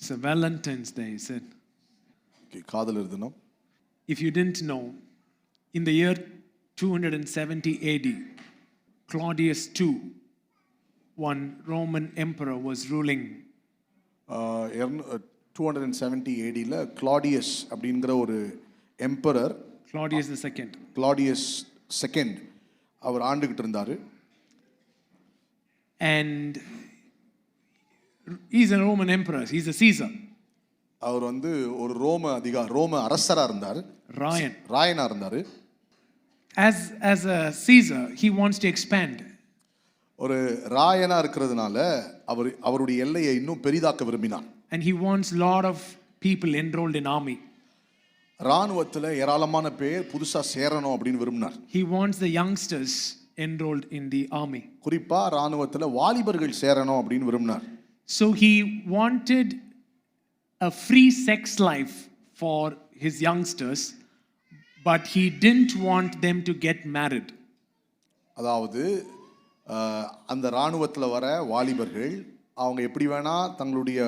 It's a Valentine's Day, is it? Okay, காதலர் தினம். If you didn't know, in the year 270 AD, Claudius II, one Roman emperor, was ruling. 270 ADல Claudius அப்படிங்கிற ஒரு emperor, Claudius II. கிளாடியஸ் second அவர் ஆண்டுகிட்டு இருந்தார். And he's a Roman emperor, he's a Caesar. அவர் வந்து ஒரு ரோம அரசரா இருந்தார், ராயனா இருந்தார். As a Caesar, he wants to expand. ஒரு ராயனா இருக்கிறதுனால அவருடைய எல்லையை இன்னும் பெரிதாக்க விரும்பினார். And he wants a lot of people enrolled in army. ராணுவத்துல ஏராளமான பேர் புதுசா சேரணும் அப்படின்னு விரும்பினார். He wants the youngsters enrolled in the army. குறிப்பா ராணுவத்துல வாலிபர்கள் சேரணும் அப்படின்னு விரும்பினார். So he wanted a free sex life for his youngsters, but he didn't want them to get married. அதாவது அந்த ராணுவத்தில் வர வாலிபர்கள் அவங்க எப்படி வேணா தங்களுடைய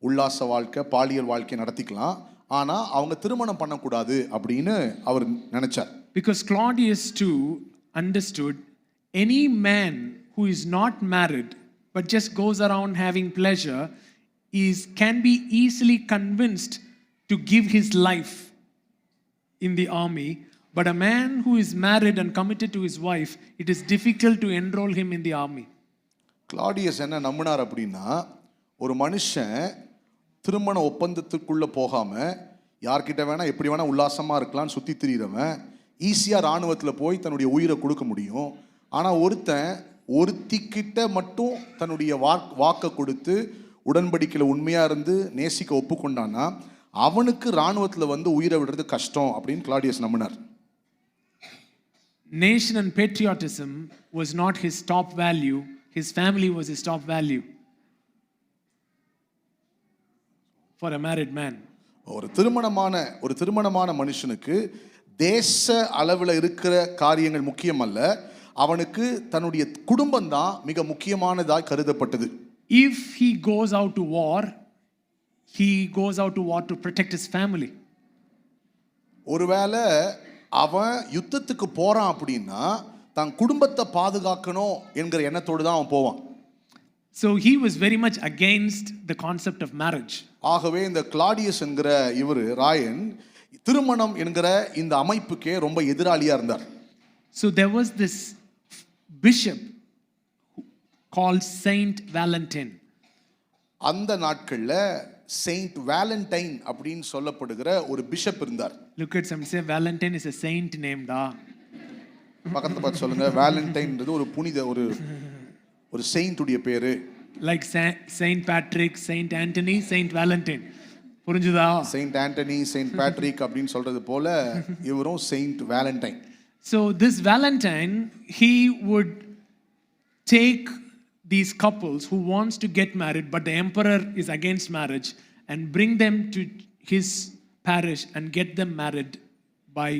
உல்லாச வாழ்க்கை, பாலியல் வாழ்க்கை நடத்திக்கலாம், ஆனா அவங்க திருமணம் பண்ணக்கூடாது அப்படின்னு அவர் நினைச்சார். Because Claudius too understood any man who is not married but just goes around having pleasure can be easily convinced to give his life in the army, but a man who is married and committed to his wife, it is difficult to enroll him in the army. Claudius என்ன நம்பினார் அப்படின்னா, ஒரு மனுஷன் திருமண ஒப்பந்தத்துக்குள்ள போகாம யார்கிட்ட வேணா எப்படி வேணா உல்லாசமா இருக்கலாம்னு சுத்தி திரியிறவன் ஈஸியா ராணுவத்தில் போய் தன்னுடைய உயிரை கொடுக்க முடியும். ஆனா ஒருத்திக்கிட்ட மட்டும் தன்னுடைய வாக்கை கொடுத்து உடன்படிக்கையில் உண்மையா இருந்து நேசிக்க ஒப்புக்கொண்டானா அவனுக்கு ராணுவத்தில் வந்து உயிரை விடுறது கஷ்டம் அப்படின்னு கிளாடியஸ் நம்பினார். Nation and patriotism was not his top value. His family was his top value for a married man. ஒரு திருமணமான மனுஷனுக்கு தேச அளவில் இருக்கிற காரியங்கள் முக்கியம் அல்ல, அவனுக்கு தன்னுடைய குடும்பம் தான் மிக முக்கியமானதாய் கருதப்பட்டது. If he goes out to war, he goes out to war to protect his family. ஒருவேளை அவன் யுத்தத்துக்கு போறான் அப்படின்னா தன் குடும்பத்தை பாதுகாக்கணும் என்கிற எண்ணத்தோடு தான் அவன் போவான். So he was very much against the concept of marriage. ஆகவே இந்த கிளாடியஸ் என்கிற இவர் ராயன் திருமணம் என்கிற இந்த அமைப்புக்கே ரொம்ப எதிராளியா இருந்தார். So there was this bishop called Saint Valentine. அந்த நாட்கள்ல செயின்ட் வேலண்டைன் அப்படின்னு சொல்லப்படுகிற ஒரு பிஷப் இருந்தார். Look at somebody say Valentine is a saint name da. பக்கத்துல பார்த்து சொல்லுங்க, வேலண்டைன்ன்றது ஒரு புனித ஒரு செயின்ட் உடைய பேரு. Like Saint Patrick, Saint Anthony, Saint Valentine. புரிஞ்சுதா? செயின்ட் ஆண்டனி, செயின்ட் பேட்ரிக் அப்படின்னு சொல்றது போல இவரும் Saint Valentine. So this Valentine, he would take these couples who wants to get married but the emperor is against marriage and bring them to his parish and get them married by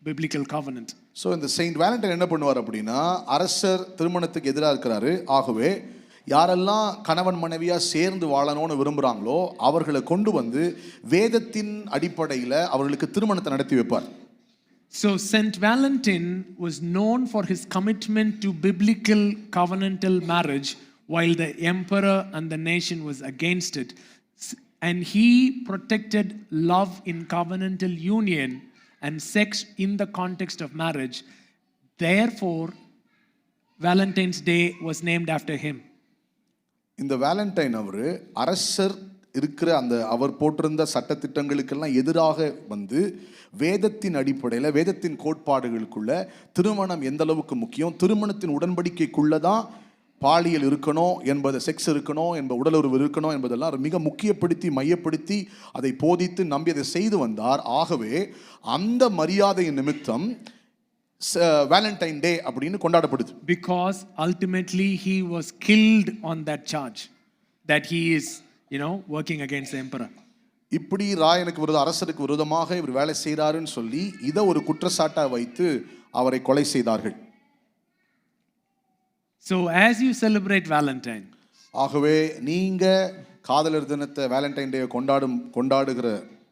biblical covenant. So இந்த Saint Valentine என்ன பண்ணுவார் அப்படின்னா, அரசர் திருமணத்துக்கு எதிராக இருக்கிறாரு, ஆகவே யாரெல்லாம் கணவன் மனைவியா சேர்ந்து வாழணும்னு விரும்புறாங்களோ அவர்களை கொண்டு வந்து வேதத்தின் அடிப்படையில் அவர்களுக்கு திருமணத்தை நடத்தி வைப்பார். So Saint Valentine was known for his commitment to biblical covenantal marriage while the emperor and the nation was against it, and he protected love in covenantal union and sex in the context of marriage. Therefore Valentine's Day was named after him. இந்த Valentine அவர் அரசர் இருக்கிற அந்த அவர் போட்டிருந்த சட்டத்திட்டங்களுக்கெல்லாம் எதிராக வந்து வேதத்தின் அடிப்படையில் வேதத்தின் கோட்பாடுகளுக்குள்ள திருமணம் எந்த அளவுக்கு முக்கியம், திருமணத்தின் உடன்படிக்கைக்குள்ளதான் பாலியல் இருக்கணும் என்பது, செக்ஸ் இருக்கணும் என்பது, உடலுறவு இருக்கணும் என்பதெல்லாம் மிக முக்கியப்படுத்தி மையப்படுத்தி அதை போதித்து நம்பி அதை செய்து வந்தார். ஆகவே அந்த மரியாதையின் நிமித்தம் வேலண்டைன் டே அப்படின்னு கொண்டாடப்படுது. Because ultimately he was killed on that charge that he is working against the emperor. இப்படி ராயனுக்கு அரசருக்கு விரோதமாக இவர் வேலை செய்கிறாருன்னு சொல்லி இதை ஒரு குற்றச்சாட்டா வைத்து அவரை கொலை செய்தார்கள். So as you celebrate Valentine, ஆகவே நீங்க காதலர் தினத்தை வேலண்டைன் டே கொண்டாடுகிற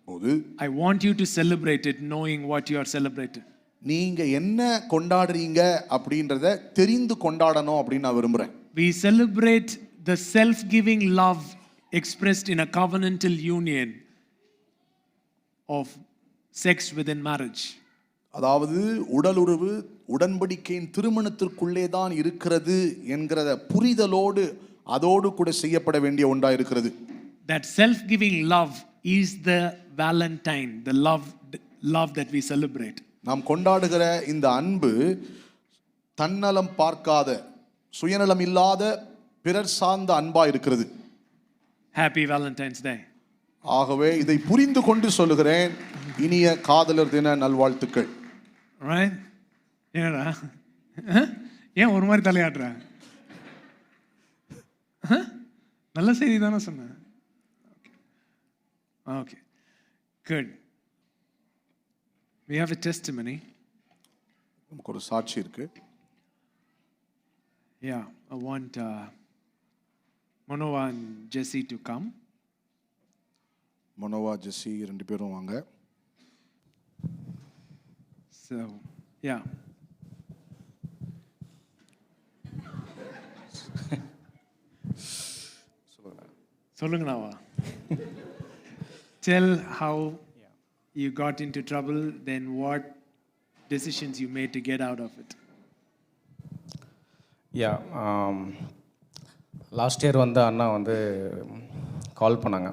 போது I want you to celebrate it knowing what you are celebrating. நீங்க என்ன கொண்டாடுறீங்க அப்படின்றத தெரிந்து கொண்டாடணும் அப்படின்னு நான் விரும்புறேன். We celebrate the self-giving love expressed in a covenantal union of sex within marriage. அதாவது உடலுறவு உடன்படிக்கையின் திருமணத்திற்குள்ளே தான் இருக்கிறது என்கிறத புரிதலோடு அதோடு கூட செய்யப்பட வேண்டிய ஒன்றா இருக்கிறது. That self-giving love is the Valentine, the love that we celebrate. நாம் கொண்டாடுகிற இந்த அன்பு தன்னலம் பார்க்காத சுயநலம் இல்லாத பிறர் சார்ந்த அன்பா இருக்கிறது. Happy Valentine's Day. ஆகவே இதை புரிந்து கொண்டு சொல்லுகிறேன், இனிய காதலர் தின நல்வாழ்த்துக்கள். Right? ஏடா ஏன் ஒரு மாதிரி தலையாடுற? நல்ல செய்தி தானே சொன்னேன். Okay good. We have a testimony. நமக்கு ஒரு சாட்சி இருக்கு. Yeah, I want Manova and Jesse to come. மனோவா ஜெஸ்ஸி ரெண்டு பேரும் வாங்க. So, yeah. சொல்லுங்கண்ணாவா. Tell how you got into trouble, then what decisions you made to get out of it. Last year வந்து அண்ணா வந்து கால் பண்ணாங்க.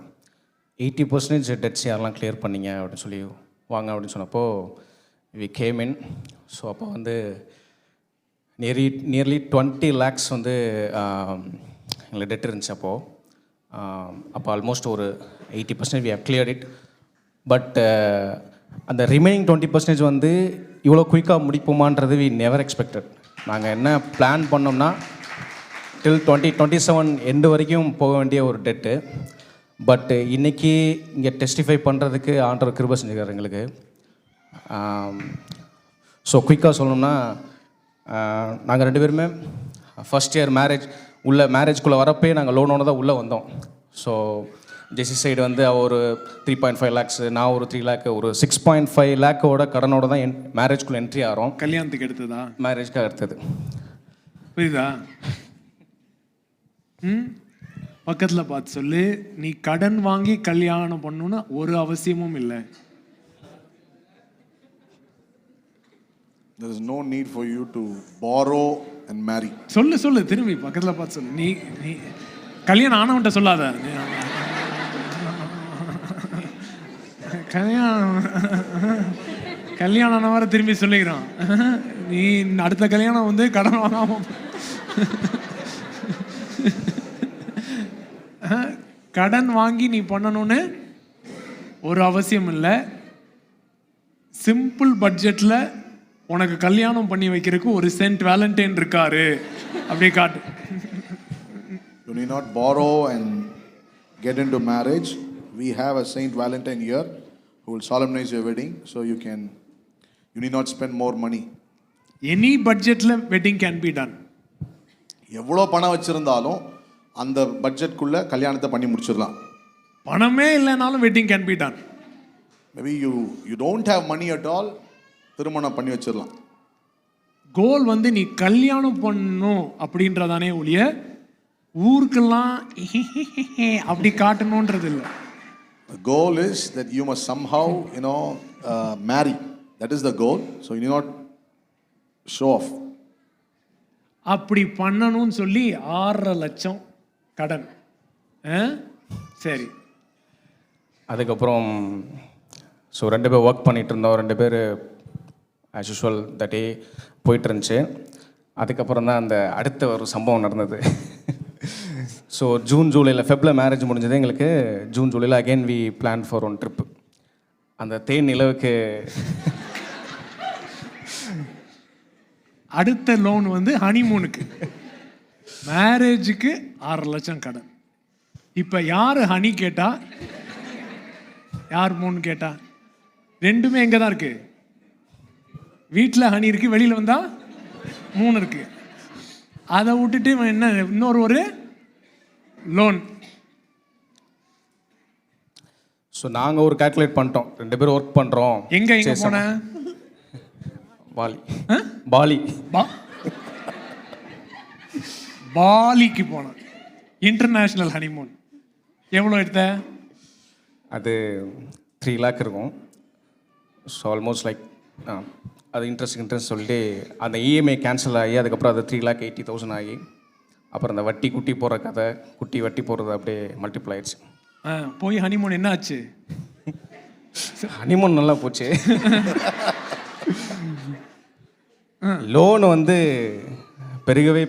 80% டெட்ஸ் யாரெல்லாம் கிளியர் பண்ணீங்க அப்படின்னு சொல்லி வாங்க அப்படின்னு சொன்னப்போ வி கேம் இன். ஸோ அப்போ வந்து நியர்லி 20 lakhs வந்து எங்களுக்கு டெட் இருந்துச்சு. அப்போ ஆல்மோஸ்ட் ஒரு 80% we have cleared it. But அந்த ரிமைனிங் 20% வந்து இவ்வளோ குயிக்காக முடிப்போமான்றது வி நெவர் எக்ஸ்பெக்டட். நாங்கள் என்ன பிளான் பண்ணோம்னா டில் 2027 எண்டு வரைக்கும் போக வேண்டிய ஒரு டெட்டு. பட் இன்றைக்கி இங்கே டெஸ்டிஃபை பண்ணுறதுக்கு ஆண்டவர் கிருபை செஞ்சுக்கிறார் எங்களுக்கு. ஸோ குயிக்காக சொல்லணும்னா நாங்கள் ரெண்டு பேருமே ஃபஸ்ட் இயர் மேரேஜ்குள்ளே வரப்பே நாங்கள் லோனோட தான் உள்ளே வந்தோம். ஸோ ஜெசி சைடு வந்து ஒரு 3.5 lakhs, நான் ஒரு 3 lakh, ஒரு 6.5 lakh கடனோட தான் மேரேஜ்குள்ளே என்ட்ரி ஆகிறோம். கல்யாணத்துக்கு எடுத்ததா? மேரேஜ்க்காக எடுத்தது. புரியுதா? பக்கத்தில் பார்த்து சொல்லு, நீ கடன் வாங்கி கல்யாணம் பண்ணணும்னு ஒரு அவசியமும் இல்லை. There is no need for you to borrow and marry. சொல்லு திரும்பி பக்கத்தில் பார்த்து சொல்லு. நீ கல்யாணம் ஆனவன்ட்ட சொல்லாத. கல்யாணம் ஆனவரை திரும்பி சொல்லிக்கிறான். நீ அடுத்த கல்யாணம் வந்து கடன் வாங்காம கடன் வாங்கி நீ பண்ணணும்னு ஒரு அவசியம் இல்லை. சிம்பிள் பட்ஜெட்டில் உனக்கு கல்யாணம் பண்ணி வைக்கிறதுக்கு ஒரு சென்ட் வேலண்டைன் இருக்காரு. அப்படியே காட்டு. You need not borrow and get into marriage. We have a Saint Valentine here who will solemnize your wedding, so you need not spend more money. Any budgetல wedding can be done. எவ்வளோ பணம் வச்சிருந்தாலும் அந்த பட்ஜெட்குள்ள கல்யாணத்தை பண்ணி முடிச்சிடலாம். பணமே இல்லைனாலும் wedding can be done. Maybe you don't have money at all, திருமணம் பண்ணி வச்சிடலாம். கோல் வந்து நீ கல்யாணம் பண்ணணும் அப்படின்றதானே ஒழிய ஊருக்கெல்லாம் அப்படி காட்டணுன்றது இல்லை. The goal is that you must somehow marry. That is the goal. So you need not show off. அப்படி பண்ணணும்னு சொல்லி 6.5 லட்சம் கடன். சரி, அதுக்கப்புறம் ஸோ 2 பேர் ஒர்க் பண்ணிகிட்டு இருந்தோம். 2 பேர் ஆஸ் யூஷுவல் த டே போயிட்டு இருந்துச்சு. அதுக்கப்புறம் தான் அந்த அடுத்த ஒரு சம்பவம் நடந்தது. ஸோ ஃபெப்ரவரியில் மேரேஜ் முடிஞ்சது எங்களுக்கு. ஜூலையில் again we plan for one trip. அந்த தேன் நிலவுக்கு அடுத்த லோன் வந்து ஹனிமூனுக்கு. மேரேஜுக்கு 6 லட்சம் கடன். இப்போ யார் ஹனி கேட்டா யார் மூணு கேட்டா? ரெண்டுமே எங்கே தான் இருக்கு. வீட்டில் ஹனி இருக்கு, வெளியில் வந்தா 3 இருக்கு. அதை விட்டுட்டு என்ன இன்னொரு லோன். ஸோ நாங்கள் ஒரு கால்குலேட் பண்ணிட்டோம், 2 பேரும் ஒர்க் பண்ணுறோம். எங்க போன? பாலி. பாலி. பாலிக்கு போன இன்டர்நேஷ்னல் ஹனிமூன். எவ்வளோ எடுத்த? அது 3 lakh இருக்கும். ஸோ ஆல்மோஸ்ட் லைக் அது இன்ட்ரெஸ்ட் சொல்லிட்டு அந்த இஎம்ஐ கேன்சல் ஆகி அதுக்கப்புறம் அது 3,80,000 ஆகி அப்புறம் அந்த வட்டி குட்டி போகிற கதை, குட்டி வட்டி போகிறது அப்படியே மல்டிப்ளை ஆயிடுச்சு. போய் ஹனிமூன் என்ன ஆச்சு? ஹனிமூன் நல்லா போச்சு. லோன் வந்து பெருகவே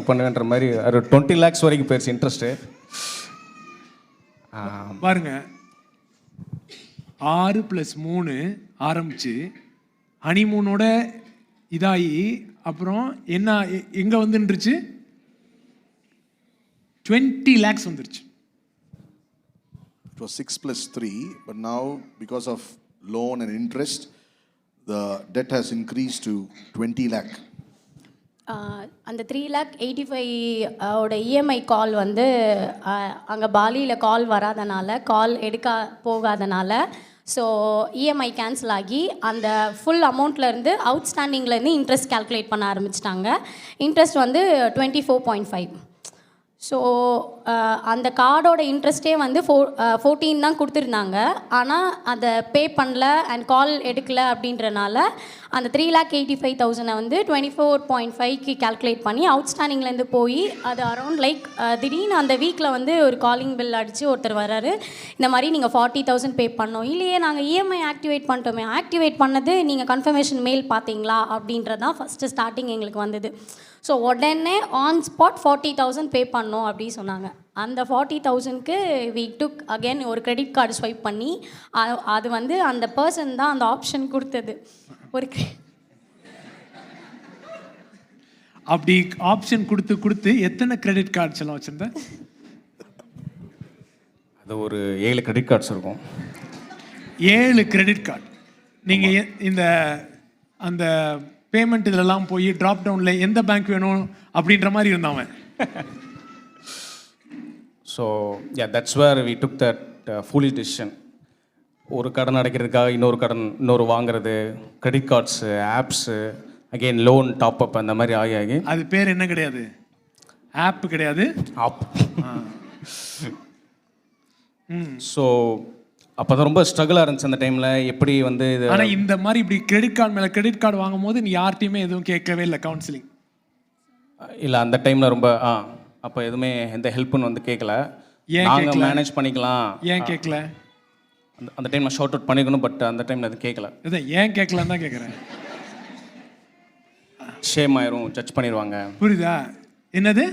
பண்ணுன்ற மாதிரி ஒரு 20 lakhs வரைக்கும் போயிடுச்சு இன்ட்ரெஸ்ட்டு. பாருங்க, 6+3 ஆரம்பிச்சு ஹனிமூனோட இதாகி அப்புறம் என்ன எங்க வந்துருச்சு? 20 lakhs வந்துருச்சு. It was 6+3, but now because of loan and interest, the debt has increased to 20 lakh. அந்த 3,85,000 ஓட இஎம்ஐ கால் வந்து அங்கே பாலியில் கால் வராதனால, கால் எடுக்க போகாதனால, ஸோ இஎம்ஐ கேன்சல் ஆகி அந்த ஃபுல் அமௌண்ட்லேருந்து அவுட்ஸ்டாண்டிங்லேருந்து இன்ட்ரெஸ்ட் கால்குலேட் பண்ண ஆரம்பிச்சிட்டாங்க. இன்ட்ரெஸ்ட் வந்து 24.5. ஸோ அந்த கார்டோட இன்ட்ரெஸ்ட்டே வந்து 14 தான் கொடுத்துருந்தாங்க. ஆனால் அதை பே பண்ணல அண்ட் கால் எடுக்கலை அப்படின்றனால அந்த 3,85,000 வந்து 24.5க்கு கால்குலேட் பண்ணி அவுட்ஸ்டாண்டிங்லேருந்து போய் அது அரௌண்ட் லைக் திடீர்னு அந்த வீக்கில் வந்து ஒரு காலிங் பில் அடித்து ஒருத்தர் வர்றாரு, இந்த மாதிரி நீங்கள் 40,000 பே பண்ணோம். இல்லையே, நாங்கள் இஎம்ஐ ஆக்டிவேட் பண்ணிட்டோமே. ஆக்டிவேட் பண்ணது நீங்கள் கன்ஃபர்மேஷன் மெயில் பார்த்தீங்களா அப்படின்றதான் ஃபஸ்ட்டு ஸ்டார்டிங் எங்களுக்கு வந்தது. ஸோ உடனே ஆன் ஸ்பாட் 40,000 பே பண்ணோம் அப்படின்னு சொன்னாங்க. அந்த 40,000க்கு வி டுக் அகெயின் ஒரு கிரெடிட் கார்டு ஸ்வைப் பண்ணி அது வந்து அந்த பர்சன் தான் அந்த ஆப்ஷன் கொடுத்தது. ஒரு அப்படி ஆப்ஷன் கொடுத்து எத்தனை கிரெடிட் கார்ட்ஸ் எல்லாம் வச்சிருந்த? அது ஒரு 7 கிரெடிட் கார்ட்ஸ் இருக்கும். 7 கிரெடிட் கார்டு. நீங்கள் இந்த அந்த பேமெண்ட் இதெல்லாம் போய் ட்ராப் டவுனில் எந்த பேங்க் வேணும் அப்படின்ற மாதிரி இருந்தாவன். So that's where we took that foolish decision. ஒரு கடன் அடைக்கிறதுக்காக இன்னொரு வாங்குறது, credit cards, apps, again loan top up, அந்த மாதிரி ஆகி அது பேர் என்ன கிடையாது, ஆப் கிடையாது, ஆப். ஸோ அப்போ தான் ரொம்ப ஸ்ட்ரகிளாக இருந்துச்சு அந்த டைமில். எப்படி வந்து இது, ஆனால் இந்த மாதிரி இப்படி கிரெடிட் கார்டு மேலே கிரெடிட் கார்டு வாங்கும் போது நீ யார்ட்டையுமே எதுவும் கேட்கவே இல்லை கவுன்சிலிங்? இல்லை, அந்த டைமில் ரொம்ப அப்போ எதுவுமே எந்த ஹெல்ப்புன்னு வந்து கேட்கல. நாங்கள் மேனேஜ் பண்ணிக்கலாம். ஏன் கேட்கல? அந்த டைமில் ஷார்ட் அவுட் பண்ணிக்கணும், பட் அந்த டைமில் அது கேட்கல. இதான் ஏன் கேட்கலன்னு தான் கேட்குறேன். ஷேம் ஆயிரும், ஜட்ஜ் பண்ணிடுவாங்க. புரியுதா? என்னது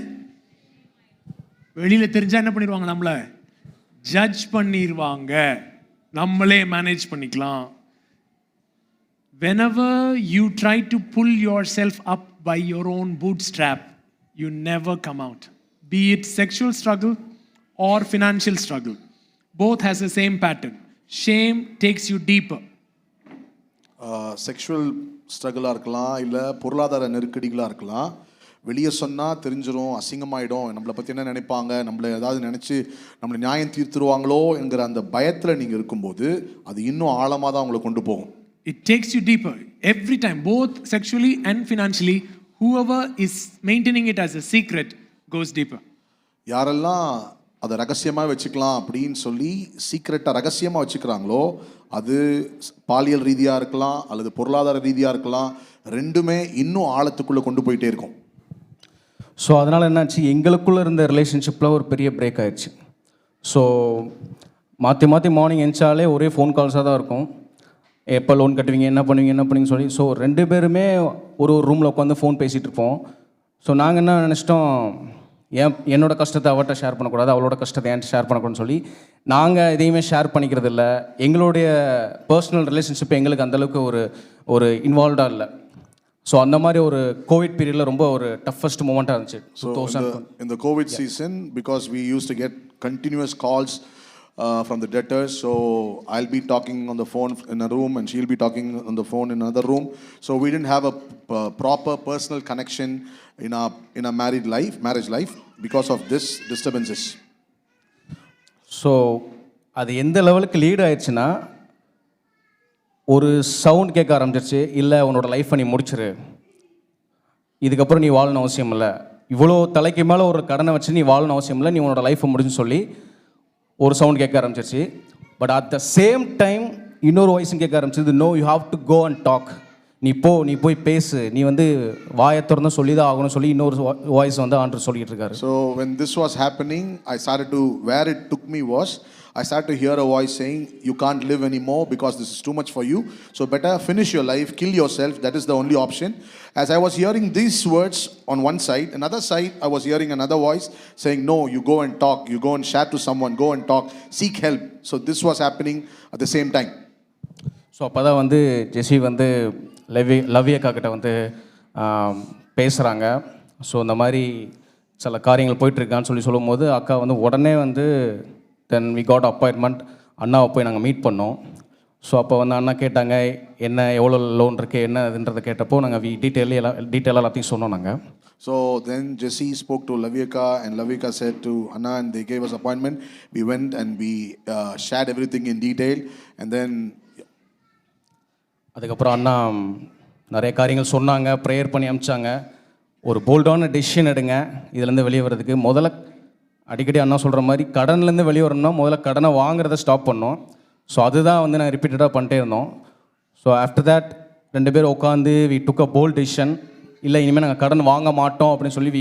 வெளியில் தெரிஞ்சால் என்ன பண்ணிடுவாங்க? நம்மளை ஜட்ஜ் பண்ணிடுவாங்க. நம்மளே மேனேஜ் பண்ணிக்கலாம். Whenever you try to pull yourself up by your own bootstrap, you never come out. Be it sexual struggle or financial struggle, both has the same pattern. Shame takes you deeper. Sexual ஸ்ட்ரகிளாக இருக்கலாம், இல்லை பொருளாதார நெருக்கடிகளாக இருக்கலாம். வெளியே சொன்னால் தெரிஞ்சிடும், அசிங்கமாயிடும், நம்மளை பற்றி என்ன நினைப்பாங்க, நம்மளை ஏதாவது நினச்சி நம்மளை நியாயம் தீர்த்துருவாங்களோ என்கிற அந்த பயத்தில் நீங்கள் இருக்கும்போது அது இன்னும் ஆழமாக தான் உங்களை கொண்டு போகும். It takes you deeper every time, both sexually and financially. Whoever is maintaining it as a secret goes deeper. யாரெல்லாம் அதை ரகசியமாக வச்சுக்கலாம் அப்படின்னு சொல்லி சீக்ரெட்டாக ரகசியமாக வச்சுக்கிறாங்களோ அது பாலியல் ரீதியாக இருக்கலாம் அல்லது பொருளாதார ரீதியாக இருக்கலாம், ரெண்டுமே இன்னும் ஆழத்துக்குள்ளே கொண்டு போயிட்டே இருக்கும். ஸோ அதனால் என்னாச்சு, எங்களுக்குள்ளே இருந்த ரிலேஷன்ஷிப்பில் ஒரு பெரிய பிரேக் ஆயிடுச்சு. ஸோ மாற்றி மார்னிங் எந்திச்சாலே ஒரே ஃபோன் கால்ஸாக தான் இருக்கும். எப்போ லோன் கட்டுவீங்க, என்ன பண்ணுவீங்கன்னு சொல்லி. ஸோ 2 பேருமே ஒரு ரூமில் உட்காந்து ஃபோன் பேசிகிட்டு இருப்போம். ஸோ நாங்கள் என்ன நினச்சிட்டோம், என்னோட கஷ்டத்தை அவட்ட ஷேர் பண்ணக்கூடாது, அவளோட கஷ்டத்தை என்கிட்ட ஷேர் பண்ணக்கூடாதுன்னு சொல்லி நாங்கள் எதையுமே ஷேர் பண்ணிக்கிறது இல்லை. எங்களுடைய பர்சனல் ரிலேஷன்ஷிப் எங்களுக்கு அந்தளவுக்கு ஒரு இன்வால்வ்டாக இல்லை. ஸோ அந்த மாதிரி ஒரு கோவிட் பீரியடில் ரொம்ப ஒரு டஃபஸ்ட் மூமெண்ட்டாக இருந்துச்சு. இந்த covid season, because we used to get continuous calls from the debtors, so I'll be talking on the phone in a room and she'll be talking on the phone in another room. So we didn't have a proper personal connection in our marriage life because of this disturbances. So அது எந்த லெவலுக்கு lead ஆயிடுச்சுன்னா, ஒரு sound கேட்க ஆரம்பிச்சிருச்சு, இல்லை உன்னோட லைஃப்பை நீ முடிச்சிரு, இதுக்கப்புறம் நீ வாழணும் அவசியம் இல்லை, இவ்வளோ தலைக்கு மேலே ஒரு கடனை வச்சு நீ வாழணும் அவசியம் இல்லை, நீ உன்னோட லைஃப்பை முடிஞ்சுன்னு சொல்லி ஒரு சவுண்ட் கேட்க ஆரம்பிச்சிருச்சு. But at the same time இன்னொரு வாய்ஸும் கேட்க ஆரம்பிச்சது, no you have to go and talk, நீ போய் பேசு, நீ வந்து வாயை திறந்து சொல்லி தான் ஆகணும்னு சொல்லி இன்னொரு வாய்ஸ் வந்து ஆண்டர் சொல்லிட்டு இருக்காரு. So when this was happening, I started to, where it took me was, I started to hear a voice saying, you can't live anymore because this is too much for you, so better finish your life, kill yourself, that is the only option. As I was hearing these words on one side, another side I was hearing another voice saying, no, you go and talk, you go and share to someone, go and talk, seek help. So this was happening at the same time. So அப்போ தான் வந்து ஜெஸி வந்து லவ்வி அக்கா கிட்ட வந்து பேசுகிறாங்க. So இந்த மாதிரி சில காரியங்கள் போயிட்டுருக்கான்னு சொல்லும்போது அக்கா வந்து உடனே வந்து தென் வி காட் அப்பாயின்மெண்ட், அண்ணாவை போய் நாங்கள் மீட் பண்ணோம். ஸோ அப்போ வந்து அண்ணா கேட்டாங்க, என்ன எவ்வளோ லோன் இருக்குது என்ன இதுன்றதை கேட்டப்போ நாங்கள் டீட்டெயிலாக எல்லாத்தையும் சொன்னோம் நாங்கள். So then Jesse spoke to Lavika and Lavika said to Anna and they gave us appointment. We went and we shared everything in detail and then அதுக்கப்புறம் அண்ணா நிறைய காரியங்கள் சொன்னாங்க, ப்ரேயர் பண்ணி அனுப்பிச்சாங்க. ஒரு போல்டான டெசிஷன் எடுங்க இதுலேருந்து வெளியே வர்றதுக்கு. முதல்ல அடிக்கடி அண்ணா சொல்கிற மாதிரி கடன்லேருந்து வெளியே வரணும்னா முதல்ல கடனை வாங்குறத ஸ்டாப் பண்ணோம். ஸோ அதுதான் வந்து நான் ரிப்பீட்டடாக பண்ணிட்டே இருந்தோம். ஸோ ஆஃப்டர் தேட் 2 பேரும் உட்காந்து we took a bold decision, இல்லை இனிமேல் நாங்கள் கடன் வாங்க மாட்டோம் அப்படின்னு சொல்லி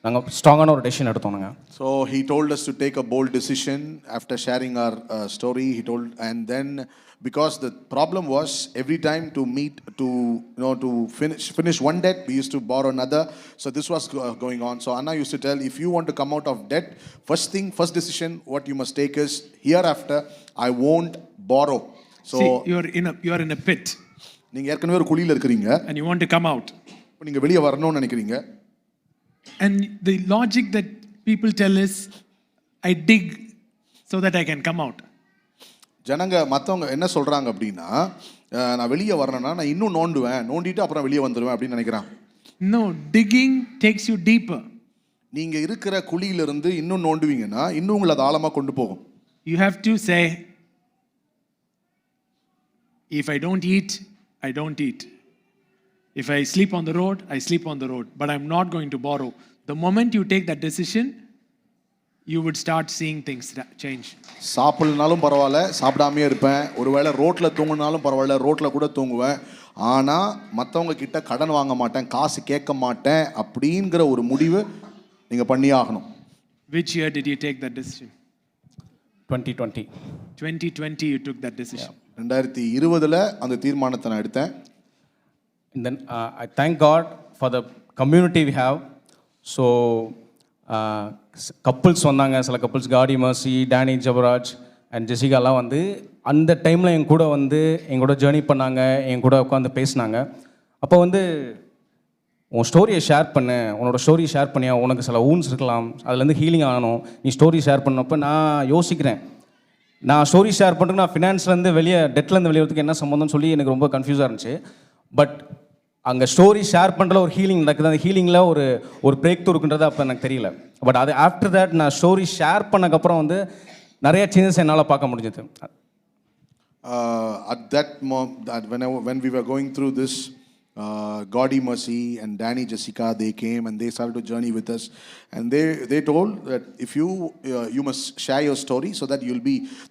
நாங்கள் ஸ்ட்ராங்கான ஒரு டெசிஷன் எடுத்தோம் நாங்கள். So he told us to take a bold decision after sharing our story. He told, and then because the problem was every time to meet to to finish one debt we used to borrow another. So this was going on. So Anna used to tell, if you want to come out of debt, first decision what you must take is, hereafter I won't borrow. So see, you are in a pit நீங்க ஏற்கனவே ஒரு குழியில இருக்கீங்க and you want to come out. இப்போ நீங்க வெளிய வரணும்னு நினைக்கிறீங்க. And the logic that people tell is, I dig so that I can come out. ஜனங்க மற்றவங்க என்ன சொல்கிறாங்க அப்படின்னா, நான் வெளியே வரணும்னா நான் இன்னும் நோண்டிட்டு அப்புறம் வெளியே வந்துடுவேன் அப்படின்னு நினைக்கிறான். No, digging takes you deeper. நீங்கள் இருக்கிற குழியிலிருந்து இன்னும் நோண்டுவீங்கன்னா இன்னும் உங்களை அது ஆழமாக கொண்டு போகும். You have to say, if I don't eat, I don't eat. If I sleep on the road, I sleep on the road. But I'm not going to borrow. The moment you take that decision, you would start seeing things change. சாப்பிடலனாலும் பரவாயில்ல, சாப்பிடாமையே இருப்பேன், ஒருவேளை ரோட்டில் தூங்கினாலும் பரவாயில்ல, ரோட்டில் கூட தூங்குவேன், ஆனால் மற்றவங்க கிட்ட கடன் வாங்க மாட்டேன், காசு கேட்க மாட்டேன் அப்படிங்கிற ஒரு முடிவு நீங்கள் பண்ணியே ஆகணும். Which year did you take that decision? 2020. 2020 you took that decision. 2020 அந்த தீர்மானத்தை நான் எடுத்தேன். And then I thank God for the community we have. So couples வந்தாங்க, சில கப்புள்ஸ் காடி மர்சி, டேனி ஜபராஜ் அண்ட் ஜெசிகாலாம் வந்து அந்த டைமில் என் கூட வந்து என் கூட ஜேர்னி பண்ணாங்க, என் கூட உட்காந்து பேசினாங்க. அப்போ வந்து உன் ஸ்டோரியை ஷேர் பண்ணு, உன்னோட ஸ்டோரியை ஷேர் பண்ணியா, உனக்கு சில ஊன்ஸ் இருக்கலாம், அதுலேருந்து ஹீலிங் ஆகணும், நீ ஸ்டோரி ஷேர் பண்ணப்போ நான் யோசிக்கிறேன், நான் ஸ்டோரி ஷேர் பண்ணுறேன், நான் ஃபினான்ஸ்லேருந்து டெட்லேருந்து வெளியேறதுக்கு என்ன சம்மந்தம்னு சொல்லி எனக்கு ரொம்ப கன்ஃபியூஸாக இருந்துச்சு. பட் அங்கே ஸ்டோரி ஷேர் பண்ணுற ஒரு ஹீலிங் நடக்குது, அந்த ஹீலிங்கில் ஒரு பிரேக் த்ரூ இருக்குன்றது அப்போ எனக்கு தெரியல. பட் அது ஆஃப்டர் தேட் நான் ஸ்டோரி ஷேர் பண்ணக்கப்புறம் வந்து நிறைய சேஞ்சஸ் என்னால் பார்க்க முடிஞ்சது. At that moment, when we were going through this, Gaudi Mercy and Danny Jessica, they came and they started to journey with us, and they told that if you must share your story, so that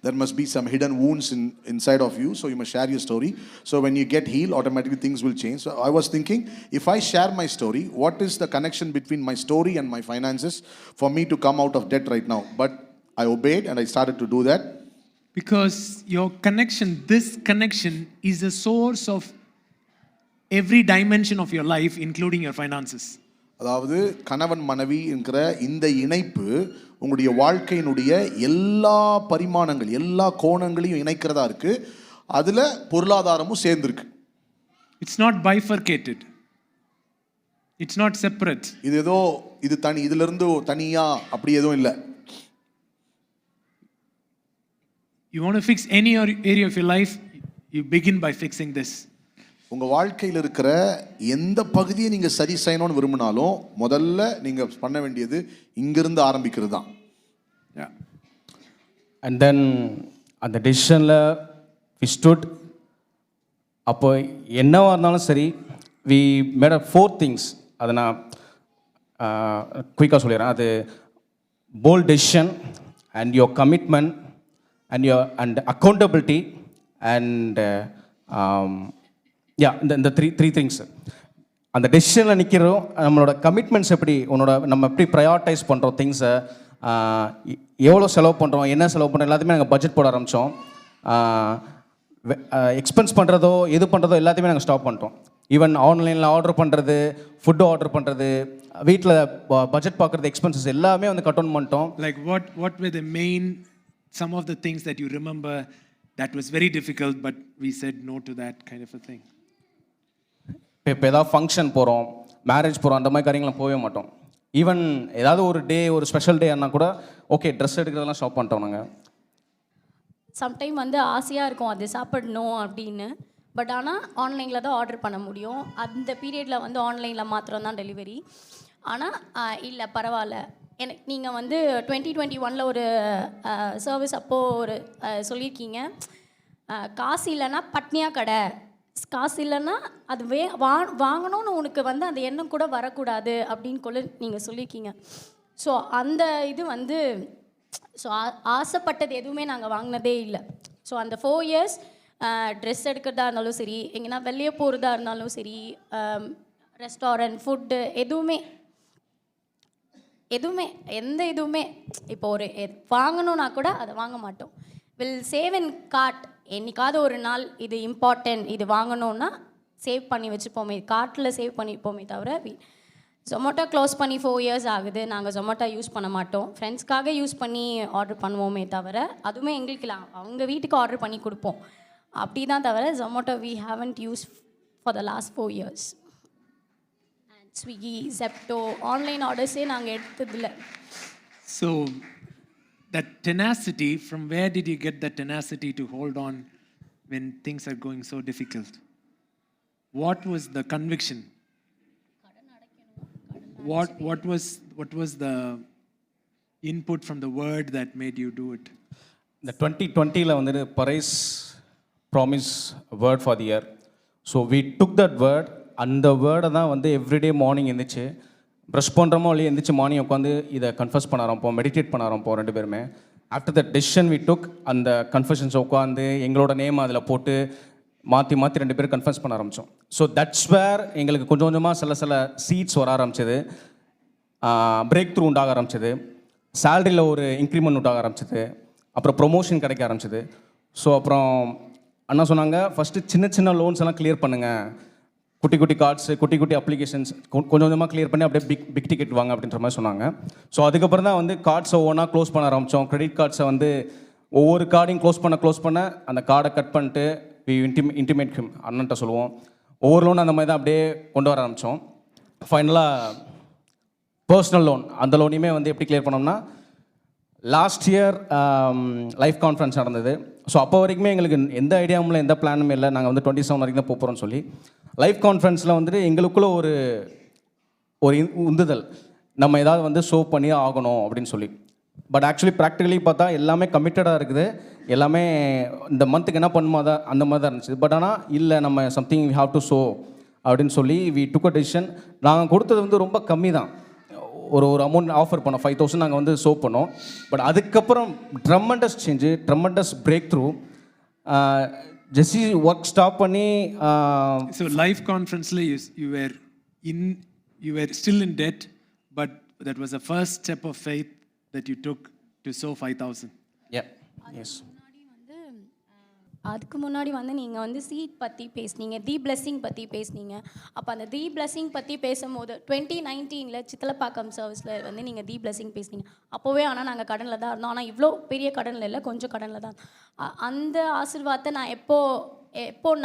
there must be some hidden wounds inside of you, so you must share your story, so when you get healed automatically things will change. So I was thinking, if I share my story, what is the connection between my story and my finances for me to come out of debt right now? But I obeyed and I started to do that. Because this connection is a source of every dimension of your life, including your finances. அதாவது கணவன் மனைவி என்கிற இந்த இணைப்பு உங்களுடைய வாழ்க்கையினுடைய எல்லா பரிமாணங்கள், எல்லா கோணங்களையும் இணைக்கிறதா இருக்கு. அதுல பொருளாதாரமும் சேர்ந்திருக்கு. It's not bifurcated. It's not separate. இது தனி, இதுல இருந்து தனியா அப்படி எதுவும் இல்லை. You want to fix any area of your life, you begin by fixing this. உங்க வாழ்க்கையில் இருக்கிற எந்த பகுதியை நீங்க சரி செய்யணும்னு விரும்பினாலும் முதல்ல நீங்க பண்ண வேண்டியது இங்கிருந்து ஆரம்பிக்கிறது தான். அண்ட் தென் அந்த டெசிஷனில் வி ஸ்டுட். அப்போ என்னவாக இருந்தாலும் சரி, வி மேட் 4 திங்ஸ். அதை நான் குயிக்காக சொல்லிடுறேன். அது bold decision and your commitment and accountability and இந்த த்ரீ திங்ஸ். அந்த டெசிஷனில் நிற்கிறோம். நம்மளோட கமிட்மெண்ட்ஸ் எப்படி, நம்ம எப்படி ப்ரையாரிட்டைஸ் பண்ணுறோம் திங்ஸை, எவ்வளோ செலவு பண்ணுறோம், என்ன செலவு பண்ணுறோம், எல்லாத்தையுமே நாங்கள் பட்ஜெட் போட ஆரம்பித்தோம். எக்ஸ்பென்ஸ் பண்ணுறதோ எது பண்ணுறதோ எல்லாத்தையுமே நாங்கள் ஸ்டாப் பண்ணிட்டோம். ஈவன் ஆன்லைனில் ஆர்டர் பண்ணுறது, ஃபுட்டு ஆர்டர் பண்ணுறது, வீட்டில் பட்ஜெட் பார்க்குறது, எக்ஸ்பென்சஸ் எல்லாமே வந்து கட் டவுன் பண்ணிட்டோம். Like what were the main, some of the things that you remember that was very difficult but we said no to that kind of a thing? இப்போ ஏதாவது function போகிறோம், marriage போகிறோம், அந்த மாதிரி காரியங்களாம் போகவே மாட்டோம். ஈவன் ஏதாவது ஒரு டே, ஒரு ஸ்பெஷல் டே ஆனால் கூட ஓகே ட்ரெஸ் எடுக்கிறதெல்லாம் ஸ்டாப் பண்ணிட்டோம் நாங்கள். சம்டைம் வந்து ஆசையாக இருக்கும் அது சாப்பிடணும் அப்படின்னு. பட் ஆனால் ஆன்லைனில் தான் ஆர்டர் பண்ண முடியும். அந்த பீரியடில் வந்து ஆன்லைனில் மாத்திரம் தான் டெலிவரி. ஆனால் இல்லை பரவாயில்ல, எனக்கு நீங்கள் வந்து 2021 ஒரு சர்வீஸ் அப்போது ஒரு சொல்லியிருக்கீங்க, காசு இல்லைன்னா பட்னியாக கடை, காசு இல்லைன்னா அது வாங்கணும்னு உனக்கு வந்து அந்த எண்ணம் கூட வரக்கூடாது அப்படின்னு நீங்கள் சொல்லியிருக்கீங்க. ஸோ அந்த இது வந்து ஸோ ஆசைப்பட்டது எதுவுமே நாங்கள் வாங்கினதே இல்லை. ஸோ அந்த 4 இயர்ஸ் ட்ரெஸ் எடுக்கிறதா இருந்தாலும் சரி, எங்கன்னா வெளியே போகிறதா இருந்தாலும் சரி, ரெஸ்டாரண்ட், ஃபுட்டு, எதுவுமே எந்த இதுவுமே இப்போ ஒரு வாங்கணுன்னா கூட அதை வாங்க மாட்டோம். Will save in card. என்னைக்காவது ஒரு நாள் இது இம்பார்ட்டன்ட், இது வாங்கணுன்னா சேவ் பண்ணி வச்சுப்போமே, கார்ட்டில் சேவ் பண்ணிப்போமே தவிர. ஜொமேட்டோ க்ளோஸ் பண்ணி 4 இயர்ஸ் ஆகுது. நாங்கள் ஜொமேட்டோ யூஸ் பண்ண மாட்டோம். ஃப்ரெண்ட்ஸ்க்காக யூஸ் பண்ணி ஆர்டர் பண்ணுவோமே தவிர, அதுவுமே எங்களுக்கு இல்லை, அவங்க வீட்டுக்கு ஆர்டர் பண்ணி கொடுப்போம் அப்படி தான் தவிர Zomato we haven't use for the last 4 years. And Swiggy, Zepto online ஆர்டர்ஸே நாங்கள் எடுத்ததில்லை. So that tenacity, from where did you get that tenacity to hold on when things are going so difficult? What was the conviction? What was the input from the word that made you do it? இந்த 2020 வந்துட்டு praise promise word for the year. So we took that word. அந்த வேர்டை தான் வந்து everyday morning எழுந்திரிச்சு brush பண்ணுறோமோ இல்லையே எழுந்திரிச்சு மார்னிங் உட்காந்து இதை கன்ஃபஸ் பண்ண ஆரம்பிப்போம், மெடிடேட் பண்ண ஆரம்பிப்போம் 2 பேருமே. After the decision we took, அந்த கன்ஃபஷன்ஸை உட்காந்து எங்களோட நேம் அதில் போட்டு மாற்றி 2 பேரும் கன்ஃபர்ஸ் பண்ண ஆரம்பித்தோம். ஸோ தட்ஸ் வேர் எங்களுக்கு கொஞ்சம் கொஞ்சமாக சில சீட்ஸ் வர ஆரம்பிச்சது, பிரேக் த்ரூ உண்டாக ஆரம்பிச்சது, சேலரியில் ஒரு இன்க்ரிமெண்ட் உண்டாக ஆரம்பிச்சது, அப்புறம் ப்ரொமோஷன் கிடைக்க ஆரம்பிச்சது. ஸோ அப்புறம் அண்ணா சொன்னாங்க, ஃபஸ்ட்டு சின்ன லோன்ஸ் எல்லாம் கிளியர் பண்ணுங்கள், குட்டி கார்ட்ஸு, குட்டி அப்ளிகேஷன்ஸ் கொஞ்சம் கொஞ்சமாக கிளியர் பண்ணி அப்படியே பிக் டிக்கெட் வாங்க அப்படின்ற மாதிரி சொன்னாங்க. ஸோ அதுக்கப்புறம் தான் வந்து கார்ட்ஸை ஒவ்வொன்றா க்ளோஸ் பண்ண ஆரம்பித்தோம். கிரெடிட் கார்ட்ஸை வந்து ஒவ்வொரு கார்டையும் க்ளோஸ் பண்ண அந்த கார்டை கட் பண்ணிட்டு இன்டிமேட் அண்ணன்ட்ட சொல்லுவோம். ஒவ்வொரு லோன் அந்த மாதிரி தான் அப்படியே கொண்டு வர ஆரம்பித்தோம். ஃபைனலாக பர்சனல் லோன், அந்த லோனையுமே வந்து எப்படி கிளியர் பண்ணோம்னா, லாஸ்ட் இயர் லைஃப் கான்ஃபரன்ஸ் நடந்தது. ஸோ அப்போ வரைக்குமே எங்களுக்கு எந்த ஐடியாவும் இல்லை, எந்த பிளானுமே இல்லை. நாங்கள் வந்து 27 வரைக்கும் தான் போகிறோம்னு சொல்லி லைஃப் கான்ஃபரன்ஸில் வந்துட்டு எங்களுக்குள்ளே ஒரு உந்துதல், நம்ம ஏதாவது வந்து ஷோ பண்ணி ஆகணும் அப்படின்னு சொல்லி. பட் ஆக்சுவலி ப்ராக்டிகலி பார்த்தா எல்லாமே கமிட்டடாக இருக்குது, எல்லாமே இந்த மந்த்துக்கு என்ன பண்ணுமோ தான் அந்த மாதிரி தான் இருந்துச்சு. பட் ஆனால் இல்லை, நம்ம something we have to show அப்படின்னு சொல்லி வி டுக் அ டெசிஷன். நாங்கள் கொடுத்தது வந்து ரொம்ப கம்மி தான், ஒரு அமௌண்ட் ஆஃபர் பண்ணோம், 5,000 நாங்கள் வந்து ஷோ பண்ணோம். பட் அதுக்கப்புறம் tremendous change, tremendous breakthrough. Jesse work stop பண்ணி So life conference you were still in debt, but that was the first step of faith that you took to sow 5,000. Yeah, yes. அதுக்கு முன்னாடி வந்து நீங்கள் வந்து seat பற்றி பேசுனீங்க, தி blessing பற்றி பேசுனீங்க. அப்போ அந்த தி பிளெஸ்ஸிங் பற்றி பேசும்போது 2019 சித்தலப்பாக்கம் சர்வீஸில் வந்து நீங்கள் தி பிளெஸ்ஸிங் பேசுனீங்க. அப்போவே ஆனால் நாங்கள் கடனில் தான் இருந்தோம். ஆனால் இவ்வளோ பெரிய கடனில் இல்லை, கொஞ்சம் கடனில் தான். அந்த ஆசீர்வாதத்தை நான் எப்போ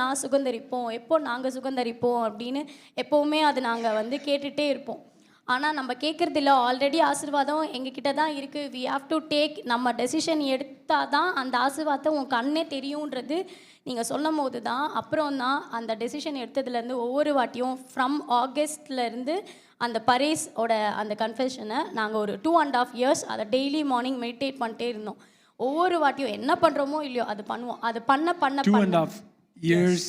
நான் சுகந்தரிப்போம், எப்போ நாங்கள் சுகந்தரிப்போம் அப்படின்னு எப்போவுமே அது நாங்கள் வந்து கேட்டுகிட்டே இருப்போம். ஆனால் நம்ம கேட்குறதில்ல, ஆல்ரெடி ஆசீர்வாதம் எங்ககிட்ட தான் இருக்குது. வி ஹாவ் டு டேக், நம்ம டெசிஷன் எடுத்தால் தான் அந்த ஆசீர்வாதம் உன் கண்ணே தெரியுன்றது நீங்கள் சொல்லும் போது தான், அப்புறம் தான் அந்த டெசிஷன் எடுத்ததுலேருந்து ஒவ்வொரு வாட்டியும் ஃப்ரம் ஆகஸ்ட்லேருந்து அந்த பரேஸோட அந்த கன்ஃபெஷனை நாங்கள் ஒரு 2.5 இயர்ஸ் அதை டெய்லி மார்னிங் மெடிடேட் பண்ணிட்டே இருந்தோம். ஒவ்வொரு வாட்டியும் என்ன பண்ணுறோமோ இல்லையோ அது பண்ணுவோம். அது பண்ண பண்ண 2.5 years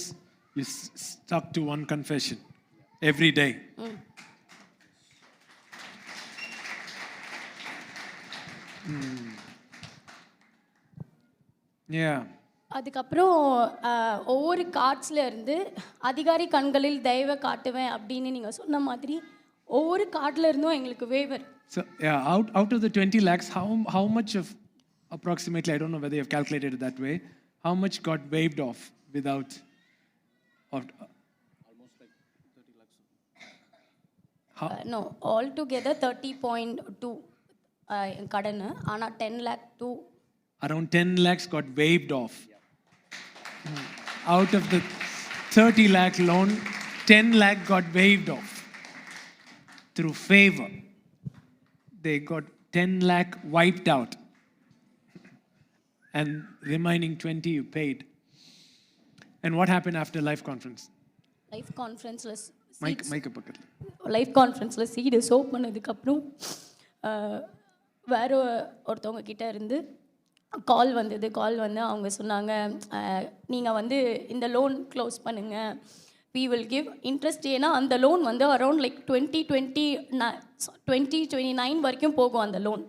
you stuck to one confession every day. Yeah. அதுக்கப்புறம் ஒவ்வொரு கார்ட்ஸில் இருந்து அதிகாரி கண்களில் தயவை காட்டுவேன் அப்படின்னு நீங்கள் சொன்ன மாதிரி ஒவ்வொரு கார்டில் இருந்தும் எங்களுக்கு waiver. So yeah, out of the 20 lakhs, how much of approximately, I don't know whether you have calculated it that way, how much got waived off without? almost like 30 lakhs. No, all together 30.2 கடன். ஆனால் 10 lakh to Around 10 lakhs got waived off. Out of the 30 lakh loan, 10 lakh got waived off through favor. They got 10 lakh wiped out, and remaining 20 you paid. And what happened after life conference? Life கான்ஃபரன்ஸில் Mike பக்கத்துல. Life கான்ஃபரன்ஸில் seed sow பண்ணதுக்கப்புறம் வேறு ஒருத்தவங்க கிட்ட இருந்து கால் வந்தது. கால் வந்து அவங்க சொன்னாங்க, நீங்கள் வந்து இந்த லோன் க்ளோஸ் பண்ணுங்கள், we will give interest. ஏன்னா அந்த லோன் வந்து அரௌண்ட் லைக் 2029 வரைக்கும் போகும் அந்த லோன்.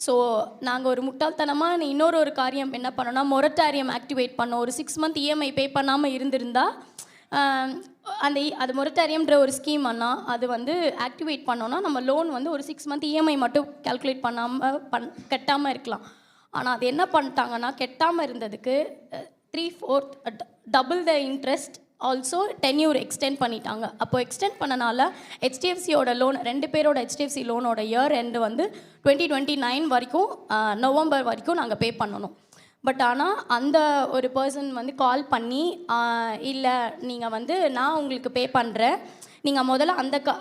ஸோ நாங்கள் ஒரு முட்டாள்தனமாக இன்னொரு காரியம் என்ன பண்ணோன்னா, மொரட்டாரியம் ஆக்டிவேட் பண்ணோம். ஒரு 6 month EMI பே பண்ணாமல் இருந்திருந்தால் அது மொரட்டாரியம்ன்ற ஒரு ஸ்கீம் அண்ணா, அது வந்து ஆக்டிவேட் பண்ணோன்னா நம்ம லோன் வந்து ஒரு 6 month EMI மட்டும் கால்குலேட் கட்டாமல் இருக்கலாம். ஆனால் அது என்ன பண்ணிட்டாங்கன்னா, கெட்டாமல் இருந்ததுக்கு 3/4 double the interest, also tenure extend பண்ணிட்டாங்க. அப்போது எக்ஸ்டெண்ட் பண்ணனால ஹெச்டிஎஃப்சியோட லோன், 2 பேரோட ஹெச்டிஎஃப்சி லோனோட இயர் எண்டு வந்து 2029 வரைக்கும், நவம்பர் வரைக்கும் நாங்கள் பே பண்ணணும். பட் ஆனால் அந்த ஒரு பர்சன் வந்து கால் பண்ணி, இல்லை நீங்கள் வந்து நான் உங்களுக்கு பே பண்ணுறேன், நீங்கள் முதல்ல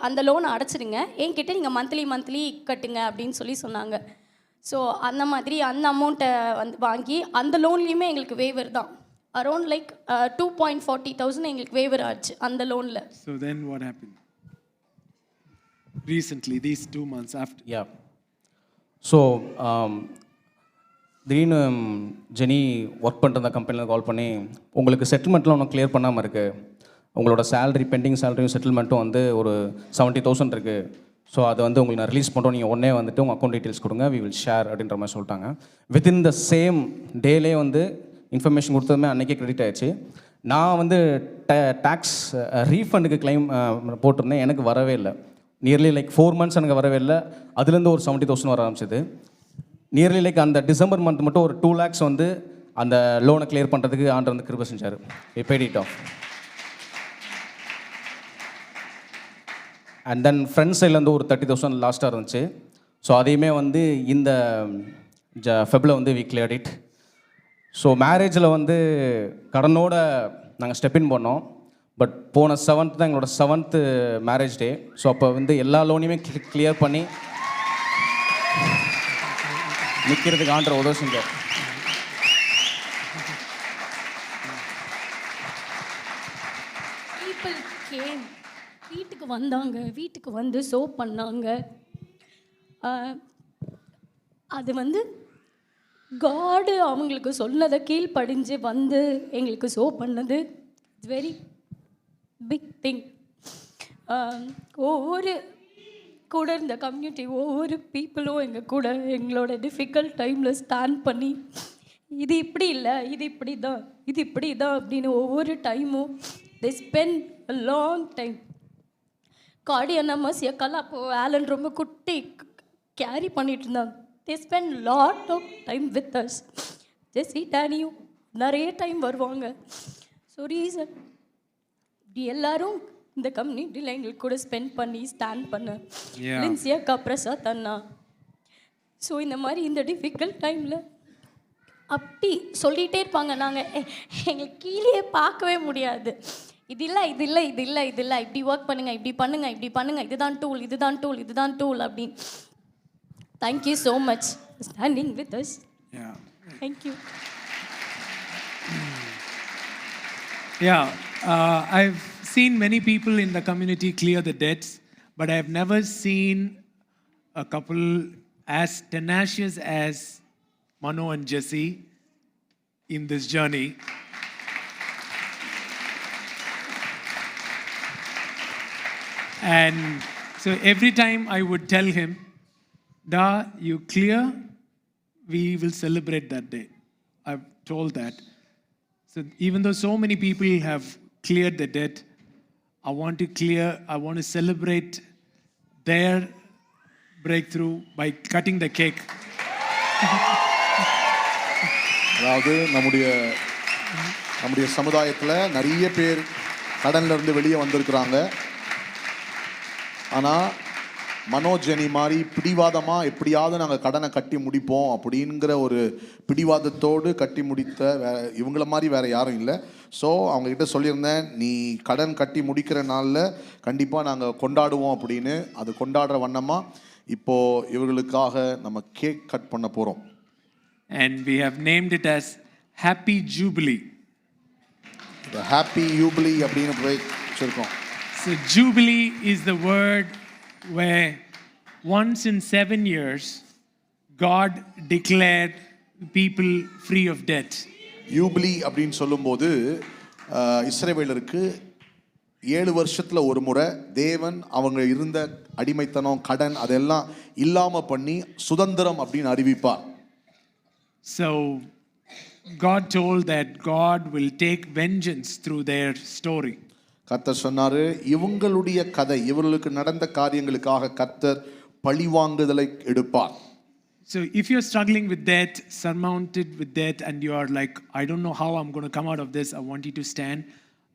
அந்த லோனை அடைச்சிடுங்க, என்கிட்ட நீங்கள் மந்த்லி கட்டுங்க அப்படின்னு சொன்னாங்க. ஸோ அந்த மாதிரி அந்த அமௌண்ட்டை வந்து வாங்கி அந்த லோன்லேயுமே எங்களுக்கு வேவர் தான். அரௌண்ட் லைக் 2.40,000 எங்களுக்கு வேவர் ஆச்சு அந்த லோனில். So then what happened? Recently, these 2 months after. Yeah. So திடீர்னு ஜெனி ஒர்க் பண்ணுற அந்த கம்பெனியில் கால் பண்ணி, உங்களுக்கு செட்டில்மெண்ட்லாம் ஒன்றும் கிளியர் பண்ணாமல் இருக்குது, உங்களோட சேலரி பெண்டிங் சேலரியும் செட்டில்மெண்ட்டும் வந்து ஒரு 70,000 இருக்குது, ஸோ அதை வந்து உங்களுக்கு நான் ரிலீஸ் பண்ணுறோம், நீங்கள் உடனே வந்துட்டு உங்கள் அக்கௌண்ட் டீட்டெயில்ஸ் கொடுங்க, வி வில் ஷேர் அப்படின்ற மாதிரி சொல்லிட்டாங்க. வித்தின் த சேம் டேலே வந்து இன்ஃபர்மேஷன் கொடுத்ததுமே அன்றைக்கே கிரெடிட் ஆயிடுச்சு. நான் வந்து டேக்ஸ் ரீஃபண்டுக்கு கிளைம் போட்டிருந்தேன், எனக்கு வரவே இல்லை. நியர்லி லைக் 4 months எனக்கு வரவே இல்லை. அதுலேருந்து ஒரு 70,000 வர ஆரம்பிச்சது. நியர்லி லைக் அந்த டிசம்பர் மந்த் மட்டும் ஒரு 2 lakhs வந்து அந்த லோனை கிளியர் பண்ணுறதுக்கு ஆண்டர் வந்து கிருபை செஞ்சார். paid it off. And then friends சைட்லேருந்து ஒரு 30,000 லாஸ்ட்டாக இருந்துச்சு. ஸோ அதையுமே வந்து இந்த ஃபெப்ரில் வந்து வி கிளியர்ட் இட். ஸோ மேரேஜில் வந்து கடனோட நாங்கள் ஸ்டெப்பின் பண்ணோம். பட் போன 7th தான் எங்களோட 7th மேரேஜ் டே. ஸோ அப்போ வந்து எல்லா லோனையுமே கிளியர் பண்ணி நிற்கிறதுக்கு ஆண்டர் உதவி செஞ்சார். பீப்புள் கேம், வீட்டுக்கு வந்து சோப் பண்ணாங்க. அது வந்து காடு அவங்களுக்கு சொன்னதை கீழ்ப்படிஞ்சு வந்து எங்களுக்கு சோப் பண்ணது. It's very big thing. ஒவ்வொரு கூட இருந்த கம்யூனிட்டி, ஒவ்வொரு பீப்புளும் எங்கள் கூட எங்களோட டிஃபிகல்ட் டைமில் ஸ்டாண்ட் பண்ணி, இது இப்படி இல்லை, இது இப்படி தான் அப்படின்னு ஒவ்வொரு டைமும் they spend a long time. கார்டியனமஸ் எக்கெல்லாம் அப்போது ஆலன் ரொம்ப குட்டி கேரி பண்ணிட்டு இருந்தாங்க. they spend lot of time with us. ஜெஸி டேனியும் நிறைய டைம் வருவாங்க. ஸோ ரீசன் இப்படி எல்லாரும் இந்த கம்யூனிட்டியில் எங்களுக்கு கூட ஸ்பெண்ட் பண்ணி ஸ்டாண்ட் பண்ண லின்சி அக்கா, பிரசாத் அண்ணா. ஸோ இந்த மாதிரி இந்த டிஃபிகல்ட் டைமில் அப்படி சொல்லிகிட்டே இருப்பாங்க. நாங்கள் எங்களுக்கு கீழே பார்க்கவே முடியாது. இது இல்லை இப்படி ஒர்க் பண்ணுங்க, இதுதான் டூல் அப்படின்னு. Thank you so much standing with us. Thank you. I've seen many people in the community clear the debts, but I've never seen a couple as tenacious as Mano and Jesse in this journey. And so every time I would tell him, Da, you clear, we will celebrate that day. I've told that. So even though so many people have cleared the debt, I want to celebrate their breakthrough by cutting the cake. அதாவது நம்முடைய சமுதாயத்தில் நிறைய பேர் கடன்ல இருந்து வெளியே வந்திருக்கிறாங்க. ஆனால் மனோஜனி மாதிரி பிடிவாதமாக எப்படியாவது நாங்கள் கடனை கட்டி முடிப்போம் அப்படிங்கிற ஒரு பிடிவாதத்தோடு கட்டி முடித்த இவங்கள மாதிரி வேறு யாரும் இல்லை. ஸோ அவங்கக்கிட்ட சொல்லியிருந்தேன், நீ கடன் கட்டி முடிக்கிற நாளில் கண்டிப்பாக நாங்கள் கொண்டாடுவோம் அப்படின்னு. அது கொண்டாடுற வண்ணமாக இப்போது இவர்களுக்காக நம்ம கேக் கட் பண்ண போகிறோம். And we have named it as Happy Jubilee. The Happy Jubilee அப்படின்னு போய் வச்சுருக்கோம். So Jubilee is the word where once in 7 years God declared people free of debt. யூபிலி அப்படின்னு சொல்லும்போது இஸ்ரவேலருக்கு 7 வருஷத்துல ஒரு முறை தேவன் அவங்க இருந்த அடிமைத்தனம், கடன் அதெல்லாம் இல்லாம பண்ணி சுதந்திரம் அப்படின்னு அறிவிப்பார். So God told that God will take vengeance through their story. கர்த்தர் சொன்னாரு, இவங்களுடைய கதை, இவர்களுக்கு நடந்த காரியங்களுக்காக கர்த்தர் பழிவாங்குதலை எடுப்பார். So if you're struggling with debt, surmounted with debt, and you are like, I don't know how I'm going to come out of this, I want you to stand.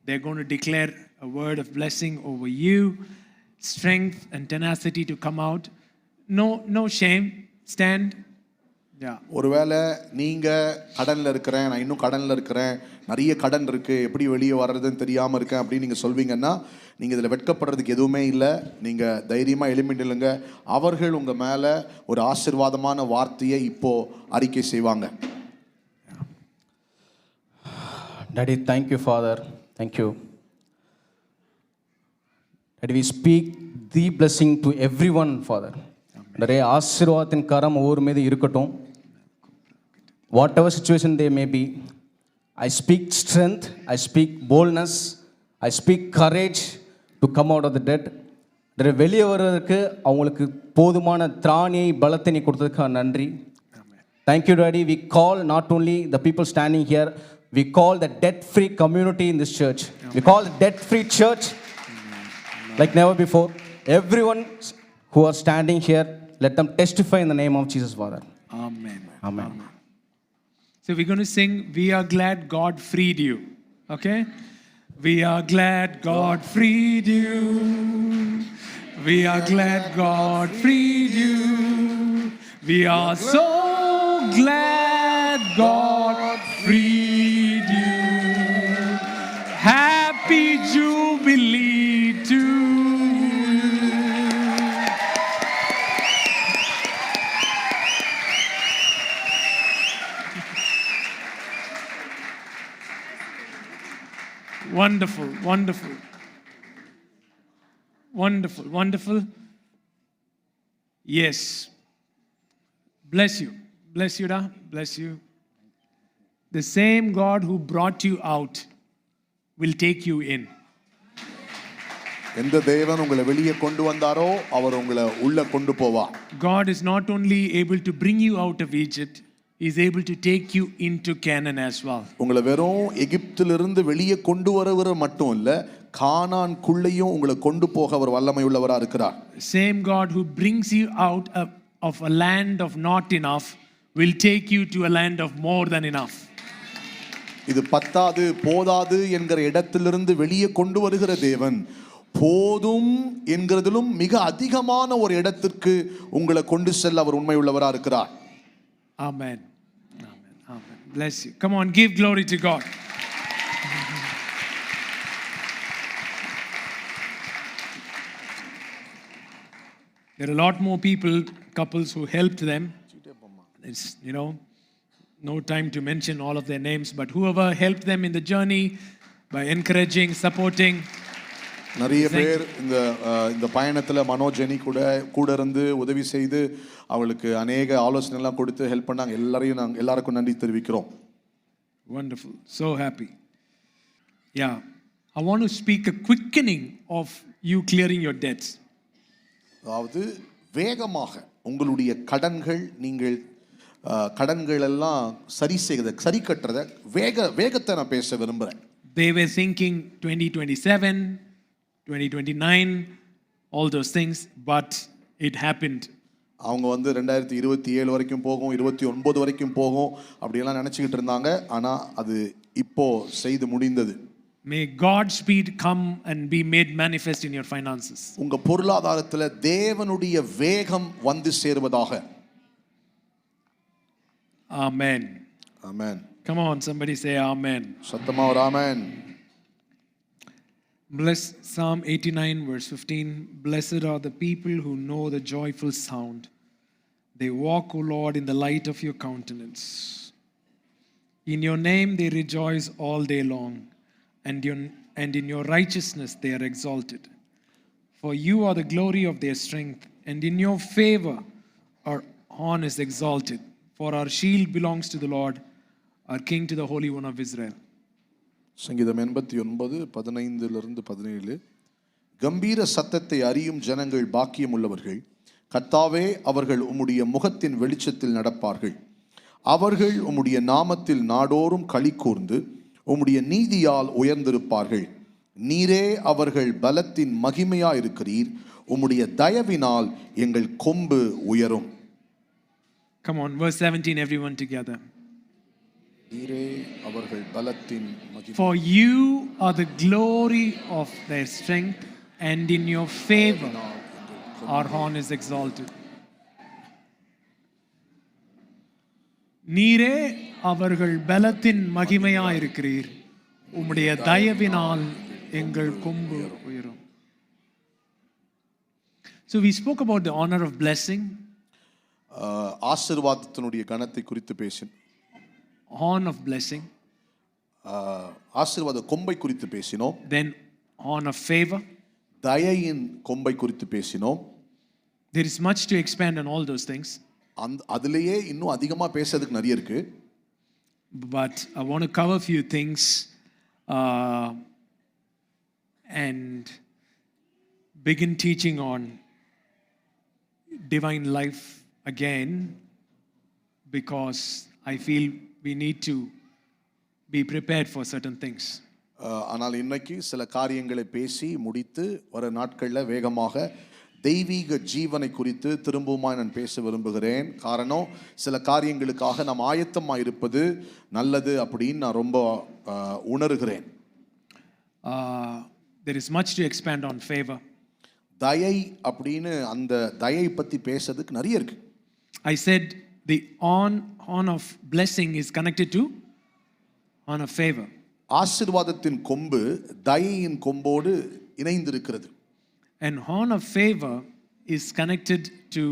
They're going to declare a word of blessing over you, strength and tenacity to come out. No shame. Stand. Yeah. ஒருவேளை நீங்கள் கடனில் இருக்கிறேன், நான் இன்னும் கடனில் இருக்கிறேன், நிறைய கடன் இருக்குது, எப்படி வெளியே வர்றதுன்னு தெரியாமல் இருக்கேன் அப்படின்னு நீங்கள் சொல்வீங்கன்னா, நீங்கள் இதில் வெட்கப்படுறதுக்கு எதுவுமே இல்லை. நீங்கள் தைரியமாக எழும்பி நில்லுங்க. அவர்கள் உங்கள் மேலே ஒரு ஆசீர்வாதமான வார்த்தையை இப்போது அறிக்கை செய்வாங்க. Daddy, thank you, Father. Thank you. Daddy, we speak the blessing to everyone, Father. நிறைய ஆசீர்வாதத்தின் கரம் ஒவ்வொரு மீது இருக்கட்டும். Whatever situation they may be, I speak strength, I speak boldness, I speak courage to come out of the debt. வெளியே வர்றதுக்கு அவங்களுக்கு போதுமான திராணியை பலத்தை நீ கொடுத்ததுக்காக நன்றி. Thank you, Daddy. We call not only the people standing here, we call the debt-free community in this church. We call the debt-free church like never before. Everyone who are standing here, let them testify in the name of Jesus, Father. Amen. Amen. So we're going to sing, We Are Glad God Freed You. Okay? We are glad God freed you. We are glad God freed you. We are so glad God freed you. Happy Jubilee to you. Wonderful, wonderful. Wonderful, wonderful. Yes. Bless you. Bless you, Da. Bless you. The same God who brought you out will take you in. எந்த தேவன் உங்களை வெளியே கொண்டு வந்தாரோ அவர் உங்களை உள்ள கொண்டு போவார். God is not only able to bring you out of Egypt, He is able to take you into Canaan as well. உங்களை வெறும் எகிப்திலிருந்து வெளியே கொண்டு வரவர் மட்டும் இல்ல, கானான்குள்ளேயும் உங்களை கொண்டு போக அவர் வல்லமை உள்ளவரா இருக்கிறார். Same God who brings you out of a land of not enough will take you to a land of more than enough. இது பத்தாது போதாது என்கிற இடத்திலிருந்து வெளியே கொண்டு வருகிற தேவன் போதும் என்கிறதிலும் மிக அதிகமான ஒரு இடத்திற்கு உங்களை கொண்டு செல்ல அவர் உண்மை உள்ளவரா இருக்கிறார். Amen. Amen. Amen. Bless you. Come on, give glory to God. There are a lot more people, couples who helped them. It's, no time to mention all of their names, but whoever helped them in the journey by encouraging, supporting, நிறைய பேர் இந்த பயணத்தில் மனோஜெனி கூட இருந்து உதவி செய்து அவளுக்கு அநேக ஆலோசனை எல்லாம் கொடுத்து ஹெல்ப் பண்ணாங்க. எல்லாருக்கும் நன்றி தெரிவிக்கிறோம். Wonderful. So happy. Yeah. I want to speak a quickening of you clearing your debts. அதாவது வேகமாக உங்களுடைய நீங்கள் கடன்கள் எல்லாம் சரி கட்டுறத வேகத்தை நான் பேச விரும்புகிறேன். They were thinking 2027, 2029, all those things, but it happened. அவங்க 2027 வரைக்கும் போகும், 29 வரைக்கும் போகும் அப்படியெல்லாம் நினச்சிக்கிட்டு இருந்தாங்க. ஆனால் அது இப்போ செய்து முடிந்தது. May God's speed come and be made manifest in your finances. உங்க பொருளாதாரத்தில் தேவனுடைய வேகம் வந்து சேருவதாக. Amen. Amen. Come on, somebody say amen. சத்தமா ஒரு ஆமென். Bless Psalm 89 verse 15. Blessed are the people who know the joyful sound. They walk, O Lord, in the light of your countenance. In your name they rejoice all day long, and in your righteousness they are exalted. For you are the glory of their strength, and in your favor our horn is exalted. For our shield belongs to the Lord, our King, to the Holy One of Israel. சங்கீதம் 89:15-17. கம்பீர சத்தத்தை அறியும் ஜனங்கள் பாக்கியம் உள்ளவர்கள். கர்த்தாவே, அவர்கள் உம்முடைய முகத்தின் வெளிச்சத்தில் நடப்பார்கள். அவர்கள் உம்முடைய நாமத்தில் நாடோறும் களி கூர்ந்து உம்முடைய நீதியால் உயர்ந்திருப்பார்கள். நீரே அவர்கள் பலத்தின் மகிமையாயிருக்கிறீர். உம்முடைய தயவினால் எங்கள் கொம்பு உயரும். Come on, verse 17, everyone together. நீரே அவர்கள் பலத்தின் மகிமை. For you are the glory of their strength, and in your favor our horn is exalted. நீரே அவர்கள் பலத்தின் மகிமையாயிருக்கிறீர். உம்முடைய தயவினால் எங்கள் கொம்பு உயரும். So we spoke about the honor of blessing. ஆசீர்வாதத்தினுடைய கனத்தை குறித்து பேசினோம். Horn of blessing. ஆசீர்வாத கொம்பை குறித்து பேசினோம். Then horn of favor. தயையின் கொம்பை குறித்து பேசினோம். There is much to expand on all those things. அதிலேயே இன்னும் அதிகமா பேசுறதுக்கு நிறைய இருக்கு. But I want to cover a few things and begin teaching on divine life again, because I feel we need to be prepared for certain things. ஆனால் இன்னைக்கு சில காரியங்களை பேசி முடித்து வர நாட்களில் வேகமாக தெய்வீக ஜீவனை குறித்து திரும்பவுமாய் நான் பேச விரும்புகிறேன். காரணம், சில காரியங்களுக்காக நாம் ஆயத்தமாக இருப்பது நல்லது அப்படின்னு நான் ரொம்ப உணர்கிறேன். There is much to expand on favor. தயை அப்படின்னு அந்த தயை பற்றி பேசுறதுக்கு நிறைய இருக்கு. I said the horn of blessing is connected to horn of favor. ஆசீர்வாதத்தின் கொம்பு தயையின் கொம்போடு இணைந்திருக்கிறது. And horn of favor is connected to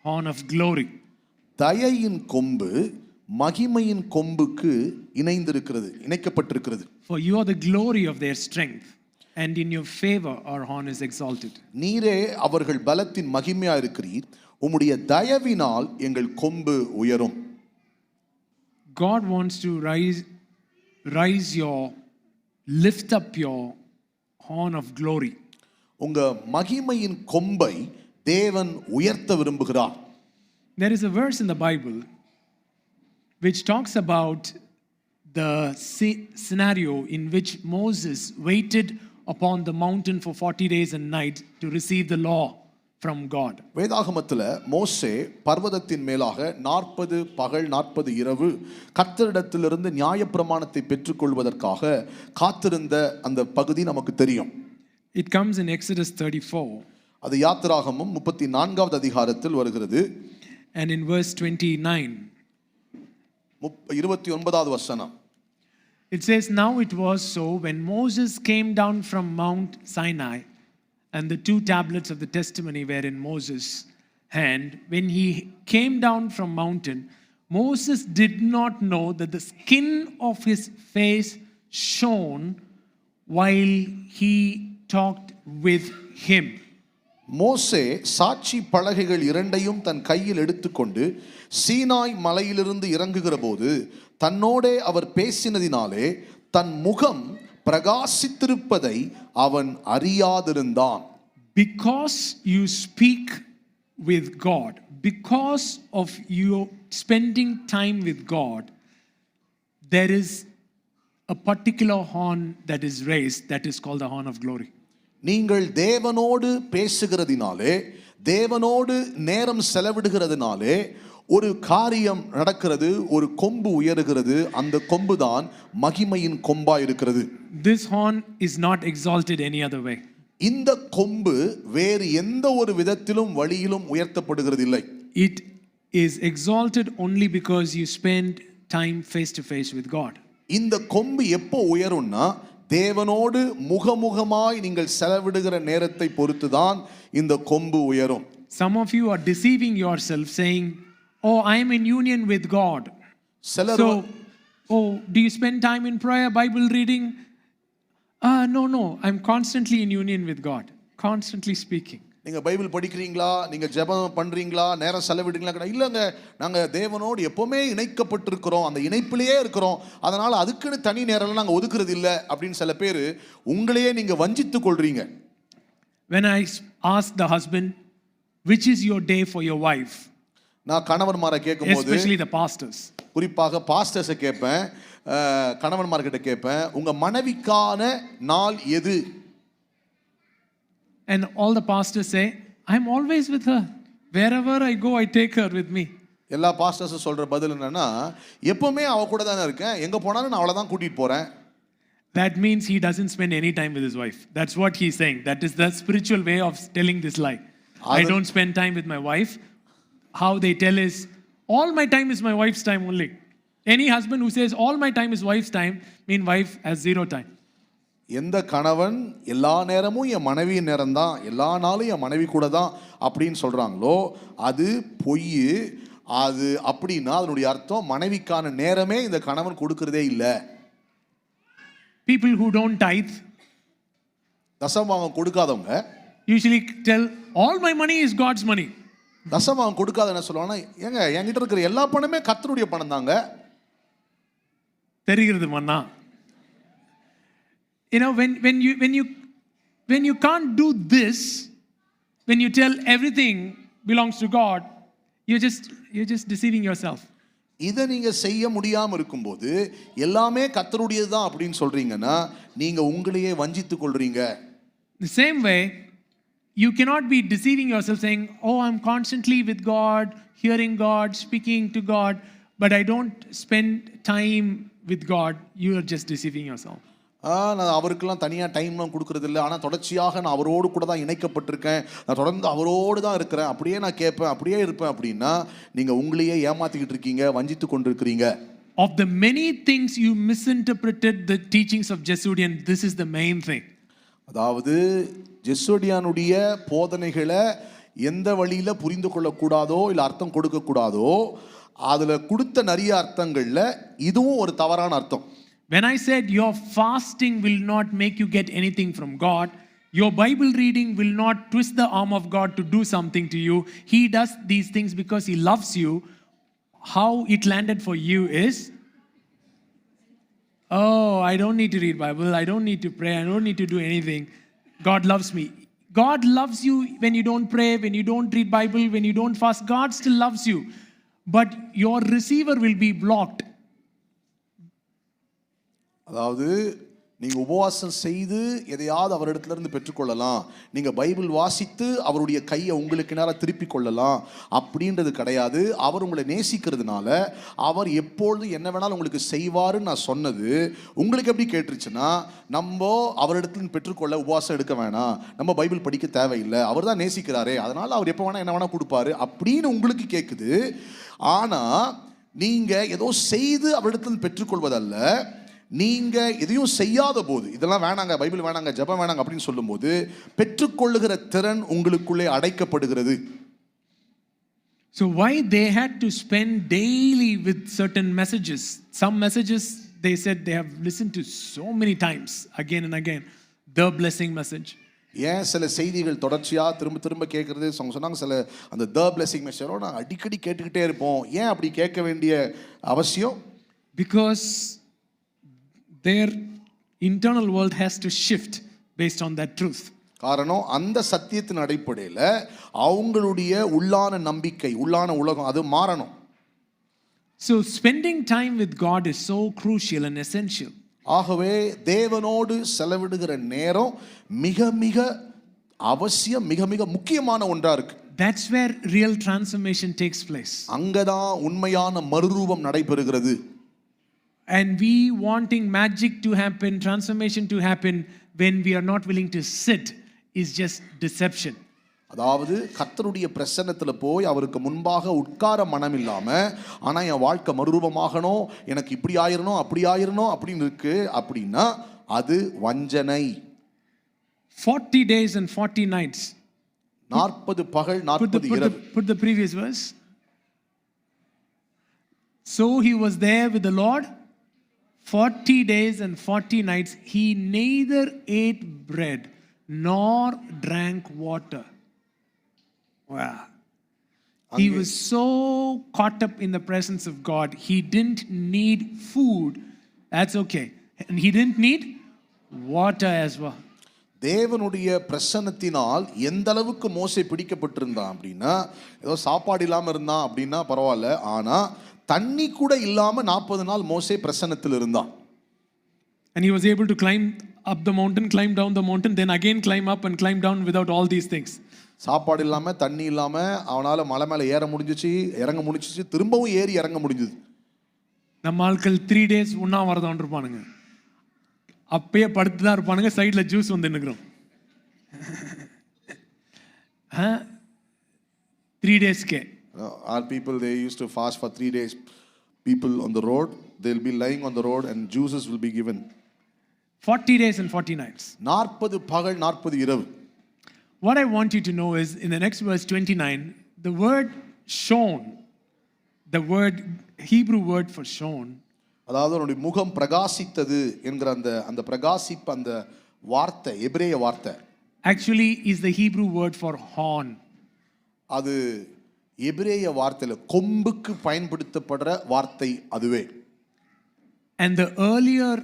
horn of glory. தயையின் கொம்பு மகிமையின் கொம்புக்கு இணைக்கப்பட்டிருக்கிறது. For you are the glory of their strength, and in your favor our horn is exalted. நீரே அவர்கள் பலத்தின் மகிமையா இருக்கிறீர். உம்முடைய தயவினால் எங்கள் கொம்பு உயரும். God wants to lift up your horn of glory. உங்க மகிமையின் கொம்பை தேவன் உயர்த்த விரும்புகிறார். There is a verse in the Bible which talks about the scenario in which Moses waited upon the mountain for 40 days and nights to receive the law from God. வேதாகமத்தில் மோசே பர்வதத்தின் மேலாக 40 பகல் 40 இரவு கர்த்தரிடத்திலிருந்து நியாயப்பிரமாணத்தை பெற்றுக்கொள்வதற்காக காத்திருந்த அந்த பகுதி நமக்கு தெரியும். It comes in Exodus 34. அது யாத்திராகமம் 34வது அதிகாரத்தில் வருகிறது. And in verse 29. 29வது வசனம். It says, now it was so when Moses came down from Mount Sinai, and the 2 tablets of the testimony were in Moses' hand. When he came down from mountain, Moses did not know that the skin of his face shone while he talked with him. மோசே சாட்சி பலகைகள் இரண்டையும் தன் கையில் எடுத்துக்கொண்டு சீனாய் மலையிலிருந்து இறங்குகிற போது தன்னோடே அவர் பேசினதினாலே தன் முகம் பிரகாசித்திருப்பதை அவன் அறியாதிருந்தான். Because you speak with God, because of you spending time with God, there is a particular horn that is raised that is called the horn of glory. நீங்கள் தேவனோடு பேசுகிறதினாலே, தேவனோடு நேரம் செலவிடுகிறதினாலே ஒரு காரியம் நடக்கிறது, ஒரு கொம்பு உயருகிறது. அந்த கொம்பு தான் மகிமையின் கொம்பா இருக்கிறது. This horn is not exalted any other way. இந்த கொம்பு வேறு எந்த ஒரு விதத்திலும் வழியிலும் உயர்த்தப்படுகிறதில்லை. It is exalted only because you spend time face to face with God. இந்த கொம்பு எப்போ உயரும்னா தேவனோடு முகமுகமாய் நீங்கள் செலவிடுகிற நேரத்தை பொறுத்துதான் இந்த கொம்பு உயரும். Some of you are deceiving yourself saying, "Oh, I am in union with God." சிலர் So, oh, do you spend time in prayer, Bible reading? No, I'm constantly in union with God, constantly speaking. நீங்க Bible படிக்கிறீங்களா, நீங்க ஜெபம் பண்றீங்களா, நேரம் செலவிடுறீங்களா? இல்லங்க, நாங்க தேவனோடு எப்பவுமே இணைக்கப்பட்டிருக்கிறோம், அந்த இணைப்பிலேயே இருக்கிறோம், அதனால அதுக்குன்னு தனி நேரம் நாங்க ஒதுக்குறது இல்ல அப்படின்னு சில பேர் உங்களையே நீங்க வஞ்சித்துக் கொள்றீங்க. When I ask the husband, which is your day for your wife? நான் கணவன்மாரை கேட்கும்போது, Especially the pastors. குறிப்பாக பாஸ்டர்ஸை கேட்பேன், கணவன்மார்கிட்ட கேட்பேன், உங்க மனைவிக்கான நாள் எது? And all the pastors say, I'm always with her. Wherever I go, I take her with me. எல்லா பாஸ்டர்ஸும் சொல்ற பதில் என்னன்னா, எப்பவுமே அவ கூட தானே இருக்கேன், எங்க போனாலும் நான் அவளை தான் கூட்டிட்டு போறேன். That means he doesn't spend any time with his wife. That's what he's saying. That is the spiritual way of telling this lie. I don't spend time with my wife. How they tell is, all my time is my wife's time only. Any husband who says all my time is wife's time, mean wife has zero time. எந்த கணவன் எல்லா நேரமும் என் மனைவியின் நேரம் தான், எல்லா நாளும் என் மனைவி கூட தான் அப்படின்னு சொல்றாங்களோ அது பொய். அது அப்படின்னா அதனுடைய அர்த்தம் மனைவிக்கான நேரமே இந்த கணவன் கொடுக்கறதே இல்லை. People who don't tithe தசமபாகம் கொடுக்காதவங்க usually tell all my money is God's money. தசமபாகம் கொடுக்காத என்ன சொல்லுவாங்கன்னா, ஏங்க என்கிட்ட இருக்கிற எல்லா பணமே கர்த்தருடைய பணம் தாங்க. தெரிகிறது மன்னா. You know, when you can't do this, when you tell everything belongs to God, you're just deceiving yourself. இதை நீங்க செய்ய முடியாம இருக்கும்போது எல்லாமே கர்த்தருடையது தான் அப்படின்னு சொல்றீங்கன்னா நீங்க உங்களையே வஞ்சித்துக் கொள்றீங்க. The same way, you cannot be deceiving yourself saying, "Oh, I'm constantly with God, hearing God, speaking to God, but I don't spend time with God." You are just deceiving yourself. நான் அவருக்கெல்லாம் தனியாக டைம்லாம் கொடுக்கறது இல்லை, ஆனால் தொடர்ச்சியாக நான் அவரோடு கூட தான் இணைக்கப்பட்டிருக்கேன், நான் தொடர்ந்து அவரோடு தான் இருக்கிறேன், அப்படியே நான் கேட்பேன், அப்படியே இருப்பேன் அப்படின்னா நீங்கள் உங்களையே ஏமாற்றிக்கிட்டு இருக்கீங்க, வஞ்சித்து கொண்டிருக்கிறீங்க. Of the many things you misinterpreted the teachings of Jesudian, this is the main thing. அதாவது ஜெசுடியானுடைய போதனைகளை எந்த வழியில் புரிந்து கொள்ளக்கூடாதோ இல்லை அர்த்தம் கொடுக்கக்கூடாதோ அதில் கொடுத்த நிறைய அர்த்தங்களில் இதுவும் ஒரு தவறான அர்த்தம். When I said your fasting will not make you get anything from God, your Bible reading will not twist the arm of God to do something to you. He does these things because He loves you. How it landed for you is, oh, I don't need to read Bible, I don't need to pray, I don't need to do anything. God loves me. God loves you when you don't pray, when you don't read Bible, when you don't fast. God still loves you. But your receiver will be blocked. அதாவது நீங்கள் உபவாசம் செய்து எதையாவது அவரிடத்துலேருந்து பெற்றுக்கொள்ளலாம், நீங்கள் Bible வாசித்து அவருடைய கையை உங்களுக்கு நேராக திருப்பி கொள்ளலாம் அப்படின்றது கிடையாது. அவர் உங்களை நேசிக்கிறதுனால அவர் எப்பொழுது என்ன வேணாலும் உங்களுக்கு செய்வாருன்னு நான் சொன்னது உங்களுக்கு எப்படி கேட்டுருச்சுன்னா, நம்ம அவரிடத்துல பெற்றுக்கொள்ள உபவாசம் எடுக்க வேணாம், நம்ம பைபிள் படிக்க தேவையில்லை, அவர் தான் நேசிக்கிறாரே, அதனால் அவர் எப்போ வேணால் என்ன வேணால் கொடுப்பாரு அப்படின்னு உங்களுக்கு கேட்குது. ஆனால் நீங்கள் ஏதோ செய்து அவரிடத்துல பெற்றுக்கொள்வதல்ல, நீங்க எதையும் செய்யாத போது, இதெல்லாம் வேணாங்க, பைபிள் வேணாங்க, ஜெபம் வேணாங்க அப்படின்னு சொல்லும்போது பெற்றுக்கொள்ளுகிற திறன் உங்களுக்குள்ளே அடைக்கப்படுகிறது. So why they had to spend daily with certain messages? Some messages they said they have listened to so many times, again and again. The blessing message, ஏன் சில செய்திகள் தொடர்ச்சியாக திரும்ப திரும்ப கேட்குறது அவங்க சொன்னாங்க, சில அந்த த பிளெஸிங் மெசேஜோட நாங்கள் அடிக்கடி கேட்டுக்கிட்டே இருப்போம். ஏன் அப்படி கேட்க வேண்டிய அவசியம்? Because their internal world has to shift based on that truth. காரணம் அந்த சத்தியத்தின் அடிப்படையில் அவங்களுடைய உள்ளான நம்பிக்கை, உள்ளான உலகம் அது மாறணும். So spending time with God is so crucial and essential. ஆகவே தேவனோடு செலவிடுகிற நேரம் மிக மிக அவசியம், மிக மிக முக்கியமான ஒன்றா இருக்கு. That's where real transformation takes place. அங்கதான் உண்மையான மறுரூபம் நடைபெறுகிறது. And we wanting magic to happen, transformation to happen when we are not willing to sit is just deception. அதாவது கர்த்தருடைய பிரசன்னத்தில் போய் அவருக்கு முன்பாக உட்கார மனம் இல்லாம, ஆனா என் வாழ்க்கை மறுரூபமாகணும், எனக்கு இப்படி ஆயிரணும் அப்படி ஆயிரணும் அப்படின்னு இருக்கு அப்படின்னா அது வஞ்சனை. 40 days and 40 nights. 40 பகல் 40 இரவு. Put the previous verse. So he was there with the Lord 40 days and 40 nights. He neither ate bread nor drank water. Wow. He was so caught up in the presence of God. He didn't need food. That's okay. And he didn't need water as well. தேவனுடைய பிரசன்னத்தினால் எந்த அளவுக்கு மோசே பிடிக்கப்பட்டிருந்தான் அப்படின்னா, ஏதோ சாப்பாடு இல்லாமல் இருந்தான் அப்படின்னா பரவாயில்ல, ஆனா தண்ணி கூட இல்லாம 40 நாள் மோசே பிரசன்னத்தில் இருந்தான். And he was able to climb up the mountain, climb down the mountain, then again climb up and climb down without all these things. சாப்பாடு இல்லாம தண்ணி இல்லாம அவனால மலை மேலே ஏற முடிஞ்சிச்சு, இறங்க முடிஞ்சிச்சு, திரும்பவும் ஏறி இறங்க முடிஞ்சது. நம்ம ஆட்கள் 3 days உண்ணாவிரதம் இருப்பானுங்க, அப்பயே படுத்து தான் இருப்பானுங்க, சைடில் ஜூஸ் வந்து நிற்கிறோம். 3 daysக்கே Our people, they used to fast for 3 days. People on the road, they'll be lying on the road and juices will be given. 40 days and 40 nights. 40 பகல் 40 இரவு. What I want you to know is in the next verse 29, the word shone, the word Hebrew word for shone, அதாவது அவனுடைய முகம் பிரகாசித்தது என்கிற அந்த பிரகாசிப்பு, அந்த வார்த்தை எபிரேய வார்த்தை actually is the Hebrew word for horn. அது எபிரேய வார்த்தையில கொம்புக்கு பயன்படுத்தப்படுற வார்த்தை அதுவே. And the earlier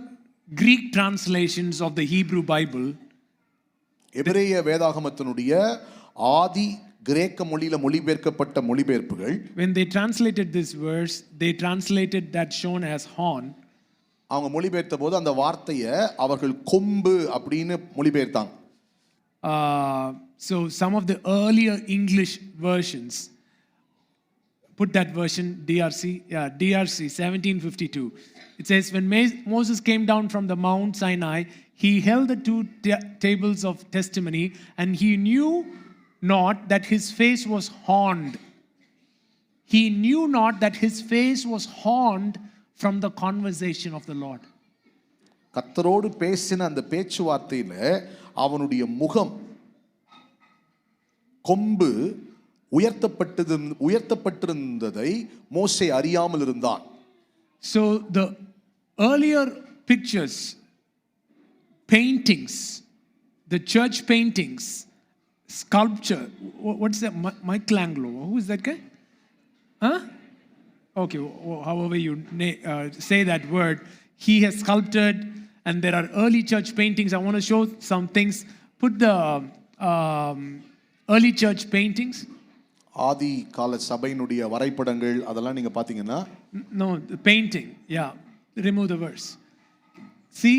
Greek translations of the Hebrew Bible, எபிரேய வேதாகமத்தினுடைய ஆதி கிரேக்க மொழியில மொழிபெயர்க்கப்பட்ட மொழிபெயர்ப்புகள், when they translated this verse, they translated that shown as horn. அவங்க மொழிபெயர்த்த போது அந்த வார்த்தையை அவர்கள் கொம்பு அப்படின்னு மொழிபெயர்த்தாங்க. So some of the earlier English versions, put that version, DRC 1752. It says, when Moses came down from the Mount Sinai, he held the 2 tables of testimony, and he knew not that his face was horned. He knew not that his face was horned from the conversation of the Lord. கர்த்தரோடு பேசின அந்த பேச்சுவார்த்தையில அவனுடைய முகம் கொம்பு உயர்த்தப்பட்டிருந்ததை மோசே அறியாமல் இருந்தான். So the earlier pictures, paintings, the church paintings, sculpture, what's that? Michelangelo, who is that guy? Huh? Okay, however you say that word, he has sculpted, and there are early church paintings. I want to show some things. Put the early church paintings. ஆதி கால சபையினுடைய வரைபடங்கள் அதெல்லாம் நீங்க பாத்தீங்கன்னா, no, the painting, yeah, remove the verse. See,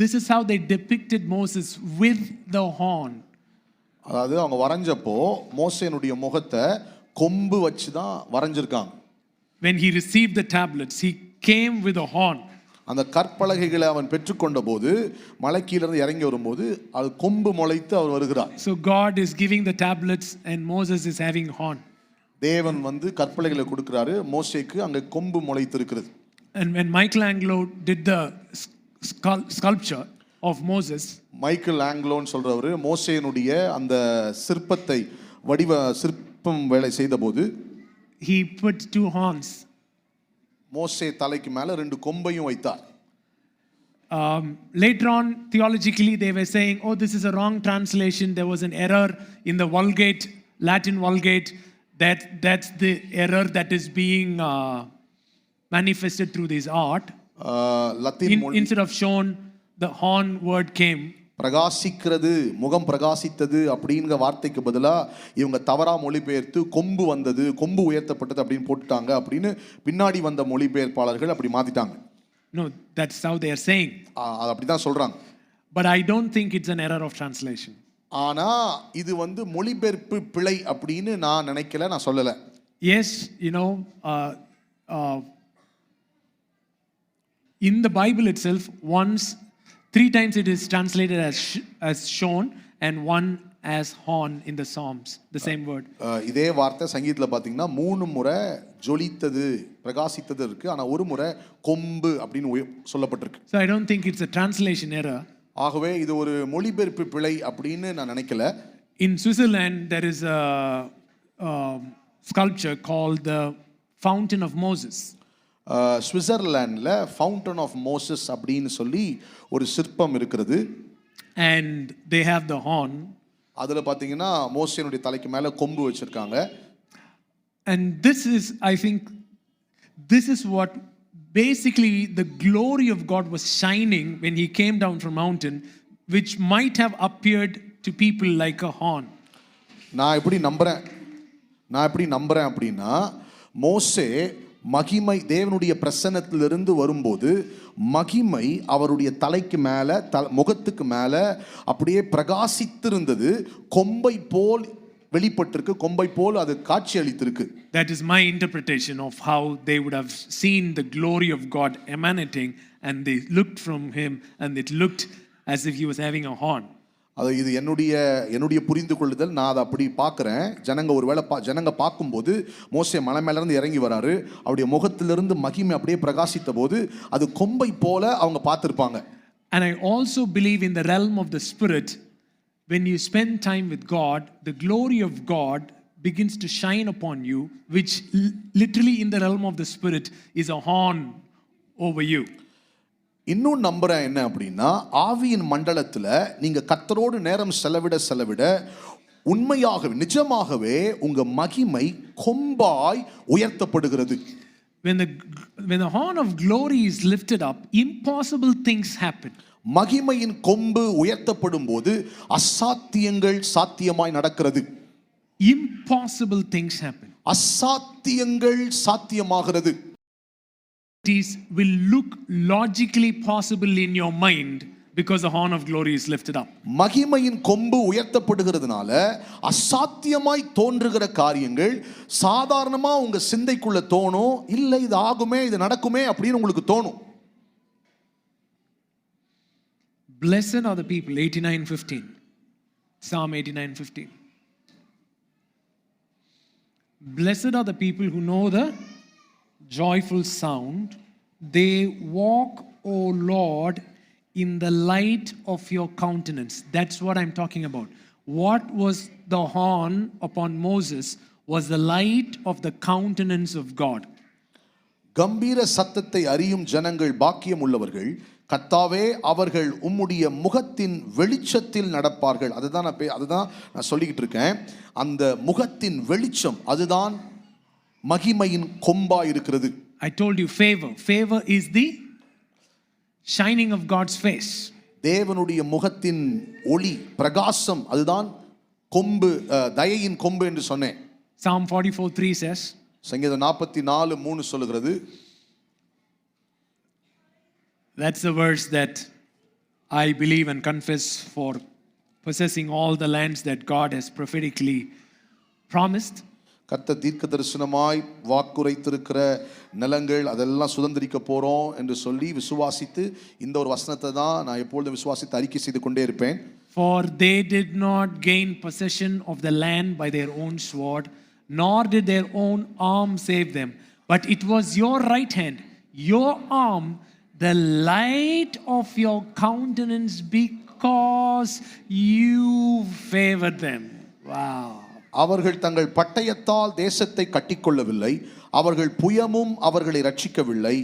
this is how they depicted Moses with the horn. அதாவது அவங்க வரைஞ்சப்போ மோசேனுடைய முகத்தை கொம்பு வச்சு தான் வரைஞ்சிருக்காங்க. When he received the tablets, he came with a horn. அந்த கற்பலகைகளை அவன் பெற்றுக்கொண்ட போது மலைக்கீழிருந்து இறங்கி வரும்போது அது கொம்பு முளைத்து அவர் வருகிறார். So God is giving the tablets and Moses is having horn. தேவன் வந்து கற்பலகைகளை கொடுக்கிறாரு, மோசேக்கு அங்க கொம்பு முளைத்து இருக்கிறது. And when Michelangelo did the sculpture of Moses, Michael ஆங்கிலோன்னு சொல்றவரு மோசேனுடைய அந்த சிற்பத்தை சிற்பம் வேலை செய்தபோது he put 2 horns. மோசே தலைக்கு மேல 2 கொம்பையும் வைத்தார். Later on, theologically, they were saying, oh, this is a wrong translation. There was an error in the Vulgate, Latin Vulgate. That's the error that is being manifested through this art. Latin மொழி Instead of shown, the horn word came. பிரகாசிக்கிறது, முகம் பிரகாசித்தது அப்படிங்கிற வார்த்தைக்கு பதிலா இவங்க தவறா மொழிபெயர்த்து கொம்பு வந்தது, கொம்பு உயர்த்தப்பட்டது அப்படின்னு போட்டுட்டாங்க அப்படின்னு பின்னாடி வந்த மொழிபெயர்ப்பாளர்கள் அப்படி மாத்திட்டாங்க. No, that's how they are saying. அது அப்படிதான் சொல்றாங்க. But I don't think it's an error of translation. ஆனா இது வந்து மொழிபெயர்ப்பு பிழை அப்படின்னு நான் நினைக்கல, நான் சொல்லல. Yes, in the Bible itself, three times it is translated as shown and one as horn in the Psalms, the same word. இதே வார்த்தை சங்கீதத்துல பாத்தீங்கன்னா 3 முறை ஜொலித்தது, பிரகாசித்தது இருக்கு, ஆனா ஒரு முறை கொம்பு அப்படின்னு சொல்லப்பட்டிருக்கு. So I don't think it's a translation error. ஆகவே இது ஒரு மொழிபெயர்ப்பு பிழை அப்படின்னு நான் நினைக்கல. In Switzerland there is a sculpture called the Fountain of Moses. சுவிட்சர்லாண்டில் ஃபவுண்டன் ஆஃப் மோசஸ் அப்படின்னு சொல்லி ஒரு சிற்பம் இருக்கிறது. And they have the horn. அதில் பார்த்தீங்கன்னா மோசேனுடைய தலைக்கு மேலே கொம்பு வச்சிருக்காங்க. And I think this is what basically the glory of God was shining when he came down from mountain, which might have appeared to people like a horn. நான் எப்படி நம்புறேன் அப்படின்னா, மோசே மகிமை தேவனுடைய பிரசன்னத்திலிருந்து வரும்போது மகிமை அவருடைய தலைக்கு மேலே முகத்துக்கு மேலே அப்படியே பிரகாசித்திருந்தது, கொம்பை போல் வெளிப்பட்டிருக்கு, கொம்பை போல் அது காட்சி அளித்திருக்கு. That is my interpretation of how they would have seen the glory of God emanating, and they looked from him and it looked as if he was having a horn. அது இது என்னுடைய புரிந்து கொள்ளுதல், நான் அதை அப்படி பார்க்குறேன். ஜனங்க பார்க்கும்போது மோசே மலை மேலேருந்து இறங்கி வராரு, அவருடைய முகத்திலிருந்து மகிமை அப்படியே பிரகாசித்த போது அது கொம்பை போல அவங்க பார்த்துருப்பாங்க. And I also believe in the realm of the spirit, when you spend time with God, the glory of God begins to shine upon you, which literally in the realm of the spirit is a horn over you. இன்னும் நம்புறேன் என்ன அப்படின்னா, ஆவியின் மண்டலத்தில் நீங்க கர்த்தரோடு நேரம் செலவிட உண்மையாகவே நிஜமாகவே உங்க மகிமை கொம்பாய் உயர்த்தப்படுகிறது. When the horn of glory is lifted up, impossible things happen. மகிமையின் கொம்பு உயர்த்தப்படும் போது அசாத்தியங்கள் சாத்தியமாய் நடக்கிறது. Impossible things happen. அசாத்தியங்கள் சாத்தியமாகிறது. Will look logically possible in your mind because the horn of glory is lifted up. மகிமையின் கொம்பு உயர்த்தப்படுகிறதுனால அசாத்தியமாய் தோன்றுகிற காரியங்கள் சாதாரணமா உங்க சிந்தைக்குள்ள தோணும், இல்லை இது ஆகுமே இது நடக்குமே அப்படின்னு உங்களுக்கு தோணும். Blessed are the people, 89:15, Psalm 89:15. Blessed are the people who know the joyful sound. They walk, O Lord, in the light of your countenance. That's what I'm talking about. What was the horn upon Moses was the light of the countenance of God. கம்பீர சத்தத்தை அறியும் ஜனங்கள் பாக்கியம் உள்ளவர்கள், கர்த்தாவே அவர்கள் உம்முடைய முகத்தின் வெளிச்சத்தில் நடப்பார்கள். அதுதான் நான் சொல்லிக்கிட்டு இருக்கேன். அந்த முகத்தின் வெளிச்சம் அதுதான் மகிமையின் கொம்பா இருக்கிறது. I told you favor is the shining of God's face. தேவனுடைய முகத்தின் ஒளி பிரகாசம் அதுதான் கொம்பு, தயையின் கொம்பு என்று சொன்னேன். Psalm 44:3 says, சங்கீதம் 44:3 சொல்லுகிறது. That's the verse that I believe and confess for possessing all the lands that God has prophetically promised. கர்த்தர் தீர்க்க தரிசனமாய் வாக்குரைத்திருக்கிற நிலங்கள் அதெல்லாம் சுதந்திரிக்க போறோம் என்று சொல்லி விசுவாசித்து இந்த ஒரு வசனத்தை தான் நான் எப்பொழுதும் விசுவாசித்து அறிக்கை செய்து கொண்டே இருப்பேன். For they did not gain possession of the land by their own sword, nor did their own arm save them, but it was your right hand, your arm, the light of your countenance, because you favored them. Wow. அவர்கள் தங்கள் பட்டயத்தால் தேசத்தை கட்டிக்கொள்ளவில்லை, அவர்கள் புயமும் அவர்களை ரட்சிக்கவில்லை.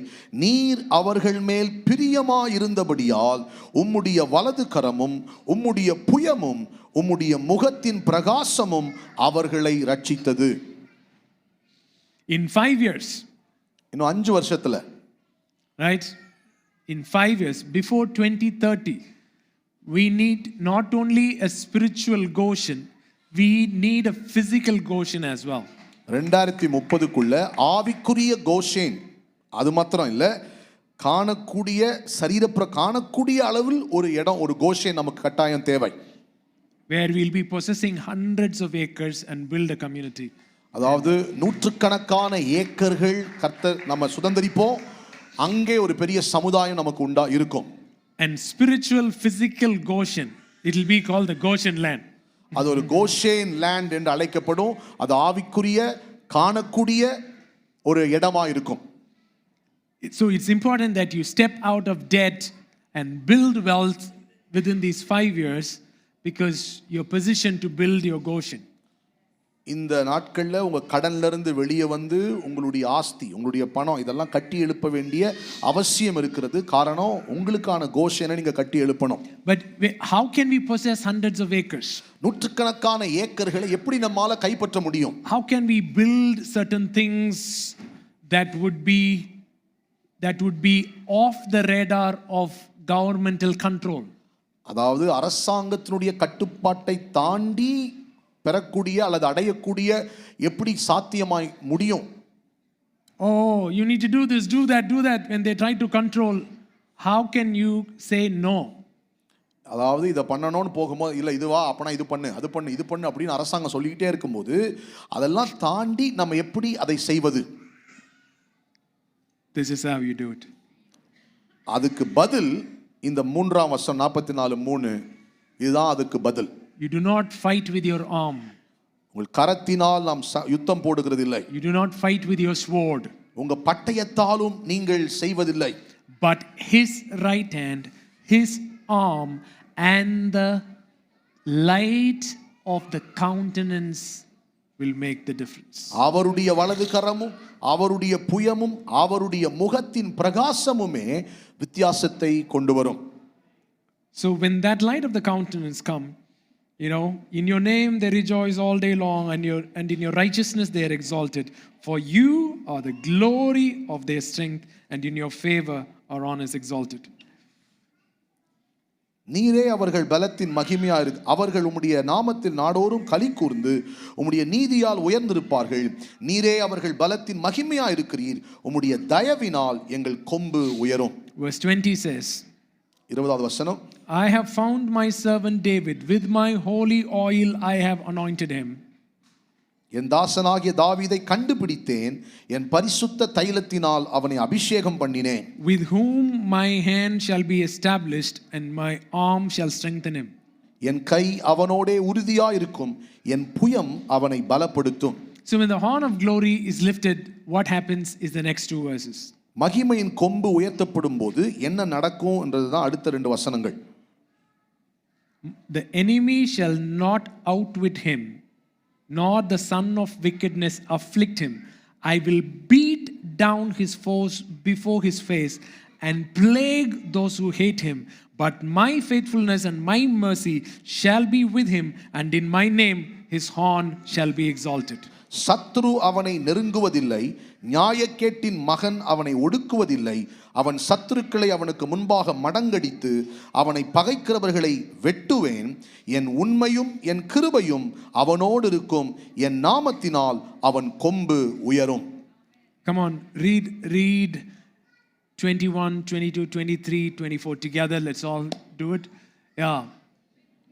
நீர் அவர்கள் மேல் பிரியமாயிருந்தபடியால் உம்முடைய வலது கரமும் உம்முடைய புயமும் உம்முடைய முகத்தின் பிரகாசமும் அவர்களை ரட்சித்தது. In 5 years, இன்னும் 5 வருஷத்துல, right? In 5 years, before 2030, we need not only a spiritual Goshen, we need a physical Goshen as well. 2030க்குள்ள ஆவிக்குரிய கோஷேன், அது மாத்திரம் இல்லை, காணக்கூடிய காணக்கூடிய அளவில் ஒரு இடம், ஒரு கோஷேன் நமக்கு கட்டாயம் தேவை. Where we'll be possessing hundreds of acres and build a community. அதாவது நூற்றுக்கணக்கான ஏக்கர்கள் கர்த்தர் நம்ம சுதந்தரிப்போம், அங்கே ஒரு பெரிய சமுதாயம் நமக்கு இருக்கும். And spiritual physical Goshen, it will be called the Goshen land. அது ஒரு கோஷேன் லேண்ட் என்று அழைக்கப்படும். அது ஆவிக்குரிய காணக்கூடிய ஒரு இடமா இருக்கும். So it's important that you step out of debt and build wealth within these 5 years, because you're positioned to build your Goshen. இந்த நாட்கள்ல உங்க கடன்ல இருந்து வெளியே வந்து உங்களுடைய ஆஸ்தி, உங்களுடைய பணம் இதெல்லாம் கட்டி எழுப்ப வேண்டிய அவசியம் இருக்கிறது. காரணம், உங்களுக்கான கோஷனை நீங்க கட்டி எழுப்பணும். But how can we possess hundreds of acres? நூற்றுக்கணக்கான ஏக்கர்களை எப்படி நம்மால கைப்பற்ற முடியும்? How can we build certain things that would be off the radar of governmental control? அதாவது அரசாங்கத்தினுடைய கட்டுப்பாட்டை தாண்டி பெறக்கூடிய அல்லது அடையக்கூடிய எப்படி சாத்தியமாய் முடியும்? Oh, you need to do this, do that. When they try to control, how can you say no? அதாவது இதை பண்ணணும்னு போகும்போது, இல்லை இதுவா அப்பனா இது பண்ணு, அது பண்ணு, இது பண்ணு அப்படின்னு அரசாங்கம் சொல்லிக்கிட்டே இருக்கும்போது அதெல்லாம் தாண்டி நம்ம எப்படி அதை செய்வது? This is how you do it. அதுக்கு பதில் இந்த 3ஆம் வசனம் 44:3, இதுதான் அதுக்கு பதில். You do not fight with your arm. உங்கள் கரத்தினால் நாம் யுத்தம் போடுகிறதில்லை. You do not fight with your sword. உங்க பட்டயத்தாலும் நீங்கள் செய்வதில்லை. But his right hand, his arm, and the light of the countenance will make the difference. அவருடைய வலது கரமும் அவருடைய புயமும் அவருடைய முகத்தின் பிரகாசமுமே வித்தியாசத்தை கொண்டு வரும். So when that light of the countenance come, you know, in your name they rejoice all day long, and in your righteousness they are exalted. For you are the glory of their strength, and in your favor our honor is exalted. நீரே அவர்கள் பலத்தின் மகிமையா அவர்கள் உம்முடைய நாமத்தில் நாடோறும் களி கூர்ந்து உம்முடைய நீதியால் உயர்ந்திருப்பார்கள். நீரே அவர்கள் பலத்தின் மகிமையா இருக்கிறீர், உம்முடைய தயவினால் எங்கள் கொம்பு உயரும். Verse 20 says, 20வது வசனம், I have found my servant David, with my holy oil I have anointed him. என் தாசனாகிய தாவீதை கண்டுபிடித்தேன், என் பரிசுத்த தைலத்தினால் அவனை அபிஷேகம் பண்ணினேன். With whom my hand shall be established and my arm shall strengthen him. என் கை அவனோடே உறுதியா இருக்கும், என் புயம் அவனை பலப்படுத்தும். So when the horn of glory is lifted, what happens is the next 2 verses. மகிமையின் கொம்பு உயர்த்தப்படும் போது என்ன நடக்கும் என்றதுதான் அடுத்த 2 வசனங்கள். The enemy shall not outwit him, nor the son of wickedness afflict him. I will beat down his foes before his face and plague those who hate him. But my faithfulness and my mercy shall be with him, and in my name his horn shall be exalted. சத்ரு அவனை நெருங்குவதில்லை, நியாயக்கேட்டின் மகன் அவனை ஒடுக்குவதில்லை. அவன் சத்துருக்களை அவனுக்கு முன்பாக மடங்கடித்து அவனை பகைக்கிறவர்களை வெட்டுவேன். என் உண்மையும் என் கிருபையும் அவனோடு இருக்கும், என் நாமத்தினால் அவன் கொம்பு உயரும். Come on, read 21, 22, 23, 24 together. Let's all do it. Yeah.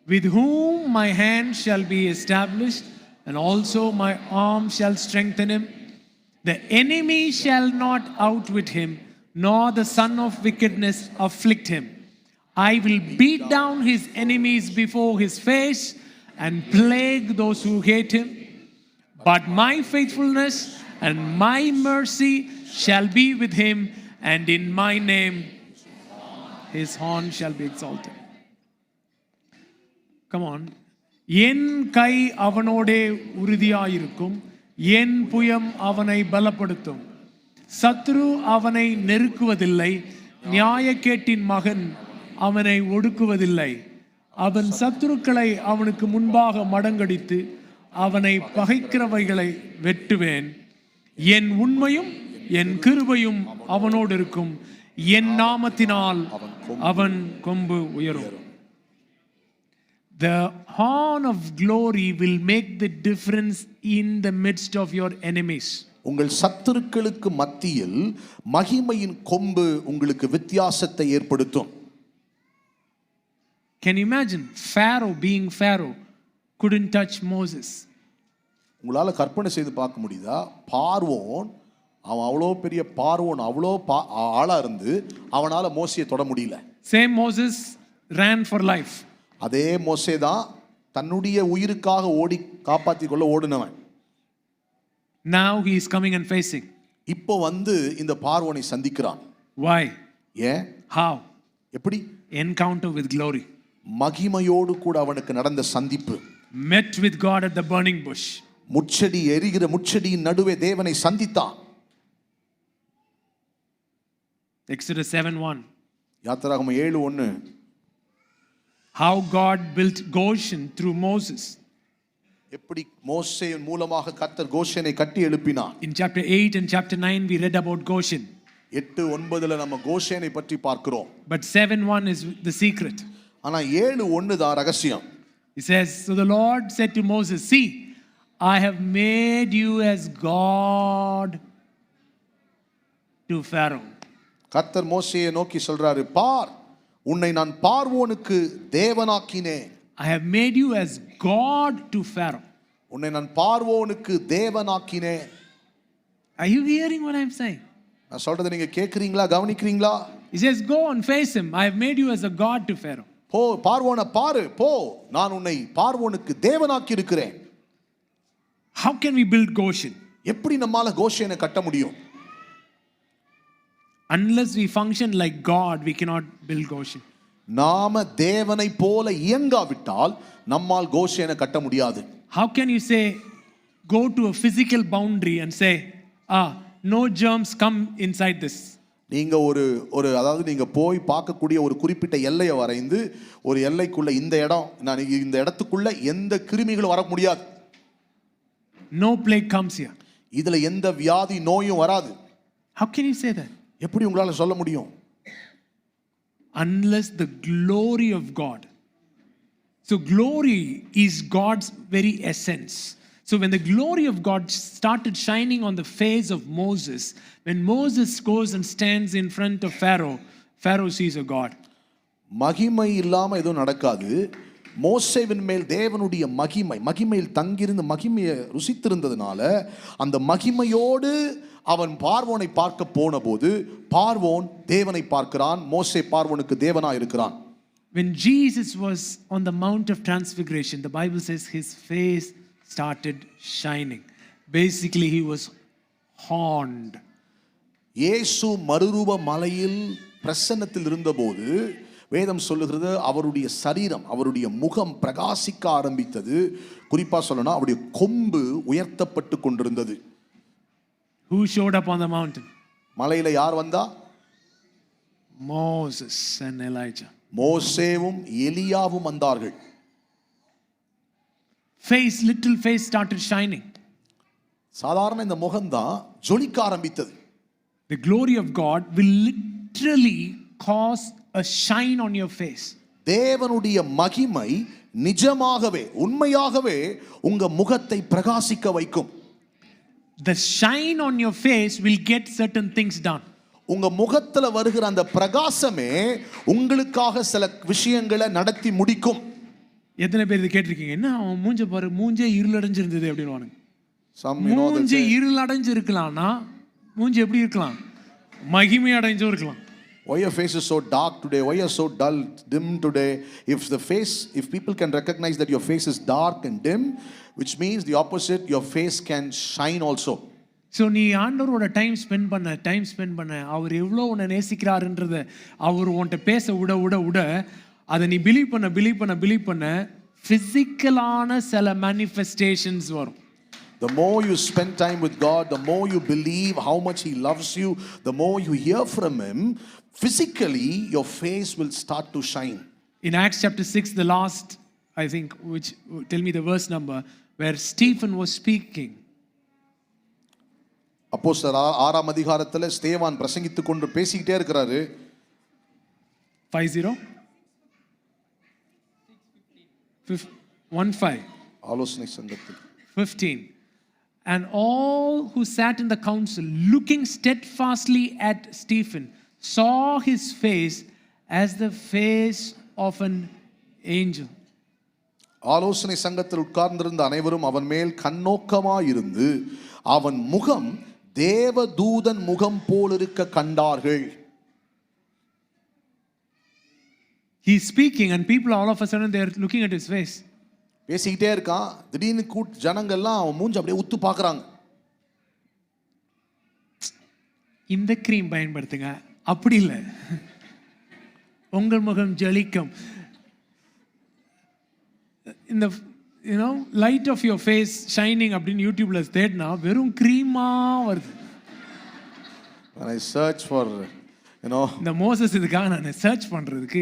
With whom my hand shall be established, and also my arm shall strengthen him. The enemy shall not outwit him, nor the son of wickedness afflict him. I will beat down his enemies before his face and plague those who hate him. But my faithfulness and my mercy shall be with him, and in my name his horn shall be exalted. Come on. என் கை அவனோடே உறுதியாயிருக்கும், என் புயம் அவனை பலப்படுத்தும். சத்ரு அவனை நெருக்குவதில்லை, நியாயக்கேட்டின் மகன் அவனை ஒடுக்குவதில்லை. அவன் சத்துருக்களை அவனுக்கு முன்பாக மடங்கடித்து அவனை பகைக்கிறவைகளை வெட்டுவேன். என் உண்மையும் என் கிருபையும் அவனோடு இருக்கும், என் நாமத்தினால் அவன் கொம்பு உயரும். The horn of glory will make the difference in the midst of your enemies. உங்கள் சத்துருக்களுக்கு மத்தியில் மகிமையின் கொம்பு உங்களுக்கு வித்தியாசத்தை ஏற்படுத்தும். Can you imagine Pharaoh being Pharaoh couldn't touch Moses? உங்களால கற்பனை செய்து பார்க்க முடியுதா? பார்வோன், அவன் அவ்வளோ பெரிய பார்வோன், அவ்வளோ ஆளா இருந்து அவனால மோசையை தொட முடியல. Same Moses ran for life. அதே மோசே தான் தன்னுடைய உயிருக்காக ஓடி காப்பாற்றிக் கொள்ள ஓடினவன். Now he is coming and facing. இப்போ வந்து இந்த பார்வோனை சந்திக்கிறான். Why? ஏன்? How? எப்படி? Encounter with glory. மகிமையோடு கூட அவனுக்கு நடந்த சந்திப்பு. Met with God at the burning bush. முட்செடி எரிகிற முட்செடியின் நடுவே தேவனை சந்தித்தான். Exodus 7:1. யாத்திராகமம் 7:1. How God built Goshen through Moses. எப்படி மோசேயின் மூலமாக கர்த்தர் கோஷனை கட்டி எழுப்பினார். In chapter 8 and chapter 9 we read about Goshen. 8:9 நம்ம கோஷனை பற்றி பார்க்கிறோம். But 7:1 is the secret. ஆனா 7:1 தான் ரகசியம். He says, so the Lord said to Moses, see, I have made you as God to Pharaoh. கர்த்தர் மோசேயை நோக்கி சொல்றாரு, பார், உன்னை நான் பார்வோனுக்கு தேவனாக்கினேன். I have made you as God to Pharaoh. உன்னை நான் பார்வோனுக்கு தேவனாக்கினேன். Are you hearing what I'm saying? நான் சொல்றதை நீங்க கேக்குறீங்களா, கவனிக்கிறீங்களா? He says, go and face him. I have made you as a God to Pharaoh. போ, பார்வோனை பாரு, போ, நான் உன்னை பார்வோனுக்கு தேவனாக்கி இருக்கிறேன். How can we build Goshen? எப்படி நம்மால கோஷனை கட்ட முடியும்? Unless we function like God, we cannot build Goshen. நாம தேவனை போல இயங்காவிட்டால் நம்மால் கோஷனை கட்ட முடியாது. How can you say, go to a physical boundary and say, no germs come inside this? நீங்க ஒரு அதாவது நீங்க போய் பார்க்கக்கூடிய ஒரு குறிப்பிட்ட எல்லையை வரைந்து ஒரு எல்லைக்குள்ள இந்த இடம், நான் இந்த இடத்துக்குள்ள எந்த கிருமிகளும் வர முடியாது. No plague comes here. இதுல எந்த வியாதி நோயும் வராது. How can you say that? எப்படி உங்களால சொல்ல முடியும்? Unless the glory of God. So glory is God's very essence. So when the glory of God started shining on the face of Moses, when Moses goes and stands in front of Pharaoh, Pharaoh sees a God. மகிமை இல்லாம எதுவும் நடக்காது. மோசேவின் மேல் தேவனுடைய மகிமையில் தங்கியிருந்த மகிமையை ருசித்திருந்ததுனால அந்த மகிமையோடு அவன் பார்வோனை பார்க்க போன போது பார்வோன் தேவனை பார்க்கிறான். மோசே பார்வோனுக்கு தேவனா இருக்கிறான். When Jesus was on the Mount of Transfiguration, the Bible says his face started shining. Basically, he was horned. இயேசு மறுரூப மலையில் பிரசன்னத்தில் இருந்தபோது வேதம் சொல்லுகிறது அவருடைய சரீரம், அவருடைய முகம் பிரகாசிக்க ஆரம்பித்தது. குறிப்பா சொல்லணும், அவருடைய கொம்பு உயர்த்தப்பட்டு கொண்டிருந்தது. Who showed up on the mountain? மலையில யார் வந்தா? Moses and Elijah. மோசேவும் எலியாவும் வந்தார்கள். Little face started shining. சாதாரண இந்த முகம்தான் ஜொலிக்க ஆரம்பித்தது. The glory of God will literally cause a shine on your face. தேவனுடைய மகிமை நிஜமாகவே உண்மையாகவே உங்க முகத்தை பிரகாசிக்க வைக்கும். The shine on your face will get certain things done. உங்க முகத்துல வருகிற அந்த பிரகாசமே உங்களுக்காக சில விஷயங்களை நடத்தி முடிக்கும். எத்தனை பேர் இது கேட்டிருக்கீங்க? என்ன அவன் மூஞ்ச பாரு, மூஞ்சே இருளடைஞ்சிருந்தது அப்படின்னுவானுங்க. மூஞ்சி இருளடைஞ்சு இருக்கலாம்னா மூஞ்சி எப்படி இருக்கலாம்? மகிமை அடைஞ்சும் இருக்கலாம். Why your face is so dark today? Why you are so dull, dim today? If people can recognize that your face is dark and dim, which means the opposite, your face can shine also. So நீ ஆண்டவரோட time spend பண்ண அவர் எவ்வளோ உன்னை நேசிக்கிறாருன்றத அவர் உன்கிட்ட பேச விட அதை நீ பிலீவ் பண்ண ஃபிசிக்கலான சில manifestations வரும். The more you spend time with God, the more you believe how much He loves you, the more you hear from Him, physically your face will start to shine. In Acts chapter 6, the last, I think, which tell me the verse number, where Stephen was speaking. அப்போஸ்தலர் 6ஆம் அதிகாரத்துல ஸ்தேவான் பிரசங்கித்துக் கொண்டு பேசிக்கிட்டே இருக்கிறாரு. 50 15 ஆலோசனை சங்கத்தில் 15. And all who sat in the council, looking steadfastly at Stephen, saw his face as the face of an angel. ஆலோசனை சங்கத்தில் உட்கார்ந்திருந்த அனைவரும் அவன் மேல் கண்ணோக்கமாயிருந்து அவன் முகம் தேவதூதன் முகம் போல் இருக்க கண்டார்கள். He's speaking and people all of a sudden they are looking at his face. பேசிக்கிட்டே இருக்கான். திடீர்னு ஜனங்கள்லாம் அவன் மூஞ்சி அப்படியே உத்து பார்க்கறாங்க. இந்த கிரீம் பயன்படுத்துங்க, அப்படி இல்லை, உங்கள் முகம் ஜொலிக்கும். இந்த light of your face shining அப்படின்னு யூடியூப்ல தேடினா வெறும் கிரீமா வருது. When I search for இந்த மோசஸ் இதுக்காக நான் சர்ச் பண்றதுக்கு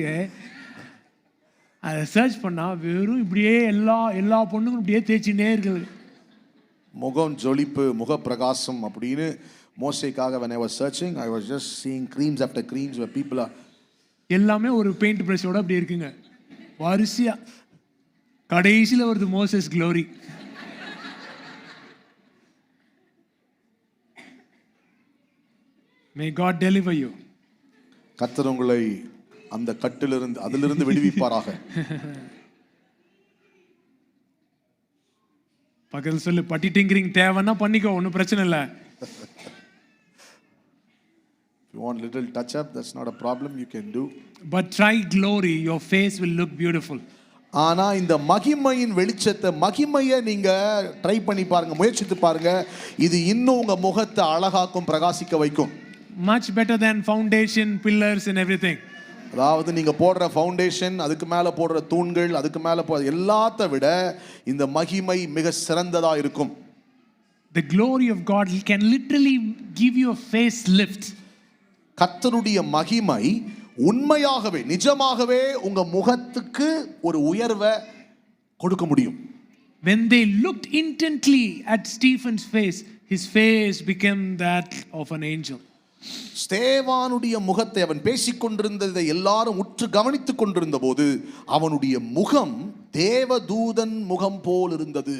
அதை சர்ச் பண்ணா வெறும் இப்படியே எல்லா பொண்ணுங்களும் இப்படியே தேய்ச்சினே இருக்குது. முகம் ஜொலிப்பு முக பிரகாசம் அப்படின்னு மோசேக்காக when I was searching I was just seeing creams after creams where people are எல்லாமே ஒரு பெயிண்ட் பிரஷோட அப்படி இருக்குங்க வரிசையா. கடைசியில் வருது Moses glory. May God deliver you. கர்த்தர் உங்களை அந்த கட்டிலிருந்து அதிலிருந்து விடுவிப்பாராக. பக்கத்தில் சொல்லு, பட்டி டிங்கரிங் தேவைன்னா பண்ணிக்கோ, ஒன்றும் பிரச்சனை இல்லை. If you want little touch up, that's not a problem, you can do. But try glory, your face will look beautiful. ஆனா இந்த மகிமையின் வெளிச்சத்தை மகிமையை நீங்க ட்ரை பண்ணி பாருங்க, முயற்சித்து பாருங்க. இது இன்னும் உங்க முகத்தை அழகாக்கும், பிரகாசிக்க வைக்கும். Much better than foundation, pillars and everything. அதாவது நீங்க போடுற ஃபவுண்டேஷன், அதுக்கு மேல போடுற தூண்கள், அதுக்கு மேல எல்லாத்த விட இந்த மகிமை மிக சிறந்ததா இருக்கும். The glory of God can literally give you a facelift. கர்த்தருடைய மகிமை உண்மையாகவே நிஜமாகவே உங்க முகத்துக்கு ஒரு உயர்வை கொடுக்க முடியும். When they looked intently at Stephen's face, his face became that of an angel. ஸ்தேவானுடைய முகத்தை அவன் பேசிக்கொண்டிருந்ததை எல்லாரும் உற்று கவனித்துக் கொண்டிருந்த போது அவனுடைய முகம் தேவதூதன் முகம் போல் இருந்தது.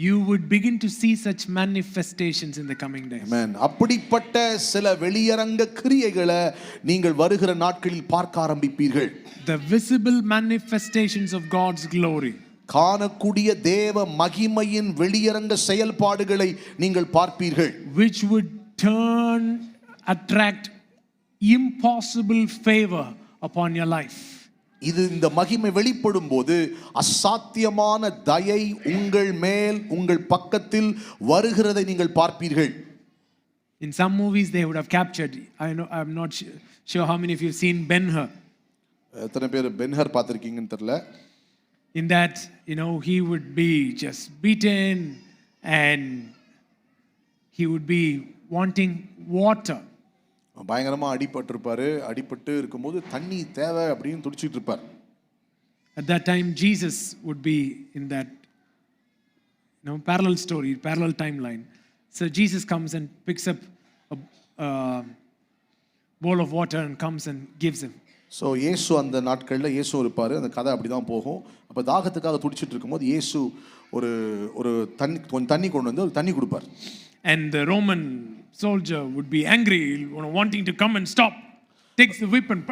You would begin to see such manifestations in the coming days. Amen. அப்படிப்பட்ட சில வெளியரங்க கிரியைகளை நீங்கள் வருகிற நாட்களில் பார்க்க ஆரம்பிப்பீர்கள். The visible manifestations of God's glory. காணக்கூடிய தேவ மகிமையின் வெளியரங்க செயல்பாடுகளை நீங்கள் பார்ப்பீர்கள். Which would attract impossible favor upon your life. இது இந்த மகிமை வெளிப்படும் போது அசாத்தியமான தயை உங்கள் மேல் உங்கள் பக்கத்தில் வருகிறதை நீங்கள் பார்ப்பீர்கள். In some movies they would have captured, I'm not sure how many of you have seen Ben-Hur. எத்தனை பேர் பென்ஹர் பார்த்திருக்கீங்கன்னு தெரியல. In that, he would be just beaten and he would be wanting water. பயங்கரமா அடிபட்டிருப்பாரு. அடிபட்டு இருக்கும்போது தண்ணி தேவை அப்படின்னு துடிச்சிட்டு இருப்பார். At that time Jesus would be in that parallel story, parallel timeline. So Jesus comes and picks up a bowl of water and comes and gives him. So இயேசு அந்த நாட்களில் இயேசு இருப்பார். அந்த கதை அப்படி தான் போகும். அப்போ தாகத்துக்காக துடிச்சிட்டு இருக்கும்போது இயேசு ஒரு கொஞ்சம் தண்ணி கொண்டு வந்து ஒரு தண்ணி கொடுப்பார். And the Roman soldier would be angry, wanting to come and stop, takes the whip and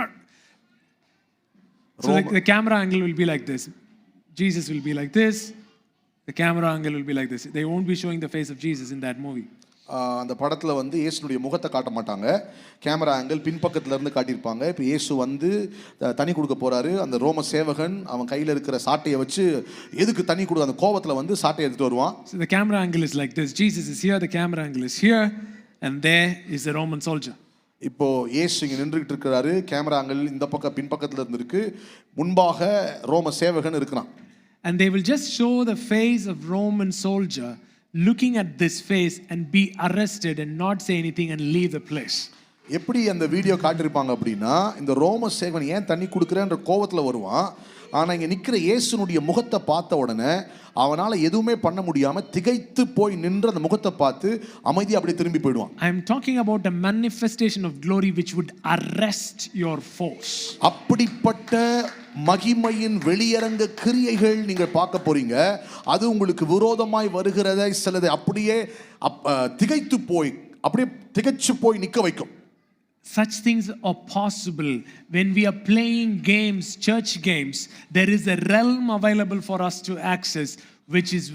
so the camera angle will be like this. Jesus will be like this. The camera angle will be like this. They won't be showing the face of Jesus in that movie. அந்த படத்தில் வந்து இயேசுனுடைய முகத்தை காட்ட மாட்டாங்க. Camera angle பின்பக்கத்துல இருந்து காட்டியிருப்பாங்க. இப்போ இயேசு வந்து தண்ணி கொடுக்க போறாரு. அந்த ரோம சேவகன் அவன் கையில் இருக்கிற சாட்டையை வச்சு எதுக்கு தண்ணி கொடுக்க அந்த கோபத்தில் வந்து சாட்டையை எடுத்துட்டு வருவான். So the camera angle is like this. Jesus is here, the camera angle is here, and there is the Roman soldier. இப்போ இயேசு இங்கே நின்றுகிட்டு இருக்கிறாரு. கேமரா ஆங்கிள் இந்த பக்கம் பின்பக்கத்தில் இருந்திருக்கு. முன்பாக ரோம சேவகன் இருக்கிறான். and they will just show the face of Roman soldier looking at this face and be arrested and not say anything and leave the place. எப்படி அந்த வீடியோ காட்டியிருப்பாங்க அப்படின்னா, இந்த ரோம சேவன் ஏன் தண்ணி கொடுக்குறேன்ற கோவத்தில் வருவான். ஆனால் இங்கே நிற்கிற இயேசுனுடைய முகத்தை பார்த்த உடனே அவனால் எதுவுமே பண்ண முடியாமல் திகைத்து போய் நின்ற அந்த முகத்தை பார்த்து அமைதி அப்படியே திரும்பி போயிடுவான். I am talking about a manifestation of glory which would arrest your force. அப்படிப்பட்ட மகிமையின் வெளியரங்க கிரியைகள் நீங்கள் பார்க்க போறீங்க. அது உங்களுக்கு விரோதமாய் வருகிறதை சிலதை அப்படியே திகைத்து போய் அப்படியே திகைச்சு போய் நிற்க வைக்கும். Such things are possible when we are playing games, church games. There is a realm available for us to access, which is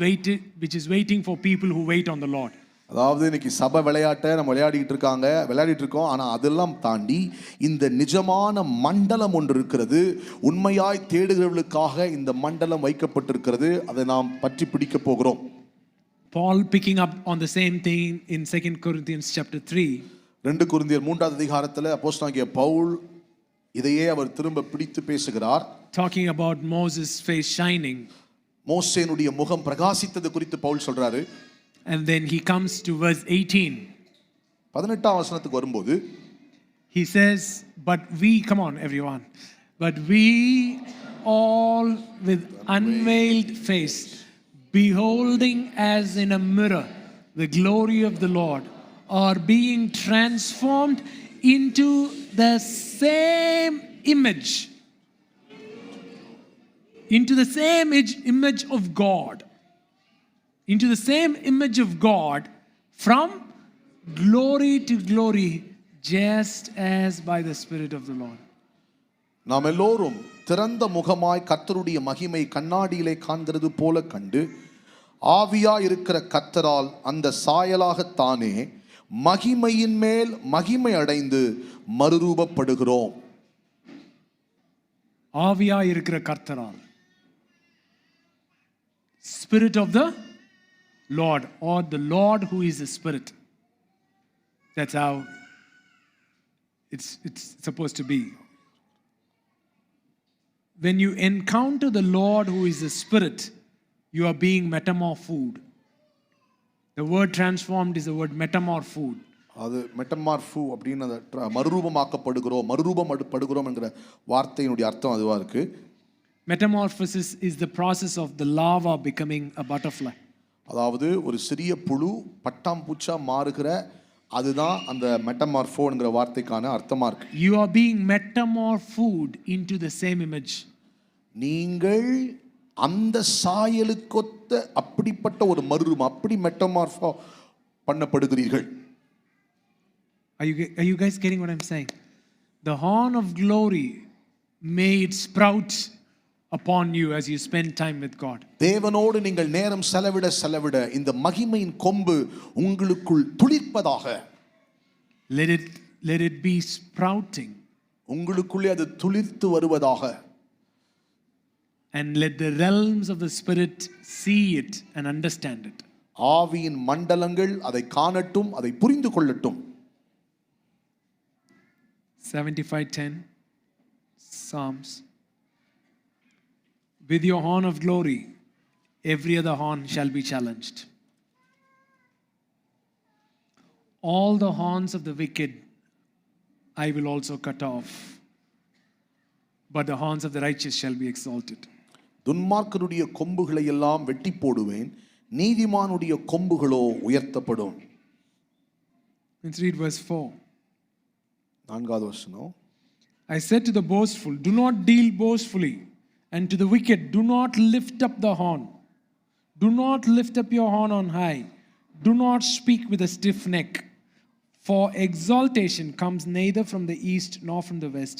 waiting for people who wait on the Lord. அதாவது இன்னைக்கு சபை விளையாட்டை நம்ம விளையாடிட்டு இருக்கோம். ஆனால் அதெல்லாம் தாண்டி இந்த நிஜமான மண்டலம் ஒன்று இருக்கிறது. உண்மையாய் தேடுகிறவர்களுக்காக இந்த மண்டலம் வைக்கப்பட்டிருக்கிறது. அதை நாம் பற்றி பிடிக்க போகிறோம். Paul picking up on the same thing in 2 Corinthians chapter 3. 2 கொரிந்தியர் 3வது அதிகாரத்தில் அப்போஸ்தலனாகிய பவுல் இதையே அவர் திரும்ப பிடித்து பேசுகிறார். Talking about Moses' face shining. மோசேனுடைய முகம் பிரகாசித்தது குறித்து பவுல் சொல்றாரு. And then he comes to verse 18. 18ஆம் வசனத்துக்கு வரும்போது he says, but we, come on everyone, but we all with unveiled face, beholding as in a mirror the glory of the Lord, are being transformed into the same image, image of God, into the same image of God, from glory to glory, just as by the Spirit of the Lord. நாம் எல்லோரும் திறந்த முகமாய் கர்த்தருடைய மகிமை கண்ணாடியிலே காண்கிறது போல கண்டு ஆவியாய் இருக்கிற கர்த்தரால் அந்த சாயலாகத்தானே மகிமையின் மேல் மகிமை அடைந்து மறுரூபப்படுகிறோம். ஆவியாய் இருக்கிற கர்த்தரால், Spirit of the Lord, or the Lord who is the Spirit. That's how it's supposed to be. When you encounter the Lord who is the Spirit, you are being metamorphosed. The word transformed is the word metamorphosed. அது மெட்டமார்ஃபு அப்படின்னு மறுரூபப்படுகிறோம் என்கிற வார்த்தையினுடைய அர்த்தம் அதுவா இருக்கு. Metamorphosis is the process of the larva becoming a butterfly. அதாவது ஒரு சிறிய புழு பட்டாம்பூச்சா மாறுகிற அதுதான் அந்த மெட்டமார்ஃபோங்கிற வார்த்தைக்கான அர்த்தமா இருக்கு. You are being metamorphosed into the same image. நீங்கள் அந்த சாயலுக்கொத்த அப்படிப்பட்ட ஒரு மறுரூபம், அப்படி மெட்டமார்ஃபோ பண்ணப்படுகிறீர்கள். Are you guys getting what I'm saying? The horn of glory may it sprout upon you as you spend time with God. தேவனோடு நீங்கள் நேரம் செலவிட இந்த மகிமையின் கொம்பு உங்களுக்குள் துளிர்ப்பதாக. Let it be sprouting. உங்களுக்குள்ளே அது துளிர்த்து வருவதாக. And let the realms of the Spirit see it and understand it. ஆவியின் மண்டலங்கள் அதை காணட்டும், அதை புரிந்து கொள்ளட்டும். 75:10 Psalms. With your horn of glory, every other horn shall be challenged. All the horns of the wicked I will also cut off, but the horns of the righteous shall be exalted. துன்மார்க்கருடைய கொம்புகளை எல்லாம் வெட்டி போடுவேன், நீதிமானுடைய கொம்புகளோ உயர்த்தப்படும். Let's read verse 4. 4வது வசனம். I said to the boastful, do not deal boastfully, and to the wicked, do not lift up the horn. Do not lift up your horn on high. Do not speak with a stiff neck. For exaltation comes neither from the east, nor from the west,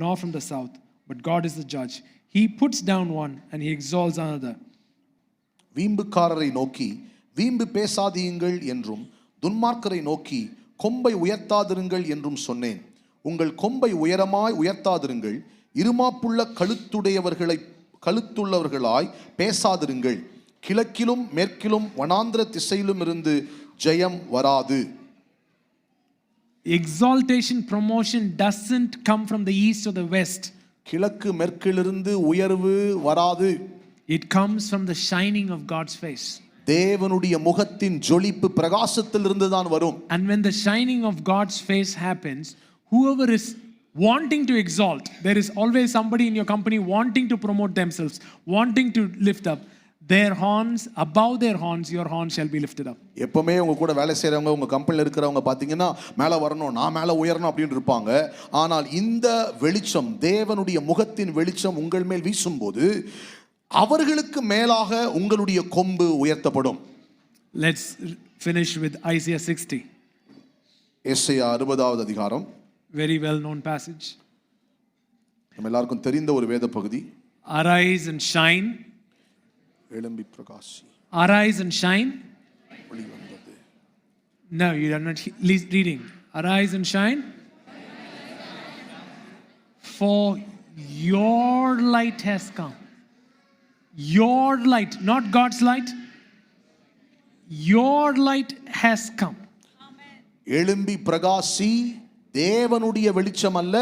nor from the south, but God is the judge. He puts down one and he exalts another. வீம்புக்காரரை நோக்கி வீம்பு பேசாதீங்கள் என்றும் துன்மார்க்கரை நோக்கி கொம்பை உயர்த்தாதிருங்கள் என்றும் சொன்னேன். உங்கள் கொம்பை உயரமாய் உயர்த்தாதிருங்கள், இருமாப்புள்ள கழுத்துள்ளவர்களாய் பேசாதிருங்கள். கிழக்கிலும் மேற்கிலும் வனாந்திர திசையிலும் இருந்து ஜெயம் வராது. Exaltation, promotion doesn't come from the east or the west. கிழக்கு மேற்கிலிருந்து உயர்வு வராது. It comes from the shining of God's face. தேவனுடைய முகத்தின் ஜொலிப்பு பிரகாசத்திலிருந்து தான் வரும். And when the shining of God's face happens, whoever is wanting to exalt, there is always somebody in your company wanting to promote themselves, wanting to lift up their horns, above their horns your horn shall be lifted up. எப்பவுமே உங்க கூட வேலை செய்றவங்க, உங்க கம்பெனில இருக்கிறவங்க பாத்தீங்கன்னா மேல வரணும், நான் மேல உயரணும் அப்படின்னு இருப்பாங்க. ஆனால் இந்த வெளிச்சம், தேவனுடைய முகத்தின் வெளிச்சம் உங்கள் மேல் வீசும்போது அவர்களுக்கு மேலாக உங்களுடைய கொம்பு உயர்த்தப்படும். Let's finish with Isaiah 60. எஸ்ஐயா 60வது அதிகாரம். Very well known passage. நம்ம எல்லாருக்கும் தெரிந்த ஒரு வேத பகுதி. Arise and shine. எழும்பி பிரகாசி. Arise and shine. ஒளி வந்தது. No, you are not reading. Arise and shine. For your light has come. Your light, not God's light. Your light has come. எழும்பி பிரகாசி, தேவனுடைய வெளிச்சம் அல்ல,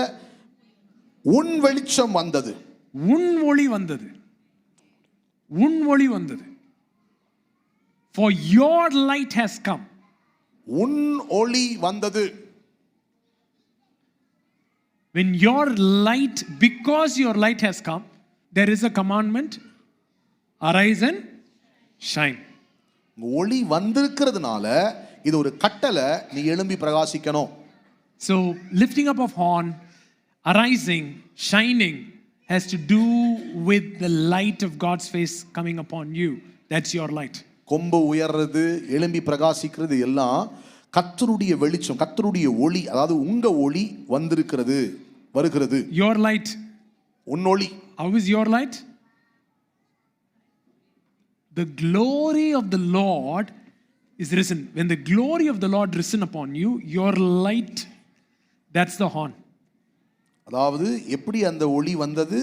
உன் வெளிச்சம் வந்தது. உன் ஒளி வந்தது. உன் ஒளி வந்தது. For your light has come. உன் ஒளி வந்தது. When your light, because your light has come, there is a commandment, arise and shine. ஒளி வந்திருக்கிறதுனால இது ஒரு கட்டளை, நீ எழும்பி பிரகாசிக்கணும். So lifting up of horn, arising, shining has to do with the light of God's face coming upon you. That's your light. கொம்பு உயர்றது, எழும்பி பிரகாசிக்கிறது எல்லாம் கர்த்தருடைய வெளிச்சம், கர்த்தருடைய ஒளி, அதாவது உங்க ஒளி வந்திருக்கிறது, வருகிறது. Your light. உன் ஒளி. How is your light? The glory of the Lord is risen. When the glory of the Lord risen upon you, your light, that's the horn. அதாவது எப்படி அந்த ஒளி வந்தது?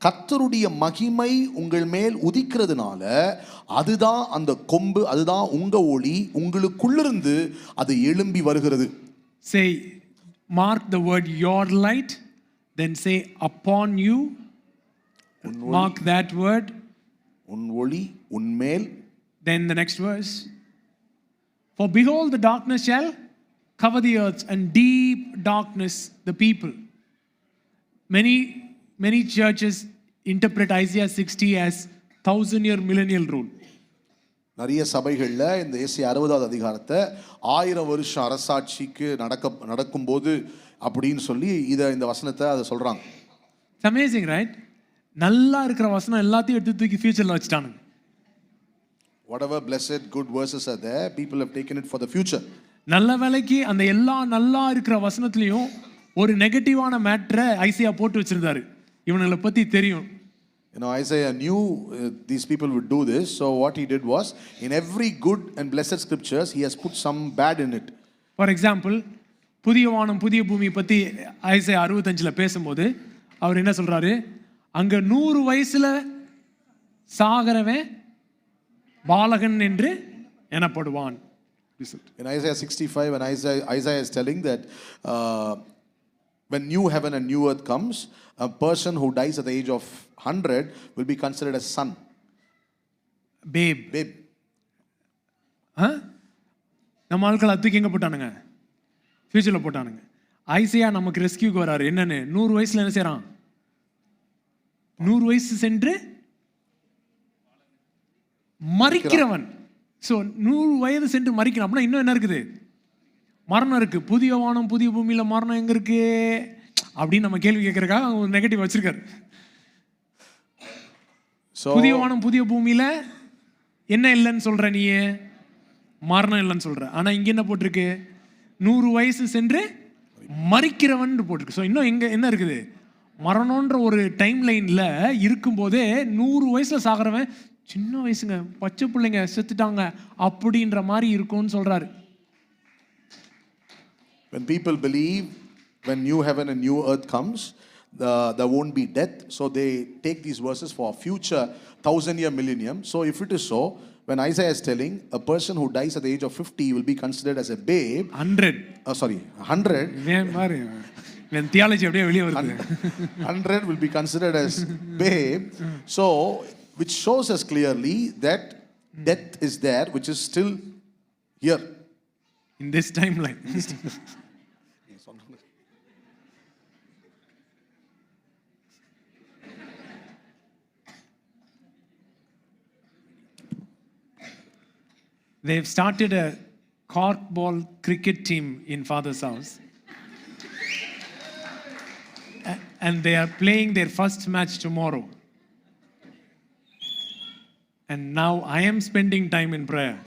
கர்த்தருடைய மகிமை உங்கள் மேல் உதிக்கிறதுனால அதுதான் அந்த கொம்பு, அதுதான் உங்க ஒளி, உங்களுக்குள்ளிருந்து அது எழும்பி வருகிறது. Say, mark the word your light, then say upon you. Mark that word. உன் ஒளி உன்மேல். Then the next verse. For behold, the darkness shall cover the earth, and deep darkness the people. Many churches interpret Isaiah 60 as 1000-year millennial rule. நிறைய சபைகளில் இந்த ஏசாயா 60வது அதிகாரத்தை 1000 வருஷம் அரசாட்சிக்கு நடக்கும்போது அப்படின்னு சொல்லி இந்த வசனத்தை அதை சொல்றாங்க. It's amazing, right? நல்லா இருக்கிற வசனம் எல்லாத்தையும் எடுத்து தூக்கி ஃபியூச்சர்ல வச்சிட்டானுங்க. Whatever blessed good verses are there, people have taken it for the future. நல்ல வேளைக்கு அந்த எல்லா நல்லா இருக்கிற வசனத்திலையும் ஒரு நெகட்டிவான மேட்டரை ஐசையா போட்டு வச்சிருந்தாரு. இவங்களை பத்தி தெரியும். You know, Isaiah knew these people would do this, so what he did was, in every good and blessed scriptures, he has put some bad in it. For example, புதிய வானம் புதிய பூமி பத்தி ஐசையா 65ல பேசும்போது அவர் என்ன சொல்றாரு? அங்க 100 வயசுல சாகரவன் பாலகன் என்று எனப்படுவான். In Isaiah 65, when Isaiah is telling that when new heaven and new earth comes, a person who dies at the age of 100 will be considered as son. Babe. நம்ம ஆட்கள் அதுக்கு எங்க போட்டானுங்க? ஃபியூச்சர்ல போட்டானுங்க. ஐசையா நமக்கு ரெஸ்கியூக்கு வராரு. என்னன்னு 100 வயசுல என்ன செய்றான்? 100 வயசு சென்று மரிக்கிறவன். ஸோ 100 வயது சென்று மரிக்கிறான் அப்படின்னா இன்னும் என்ன இருக்குது? மரணம் இருக்கு. புதிய வானம் புதிய பூமியில மரணம் எங்க இருக்கு அப்படின்னு நம்ம கேள்வி கேட்கறதுக்காக அவங்க நெகட்டிவ் வச்சிருக்காரு. புதிய வானம் புதிய பூமியில என்ன இல்லைன்னு சொல்ற நீ? மரணம் இல்லைன்னு சொல்ற. ஆனா இங்க என்ன போட்டிருக்கு? 100 வயசு சென்று மரிக்கிறவன் போட்டிருக்கு. ஸோ இன்னும் எங்க என்ன இருக்குது? மரணம்ன்ற ஒரு டைம் லைன்ல இருக்கும்போதே 100 வயசுல சாகிறவன் சின்ன வயசுங்க, பச்சை பிள்ளைங்க செத்துட்டாங்க அப்படின்ற மாதிரி இருக்கும்னு சொல்றாரு. When people believe when new heaven and new earth comes, there won't be death, so they take these verses for a future 1000-year millennium. So if it is so, when Isaiah is telling a person who dies at the age of 50 will be considered as a babe. 100. When theology அப்படியே வெளியே வருது. 100 will be considered as babe. So which shows us clearly that death is there, which is still here. in this timeline. They've started a corkball cricket team in father's house. And they are playing their first match tomorrow. And now I am spending time in prayer.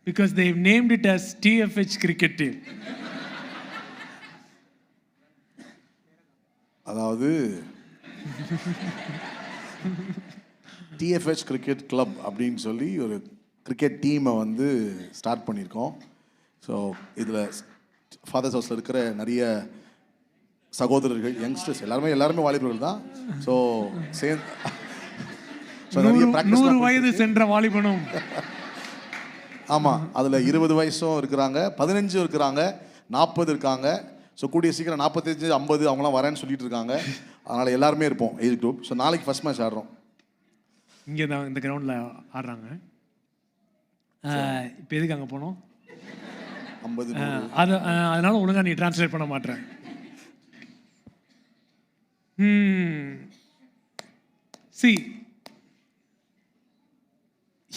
Because they've named it as TFH cricket team. அதாவது டிஎஃப்ஹெச் cricket club அப்படின்னு சொல்லி ஒரு cricket டீமை வந்து start பண்ணியிருக்கோம். So இதில் fathers ஹவுஸில் இருக்கிற நிறைய சகோதரர்கள், யங்ஸ்டர்ஸ் எல்லாருமே வாலிபர்கள் தான். ஸோ நிறைய 100 வயது சென்ற வாலிபனும். ஆமாம், அதில் 20 வயசும் இருக்கிறாங்க, 15 இருக்கிறாங்க, 40 இருக்காங்க. ஸோ கூடிய சீக்கிரம் 45, 50 அவங்களாம் வரேன்னு சொல்லிட்டு இருக்காங்க. அதனால் எல்லாருமே இருப்போம் ஏஜ் குரூப். ஸோ நாளைக்கு ஃபர்ஸ்ட் மேட்ச் ஆடுறோம். இங்கே தான் இந்த கிரவுண்டில் ஆடுறாங்க. இப்போ எதுக்கு அங்கே போனோம்? 50. அதனால ஒழுங்கா நீ டிரான்ஸ்லேட் பண்ண மாட்டேன். See,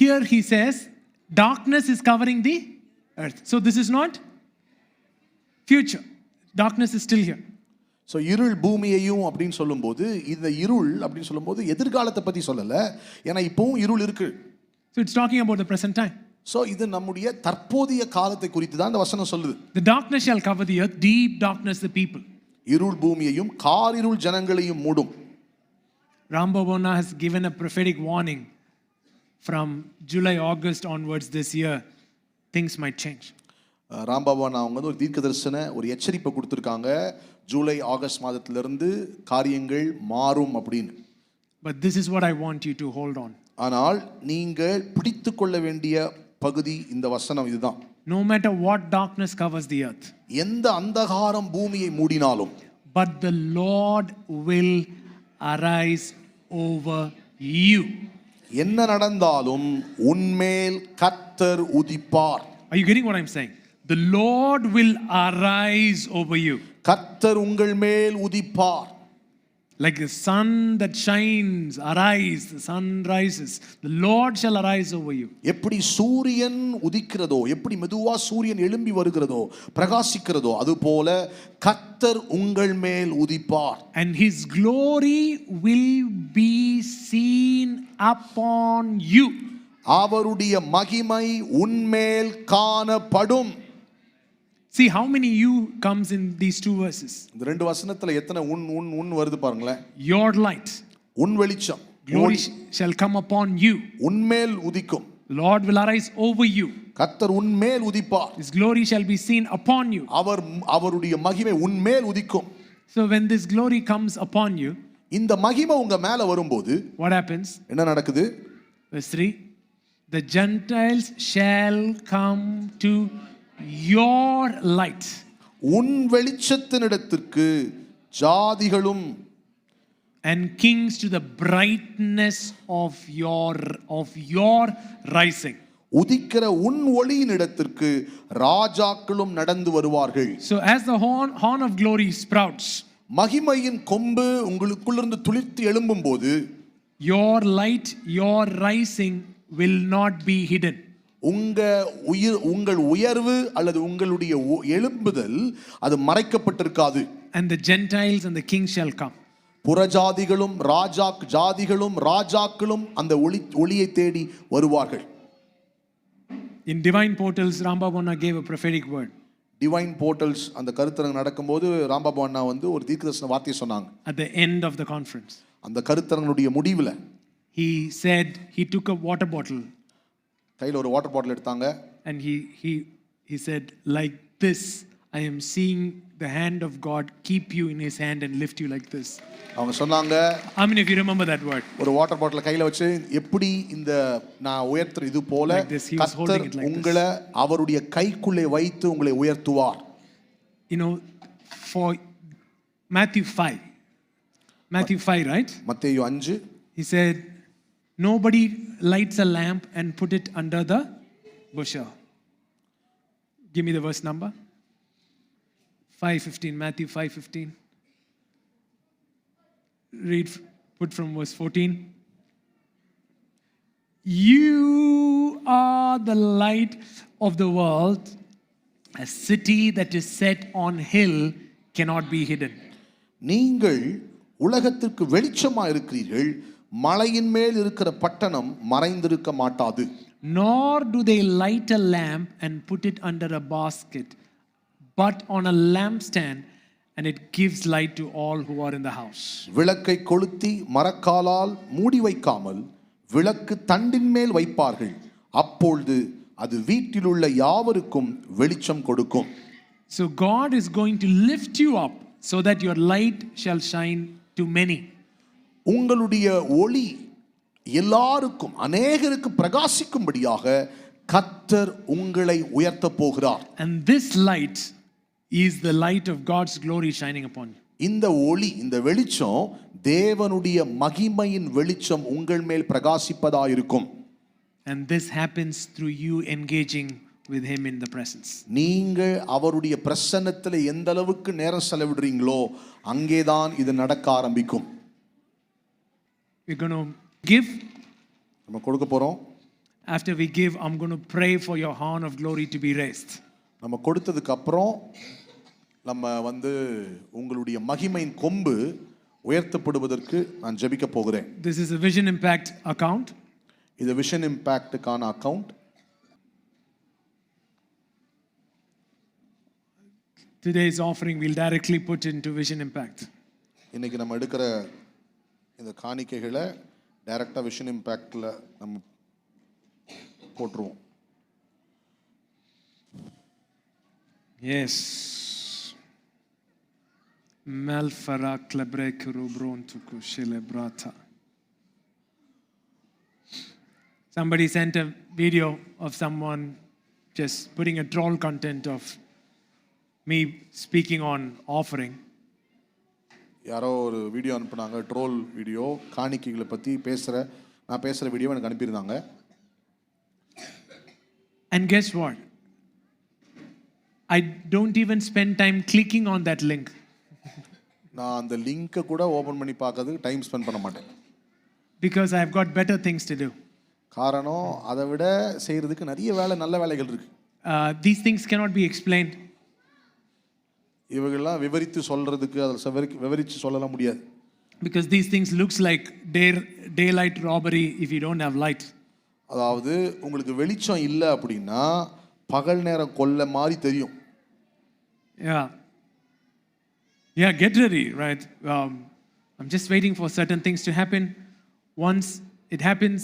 here he says darkness is covering the earth. So this is not future. Darkness is still here. So இருள் பூமியையும் அப்படின்னு சொல்லும்போது, இந்த இருள் அப்படின்னு சொல்லும்போது எதிர்காலத்தை பற்றி சொல்லலை, ஏன்னா இப்போவும் இருள் இருக்கு. So it's talking about the present time. So இது நம்முடைய தற்போதைய காலத்தை குறித்து தான் இந்த வசனம் சொல்லுது. The darkness shall cover the earth, deep darkness the people. இருள் பூமியையும் காரிருள் ஜனங்களையும் மூடும். Rambhavana has given a prophetic warning from July, August onwards this year. Things might change. ராம்பவான் அவங்க வந்து ஒரு தீர்க்க தரிசன ஒரு எச்சரிப்பை கொடுத்துருக்காங்க. ஜூலை ஆகஸ்ட் மாதத்திலிருந்து காரியங்கள் மாறும் அப்படின்னு. But this is what I want you to hold on. ஆனால் நீங்கள் பிடித்து கொள்ள வேண்டிய பகுதி இந்த வசனம் இதுதான். No matter what darkness covers the earth, எந்த அந்தகாரம் பூமியை மூடினாலும், but the Lord will arise over you. என்ன நடந்தாலும் உன்மேல் கர்த்தர் உதிப்பார். Are you getting what I'm saying? The Lord will arise over you. கர்த்தர் உங்கள் மேல் உதிப்பார். Like the sun that shines, arise, the sun rises. The Lord shall arise over you. எப்படி சூரியன் உதிக்கிறதோ, எப்படி மெதுவா சூரியன் எழும்பி வருகிறதோ, பிரகாசிக்கிறதோ, அதுபோல கர்த்தர் உங்கள் மேல் உதிப்பார். And his glory will be seen upon you. அவருடைய மகிமை உன்மேல் காணப்படும். See how many you comes in these two verses. இந்த ரெண்டு வசனத்துல எத்தனை உன் வருது பாருங்களேன். Your light, உன் வெளிச்சம், glory shall come upon you. உன்மேல் உதிக்கும். Lord will arise over you. கர்த்தர் உன்மேல் உதிப்பார். His glory shall be seen upon you. அவருடைய மகிமை உன்மேல் உதிக்கும். So when this glory comes upon you, இந்த மகிமை உங்க மேல வரும்போது what happens? என்ன நடக்குது? Verse 3, the Gentiles shall come to your light. உன் வெளிச்சத்தினிடத்திற்கு ஜாதிகளும் And kings to the brightness of your rising. உதிக்கிற உன் ஒளியினிடத்திற்கு ராஜாக்களும் நடந்து வருவார்கள். So as the horn of glory sprouts, மகிமையின் கொம்பு உங்களுக்குள்ளிருந்து துளிர்த்து எழும்பும் போது, your light, your rising will not be hidden. உங்கள் உயர்வு அல்லது உங்களுடைய எழும்புதல் அது மறைக்கப்பட்டிருக்காது. And the Gentiles and the kings shall come. புறஜாதிகளும் ராஜாக்களும் அந்த ஒளியை தேடி வருவார்கள். In Divine Portals, Rambhavana gave a prophetic word. Divine portals அந்த கருத்தரங்கு நடக்கும்போது ராம்பாபு அண்ணா வந்து ஒரு தீர்க்கதரிசன வார்த்தையை சொன்னாங்க. At the end of the conference, அந்த கருத்தரங்களுடைய முடிவில் he said he took a water bottle கையில் ஒரு வாட்டர் பாட்டில் எடுத்தாங்க. and he said, like this I am seeing the hand of God keep you in his hand and lift you like this. அவங்க சொன்னாங்க, I mean if you remember that word, ஒரு water பாட்டில கையில வச்சு எப்படி இந்த நான் உயர்த்துற இது போல கர்த்தர் உங்களை அவருடைய கைக்குள்ளே வைத்து உங்களை உயர்த்துவார். You know, for Matthew Matthew 5, right? மத்தேயு 5 He said, nobody lights a lamp and put it under the bushel. Give me the verse number. 5:15, Matthew 5:15. Read, put from verse 14. You are the light of the world. A city that is set on hill cannot be hidden. நீங்கள் உலகத்திற்கு வெளிச்சமாக இருக்கிறீர்கள். மலையின் மேல் இருக்கிற பட்டணம் மறைந்திருக்க மாட்டாது. Nor do they light a lamp and put it under a basket, but on a lampstand, and it gives light to all who are in the house. விளக்கை கொளுத்தி மரக்காலால் மூடி வைக்காமல் விளக்கு தண்டின் மேல் வைப்பார்கள். அப்பொழுது அது வீட்டில் உள்ள யாவருக்கும் வெளிச்சம் கொடுக்கும். So God is going to lift you up so that your light shall shine to many. உங்களுடைய ஒளி எல்லாருக்கும் அநேகருக்கு பிரகாசிக்கும்படியாக கர்த்தர் உங்களை உயர்த்த போகிறார். And this light is the light of God's glory shining upon you. இந்த ஒளி, இந்த வெளிச்சம் தேவனுடைய மகிமையின் வெளிச்சம் உங்கள் மேல் பிரகாசிப்பதாயிருக்கும். And this happens through you engaging with him in the presence. நீங்கள் அவருடைய பிரசன்னத்தில் எந்த அளவுக்கு நேரம் செலவிடுறீங்களோ அங்கேதான் இது நடக்க ஆரம்பிக்கும். We're going to give. நம்ம கொடுக்க போறோம். After we give, I'm going to pray for your horn of glory to be raised. நம்ம கொடுத்ததுக்கு அப்புறம் நம்ம உங்களுடைய மகிமையின் கொம்பு உயர்த்தப்படுவதற்கு நான் ஜெபிக்க போகிறேன். This is a Vision Impact account. இது விஷன் இம்பாக்டுக்கான account. Today's offering we'll directly put into Vision Impact. இன்னைக்கு நம்ம எடுக்கிற இந்த காணிக்கைகளை டைரக்டா விஷன் இம்பாக்ட்ல நம்ம போட்டுருவோம். Yes. Malfara klebre kurubron tuku shelebrata. Somebody sent a video of someone just putting a troll content of me speaking on offering. யாரோ ஒரு வீடியோ அனுப்புனாங்க, ட்ரோல் வீடியோ, காணிக்கைகளை பற்றி நான் பேசுகிற வீடியோ எனக்கு அனுப்பியிருந்தாங்க. And guess what? I don't even spend time clicking on that link. நான் அந்த லிங்கை கூட ஓப்பன் பண்ணி பார்க்கறதுக்கு டைம் ஸ்பெண்ட் பண்ண மாட்டேன். Because I've got better things to do. காரணம் அதை விட செய்கிறதுக்கு நிறைய நல்ல வேலைகள் இருக்கு. These things cannot be explained. இவங்கெல்லாம் விவரித்து சொல்றதுக்கு அதில் விவரித்து சொல்லலாம் முடியாது. Because these things looks like daylight robbery if you don't have light. அதாவது உங்களுக்கு வெளிச்சம் இல்லை அப்படின்னா பகல் நேரம் கொல்ல மாதிரி தெரியும். Yeah, get ready, right? I'm just waiting for certain things to happen. Once it happens,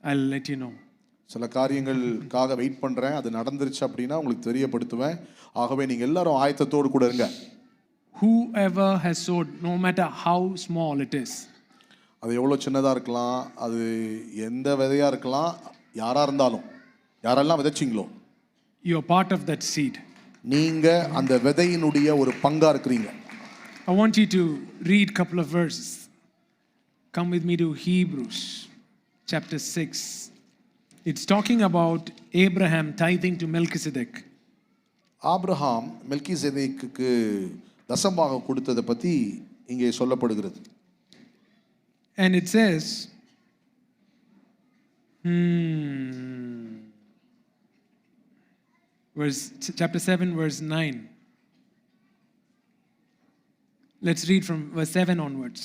I'll let you know. சில காரியங்களுக்காக வெயிட் பண்ணுறேன். அது நடந்துருச்சு அப்படின்னா உங்களுக்கு தெரியப்படுத்துவேன். ஆகவே நீங்கள் எல்லாரும் ஆயத்தத்தோடு கூட இருங்க. Whoever has sowed, no matter how small it is. அது எவ்வளோ சின்னதாக இருக்கலாம், அது எந்த விதையாக இருக்கலாம், யாராக இருந்தாலும், யாரெல்லாம் விதைச்சிங்களோ, you're part of that seed. நீங்கள் அந்த விதையினுடைய ஒரு பங்காக இருக்கிறீங்க. I want you to read a couple of verses. Come with me to Hebrews chapter 6. It's talking about Abraham tithing to Melchizedek. Abraham மெல்கிசேதேக்குக்கு தசமாக கொடுத்ததை பற்றி இங்கே சொல்லப்படுகிறது. And it says, chapter 7, verse 9. Let's read from verse 7 onwards.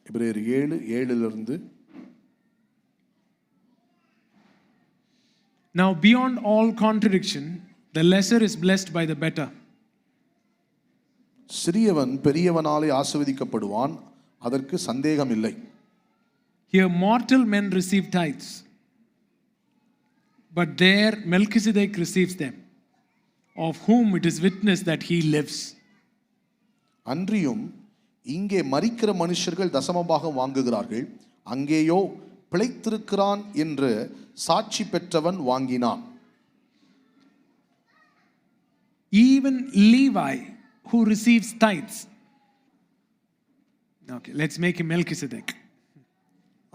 எபிரேயர் 7:7 Now, beyond all contradiction, the lesser is blessed by the better. சிறியவன் பெரியவனாலே ஆசீர்வதிக்கப்படுவான், அதற்கு சந்தேகம் இல்லை. Here mortal men receive tithes, but there Melchizedek receives them, of whom it is witnessed that he lives. அன்றியும் இங்கே மரிக்கிற மனுஷர்கள் தசமபாகம் வாங்குகிறார்கள், அங்கேயோ பிழைத்திருக்கிறான் என்று சாட்சி பெற்றவன் வாங்கினான். Even Levi, who receives tithes. Okay, let's make him Melchizedek.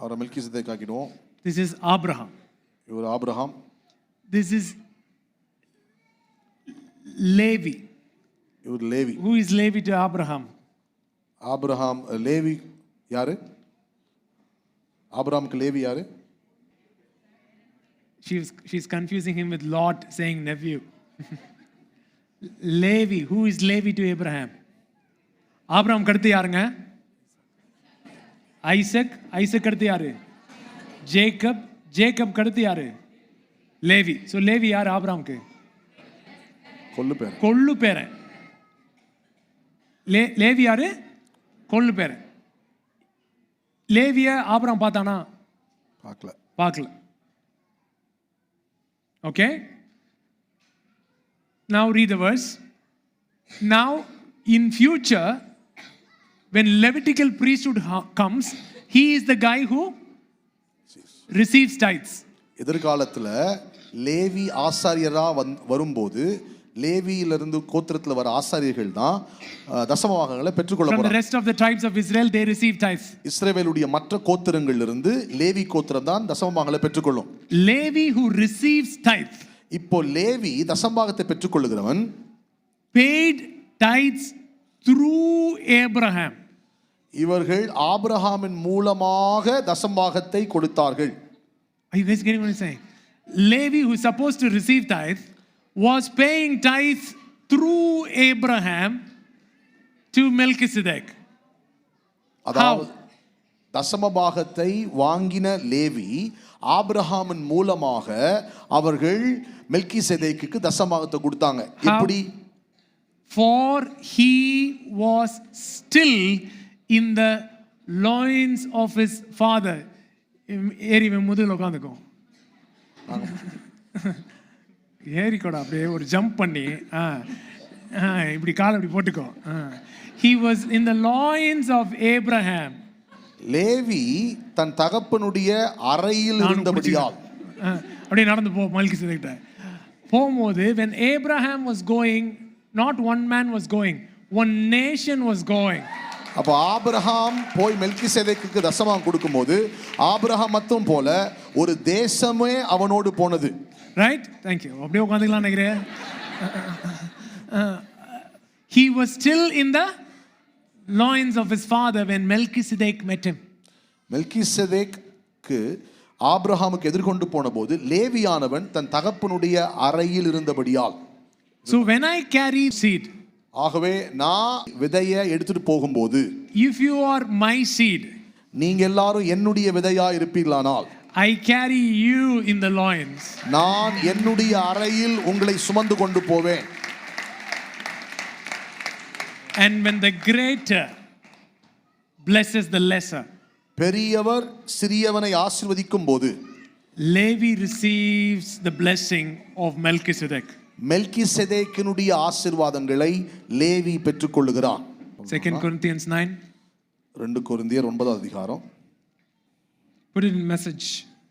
அவரை மெல்கிசேதேக் ஆக்கிடுவோம். This is Abraham. இவர் ஆபிரகாம். This is Levi. இவர் Levi. Who is Levi to Abraham? Abraham Levi யாரு? ஆபிரகாமுக்கு லேவி யாரு? She's confusing him with Lot, saying nephew. Levi. Who is Levi to Abraham? Abraham கடத்து யாருங்க? Isaac. Isaac கடத்து யாரு? ஜேக்கப். ஜேக்கப் கடத்து யாரு? லேவி. ஸோ லேவி யார் ஆபிரகாமுக்கு? கொல்லு பேர். கொள்ளு பேரன். லேவி யாரு? கொள்ளு பேரன். லேவிய ஆபிரகாம் பார்த்தானா? பார்க்கல. பார்க்கல. Okay? Now read the verse. Now in future, when Levitical priesthood comes, he is the guy who receives tithes. எதிர்காலத்தில் லேவி ஆசாரியரா வரும்போது லேவியிலிருந்து கோத்திரத்தில் வர ஆசாரியர்கள் தான் தசமபாகங்களை பெற்றுக்கொள்ள From the போறாங்க. rest of the tribes of Israel, they receive tithes. இஸ்ரவேலுடைய மற்ற கோத்திரங்களிலிருந்து லேவி கோத்திரம் தான் தசமபாகங்களை பெற்றுக்கொள்ளும். Levi who receives tithes இப்போ Levi தசமபாகத்தை பெற்றுக்கொள்ளுகிறவன் paid tithes through Abraham. இவர்கள் ஆபிரகாமின் மூலமாக தசமபாகத்தை கொடுத்தார்கள். Are you guys getting what I'm saying? Levi, who is supposed to receive tithe, was paying tithes through Abraham to Melchizedek. அதாவது தசமபாகத்தை வாங்கின லேவி ஆபிரகாமின் மூலமாக அவர்கள் மெல்கிசேதேக்குக்கு தசமபாகத்தை கொடுத்தாங்க. எப்படி? For he was still in the loins of his father. ஏறி முதல்ல உட்காந்துக்கும். ஏறிக்கோடா அப்படியே ஒரு ஜம்ப் பண்ணி இப்படி காலை இப்படி போட்டுக்கோ. He was in the loins of Abraham. Levi தன் தகப்பனுடைய அறையில் இருந்தபடியால் அப்படியே நடந்து போ மல்கிசேதேக்கிட்ட போகும்போது when Abraham was going, not one man was going, one nation was going. அப்போ ஆபிரகாம் போய் மெல்கிசேதேக்குக்கு தசமம் கொடுக்கும்போது ஆபிரகாம் மட்டும் போல ஒரு தேசமே அவனோடு போனது. Right? Thank you. அப்படியே உட்காந்துக்கலாம் நினைக்கிறேன். He was still in the loins of his father when Melchizedek met him. மெல்கிசேதேக்கு ஆபிரகாமுக்கு எதிர்கொண்டு போன போது லேவியானவன் தன் தகப்பனுடைய அறையில் இருந்தபடியால். So when I carry seed, ஆகவே நான் விதையை எடுத்துட்டு போகும்போது if you are my seed, நீங்க எல்லாரும் என்னுடைய விதையா இருப்பீர்களானால் I carry you in the loins. நான் என்னுடைய அறையில் உங்களை சுமந்து கொண்டு போவேன். And when the greater blesses the lesser, பெரியவர் சிறியவனை ஆசீர்வதிக்கும் போது Levi receives the blessing of Melchizedek. மெல்கிசேதேக்கினுடைய ஆசீர்வாதங்களை லேவி பெற்றுக்கொள்ளுகிறான். 2 Corinthians 9. 2 கொரிந்தியர் 9 அதிகாரம். Put it in message.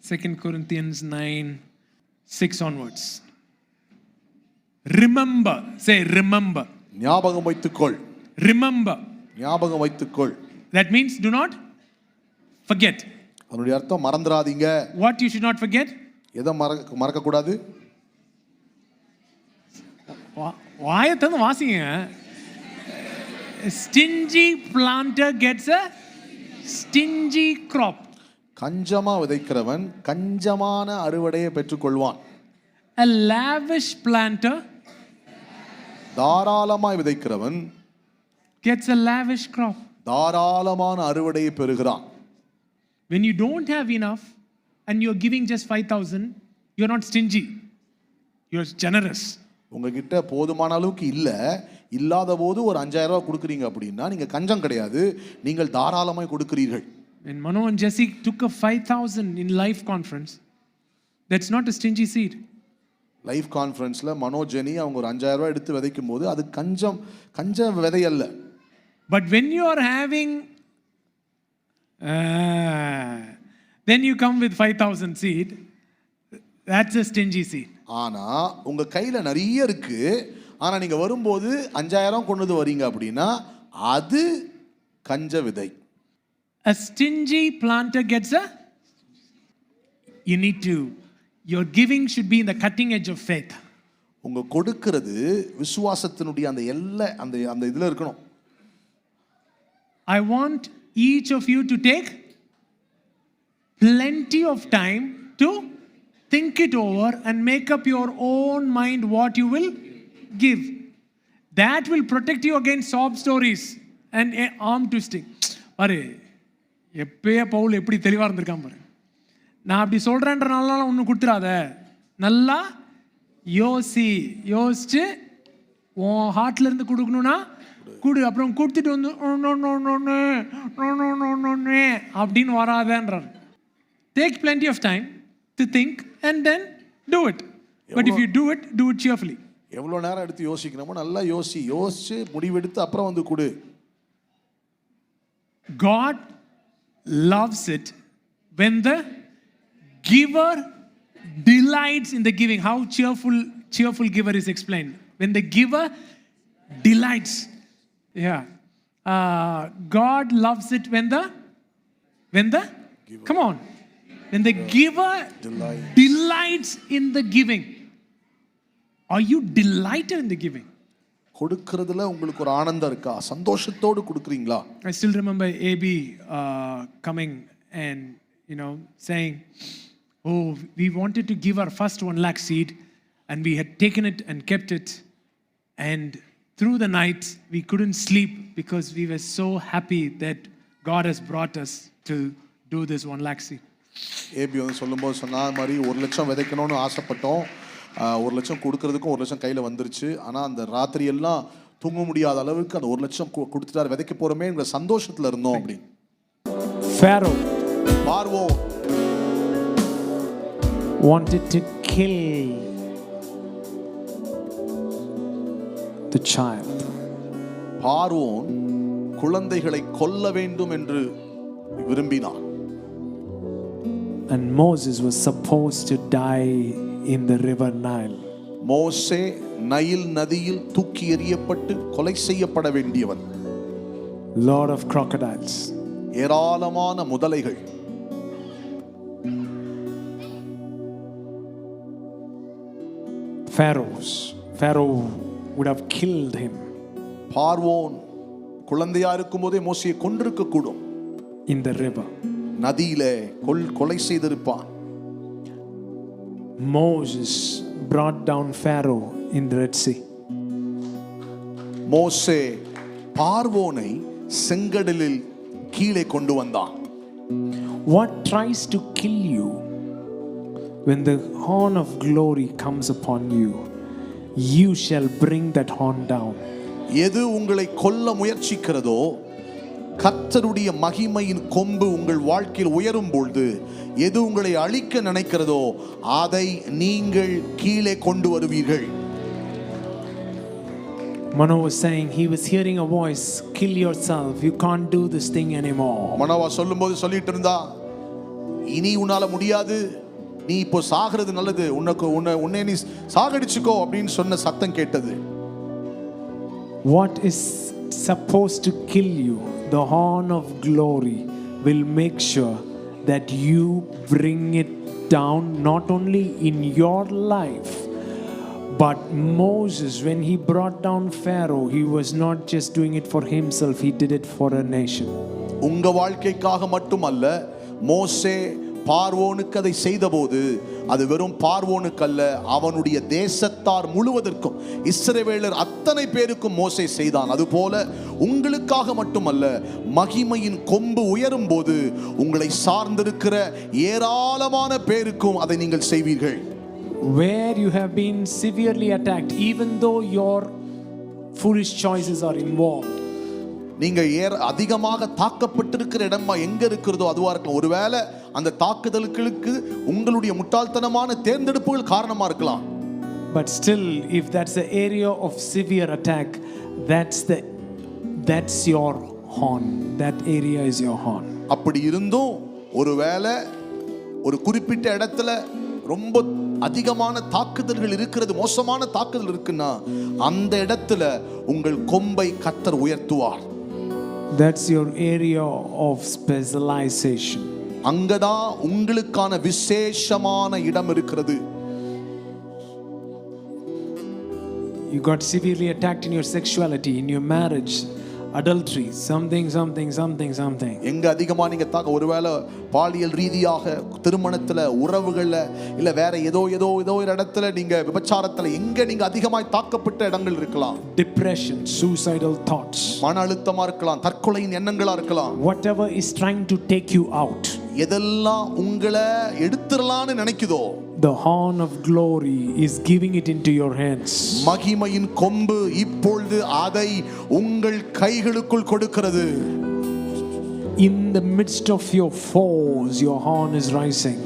2 Corinthians 9, 6 onwards. Remember. Say remember. ஞாபகம் வைத்துக்கொள். Remember. ஞாபகம் வைத்துக்கொள். That means do not forget. அதனுடைய அர்த்தம் மறந்துடாதீங்க. What you should not forget? எதை மறக்க கூடாது? வாயத்தந்து வாசிங்க. Stingy planter gets a stingy crop. கஞ்சமா விதைக்கிறவன் கஞ்சமான அறுவடையை பெற்றுக்கொள்வான். A lavish planter தாராளமாய் விதைக்கிறவன் gets a lavish crop. தாராளமான அறுவடையை பெறுகிறான். When you don't have enough and you're giving just 5,000, you're not stingy. You're generous. உங்ககிட்ட போதுமான அளவுக்கு இல்லாத போது ஒரு 5,000 ரூபாய் கொடுக்குறீங்க அப்படின்னா நீங்க கஞ்சம் கிடையாது, நீங்கள் தாராளமாய் கொடுக்கிறீர்கள். When Mano and Jesse took a 5,000 in life conference, that's not a stingy seed. Life கான்ஃபரன்ஸ்ல மனோஜெனி அவங்க ஒரு 5,000 ரூபாய் எடுத்து விதைக்கும் போது அது கஞ்ச விதை அல்ல. But when you are having then you come with 5,000 seed, that's a stingy seed. ஆனா உங்க கையில நிறைய இருக்கு, ஆனா நீங்க வரும்போது 5000 கொண்டு வந்து வரீங்க அப்படின்னா அது கஞ்ச விதை. A stingy planter gets a. You need to. Your giving should be in the cutting edge of faith. உங்க கொடுக்கிறது விசுவாசத்தினுடைய அந்த எல்லை அந்த இதுல இருக்கணும். I want each of you to take plenty of time to think it over and make up your own mind what you will give. That will protect you against sob stories and arm twisting. பாரு எப்பயே பவுல் எப்படி தெளிவாக இருந்திருக்கான் பாரு. நான் அப்படி சொல்கிறேன்றனால ஒன்றும் கொடுத்துடாத, நல்லா யோசிச்சு உன் ஹார்ட்ல இருந்து கொடுக்கணும்னா கொடு, அப்புறம் கொடுத்துட்டு வந்து அப்படின்னு வராதன்றார். Take plenty of time to think and then do it. But if you do it cheerfully. எவ்வளோ நேரம் எடுத்து யோசிக்கணுமோ நல்லா யோசிச்சு முடிவெடுத்து அப்புறம் வந்து கொடு. God loves it when the giver delights in the giving. How cheerful giver is explained. When the giver delights. Yeah. God loves it when the giver. Come on. When the giver delights in the giving. Are you delighted in the giving? கொடுக்கிறதுல உங்களுக்கு ஒரு ஆனந்தம் இருக்கா? சந்தோஷத்தோடு கொடுக்குறீங்களா? I still remember AB coming and saying, oh, we wanted to give our first 1 lakh seed and we had taken it and kept it, and through the night we couldn't sleep because we were so happy that God has brought us to do this 1 lakh seed. AB வந்து சொல்லும்போது சொன்ன மாதிரி 1 லட்சம் விதைக்கணும்னு ஆசைப்பட்டோம், 1 லட்சம் கொடுக்கறதுக்கும் 1 லட்சம் கையில் வந்துருச்சு. ஆனால் அந்த ராத்திரி எல்லாம் தூங்க முடியாத அளவுக்கு அந்த 1 லட்சம் கொடுத்துட்டாரு, விதைக்க போறோமே என்ற சந்தோஷத்தில் இருந்தோம். அப்படி Pharaoh wanted to kill the child. பார்வோன் குழந்தைகளை கொல்ல வேண்டும் என்று விரும்பினான். And Moses was supposed to die in the river Nile. மோசே நைல் நதியில் தூக்கி எறியப்பட்டு கொலை செய்யப்பட வேண்டியவன். Lord of crocodiles. ஏராளமான முதலைகள். Pharaoh would have killed him. பார்வோன் குழந்தையா இருக்கும்போதே மோசேயை கொன்றிருக்க கூடும். In the river. நதியிலே கொலை செய்திருப்பான். Moses brought down Pharaoh in the Red Sea. மோசே பார்வோனை செங்கடலில் கீழே கொண்டு வந்தான். What tries to kill you when the horn of glory comes upon you, you shall bring that horn down. எது உங்களை கொல்ல முயற்சிக்கிறதோ, கர்த்தருடைய மகிமையின் கொம்பு உங்கள் வாழ்க்கையில் உயரும் பொழுது எது உங்களை அழிக்க நினைக்கிறதோ அதை நீங்கள் கீழே கொண்டு வருவீர்கள். Mano was saying, he was hearing a voice, kill yourself, you can't do this thing anymore. Manoah சொல்லும்போது சொல்லிட்டு இருந்தா, இனி உன்னால முடியாது, நீ இப்போ சாகிறது நல்லது, உன்னை நீ சாகடிச்சுக்கோ அப்படின்னு சொன்ன சத்தம் கேட்டது. What is supposed to kill you, the horn of glory, will make sure that you bring it down, not only in your life, but Moses, when he brought down Pharaoh, he was not just doing it for himself, he did it for a nation. உங்க வாழ்க்கைக்காக மட்டுமல்ல, மோசே பார்வோனுக்கு அதை செய்தபோது அது வெறும் பார்வோனுக்கு அல்ல, அவனுடைய தேசத்தார் முழுவதற்கும், இஸ்ரவேலர் அத்தனை பேருக்கும் மோசே செய்தான். அதுபோல உங்களுக்காக மட்டுமல்ல, மகிமையின் கொம்பு உயரும் போது உங்களை சார்ந்திருக்கிற ஏராளமான பேருக்கும் அதை நீங்கள் செய்வீர்கள். Where you have been severely attacked, even though your foolish choices are involved, நீங்க அதிகமாக தாக்கப்பட்டிருக்கிற இடமா எங்க இருக்கிறதோ அதுவா இருக்கலாம். ஒருவேளை அந்த தாக்குதலுக்கு உங்களுடைய முட்டாள்தனமான தேர்ந்தெடுப்புகள் காரணமா இருக்கலாம். But still, if that's the area of severe attack, that's your horn. That area is your horn. அப்படி இருந்தும் ஒருவேளை ஒரு குறிப்பிட்ட இடத்துல ரொம்ப அதிகமான தாக்குதல்கள் இருக்கிறது, மோசமான தாக்குதல் இருக்குன்னா அந்த இடத்துல உங்கள் கொம்பை கர்த்தர் உயர்த்துவார். That's your area of specialization. அங்கதான் உங்களுக்கான விசேஷமான இடம் இருக்கிறது. You got severely attacked in your sexuality, in your marriage, adultery, something. எங்க அதிகமா நீங்க ஒருவேளை பாலியல் ரீதியாக திருமணத்துல, உறவுகள்ல, இல்ல வேற ஏதோ ஒரு இடத்துல நீங்க விபச்சாரத்துல எங்க நீங்க அதிகமாய் தாக்கப்பட்ட இடங்கள் இருக்கலாம். Depression, suicidal thoughts, மன அழுத்தமா இருக்கலாம், தற்கொலையின் எண்ணங்களா இருக்கலாம். whatever is trying to take you out, எதெல்லாம் உங்களை எடுத்துறலாம்னு நினைக்குதோ, the horn of glory is giving it into your hands. மகிமையின் கொம்பு இப்பொழுது அதை உங்கள் கைகளுக்குள் கொடுக்கிறது. In the midst of your foes, your horn is rising.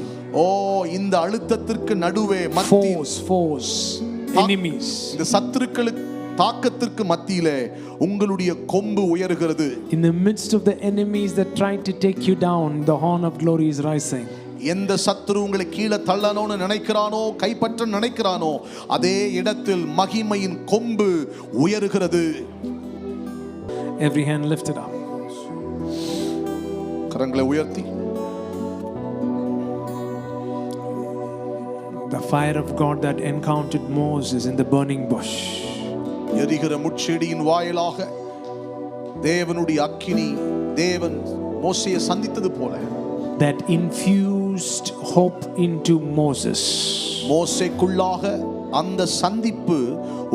இந்த அழுத்தத்திற்கு நடுவே Foes, enemies. இந்த சத்துருக்களுக்கு தாக்கத்திற்கு மத்தியிலே உங்களுடைய கொம்பு உயர்கிறது. In the midst of the enemies that try to take you down, the horn of glory is rising. எந்த சத்துரு உங்களை கீழே தள்ளணும்னு நினைக்கிறானோ, கைப்பற்ற நினைக்கிறானோ, அதே இடத்தில் மகிமையின் கொம்பு உயர்கிறது. Every hand lifted up. கரங்களை உயர்த்தி. The fire of God that encountered Moses in the burning bush. எரிகிற முட்செடியின் வாயிலாக தேவனுடைய அக்கினி, தேவன் மோசேயை சந்தித்தது போல, that infused hope into Moses. மோசேக்குள்ளாக அந்த சந்திப்பு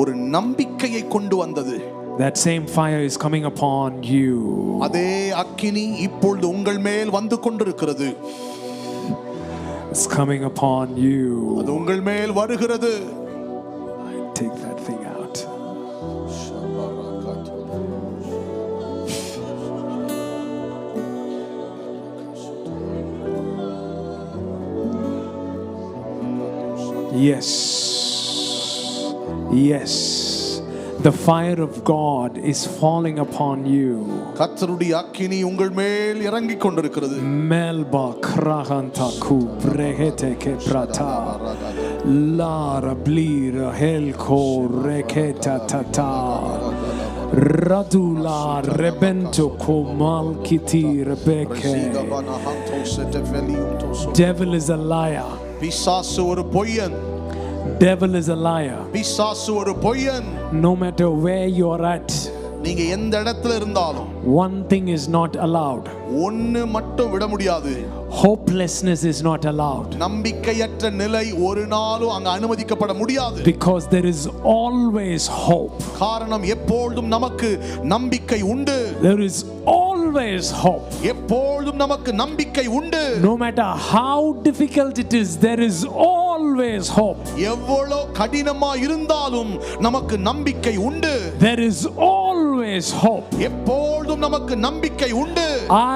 ஒரு நம்பிக்கையை கொண்டு வந்தது. That same fire is coming upon you. அதே அக்கினி இப்பொழுது உங்கள் மேல் வந்து கொண்டிருக்கிறது. It's coming upon you. அது உங்கள் மேல் வருகிறது. Take that thing out. Yes. The fire of God is falling upon you. கர்த்தருடைய அக்கினி உங்கள் மேல் இறங்கிக் கொண்டிருக்கிறது. Melba krahanta ku brehete ke prata lara blira helko reketa tata radula rebento komal kiti rebeke. Devil is a liar. பிசாசு ஒரு பொய்யன். Devil is a liar. பிசாசு ஒரு பொய்யன். No matter where you are at, நீங்க எந்த இடத்துல இருந்தாலும் one thing is not allowed. ஒன்னு மட்டும் விட முடியாது. Hopelessness is not allowed. நம்பிக்கையற்ற நிலை ஒரு நாளும் அங்க அனுமதிக்கப்பட முடியாது. Because there is always hope. காரணம் எப்பொழுதும் நமக்கு நம்பிக்கை உண்டு. There is always hope. எப்பொழுதும் நமக்கு நம்பிக்கை உண்டு. No matter how difficult it is, there is always hope. எவ்வளவு கடினமா இருந்தாலும் நமக்கு நம்பிக்கை உண்டு. There is always hope. எப்பொழுதும் நமக்கு நம்பிக்கை உண்டு.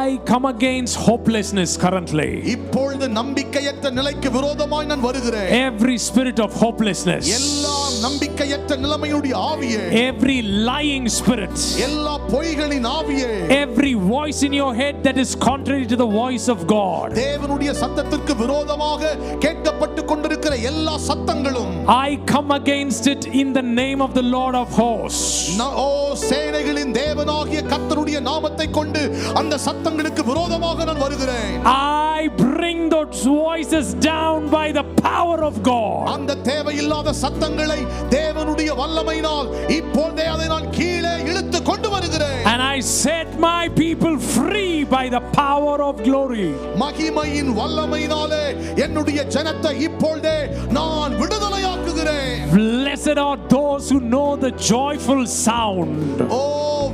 I come against hopelessness currently. இப்பொழுது நம்பிக்கையற்ற நிலைக்கு விரோதமாய் நான் வருகிறேன். Every spirit of hopelessness. எல்லா நம்பிக்கையற்ற நிலைமையுடைய ஆவியே. Every lying spirit. எல்லா பொய்களின் ஆவியே. Every voice in your head that is contrary to the voice of God. தேவனுடைய சத்தத்திற்கு விரோதமாக கேட்கப்பட்டு கொண்டிருக்கிற எல்லா சத்தங்களும் I come against it in the name of the Lord of hosts. சேனைகளின் தேவனாகிய கர்த்தருடைய நாமத்தை கொண்டு அந்த சத்தங்களுக்கு விரோதமாக நான் வருகிறேன். I bring those voices down by the power of God. அந்த தேவையில்லாத சத்தங்களை தேவனுடைய வல்லமையினால் இப்போதே அதை நான் கீழே இழுத்து கொண்டு வருகிறேன். And I set my people free by the power of glory. மகிமையின் வல்லமையினாலே என்னுடைய ஜனத்தை இப்போதே நான் விடுதலையாக்குகிறேன். Blessed are those who know the joyful sound.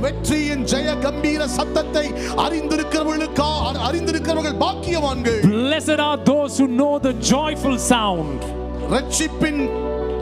வெற்றியின் ஜெய கம்பீர சத்தத்தை அறிந்திருக்கிறவர்கள் பாக்கியவான்கள். Blessed are those who know the joyful sound. ரட்சிப்பின்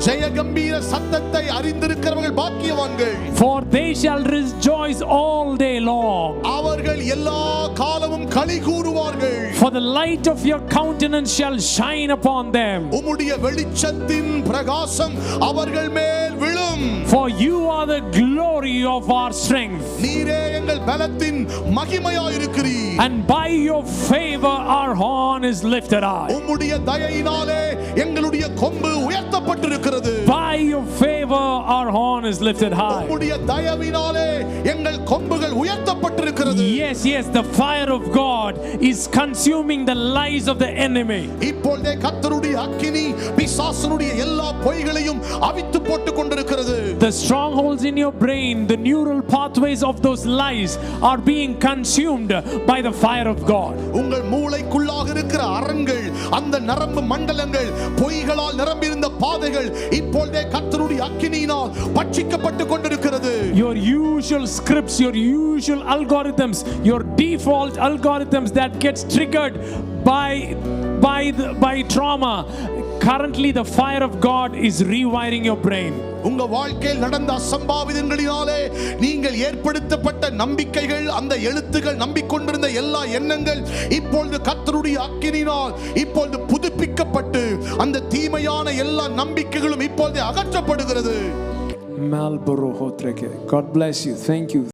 ஜெய கம்பீர சத்தத்தை அறிந்திருக்கிறவர்கள் பாக்கியவான்கள். For they shall rejoice all day long. அவர்கள் எல்லா காலமும் களி கூறுவார்கள். For the light of your countenance shall shine upon them. உம்முடைய வெளிச்சத்தின் பிரகாசம் அவர்கள் மேல் விழும். For you are the glory of our strength. நீரே எங்கள் பலத்தின் மகிமையாய் இருக்கிறீர். And by your favor our horn is lifted high. உம்முடைய தயையினாலே எங்களுடைய கொம்பு உயர்த்தப்பட்டிருக்கிறது. By your favor our horn is lifted high. உம்முடைய தயவினாலே எங்கள் கொம்புகள் உயர்த்தப்பட்டிருக்கிறது. Yes, yes, the fire of God is consuming the lies of the enemy. இப்பொழுதே கர்த்தருடைய அக்கினி பிசாசனுடைய எல்லா பொய்களையும் அவித்து போட்டுக் கொண்டிருக்கிறது. The strongholds in your brain, the neural pathways of those lies are being consumed by the fire of God. உங்கள் மூளைக்குள்ளாக இருக்கிற அரண்கள், அந்த நரம்பு மண்டலங்கள், பொய்களால் நிரம்பியிருந்த பாதைகள் இப்பொழுதே கர்த்தருடைய அக்கினியினால் பட்சிக்கப்பட்டு கொண்டிருக்கிறது. Your usual scripts, your usual algorithms, your default algorithms that gets triggered by trauma, currently the fire of God is rewiring your brain. உங்க வாழ்க்கையில் நடந்த அசம்பாவிதங்களினாலே நீங்கள் ஏற்படுத்தப்பட்ட நம்பிக்கைகள், அந்த எழுத்துக்கள், நம்பிக்கொண்டிருந்த எல்லா எண்ணங்கள் இப்பொழுது கர்த்தருடைய அக்கினியினால் இப்பொழுது புதுப்பிக்கப்பட்டு அந்த தீமையான எல்லா நம்பிக்கைகளும் இப்பொழுது அகற்றப்படுகிறது. God bless you. Thank you.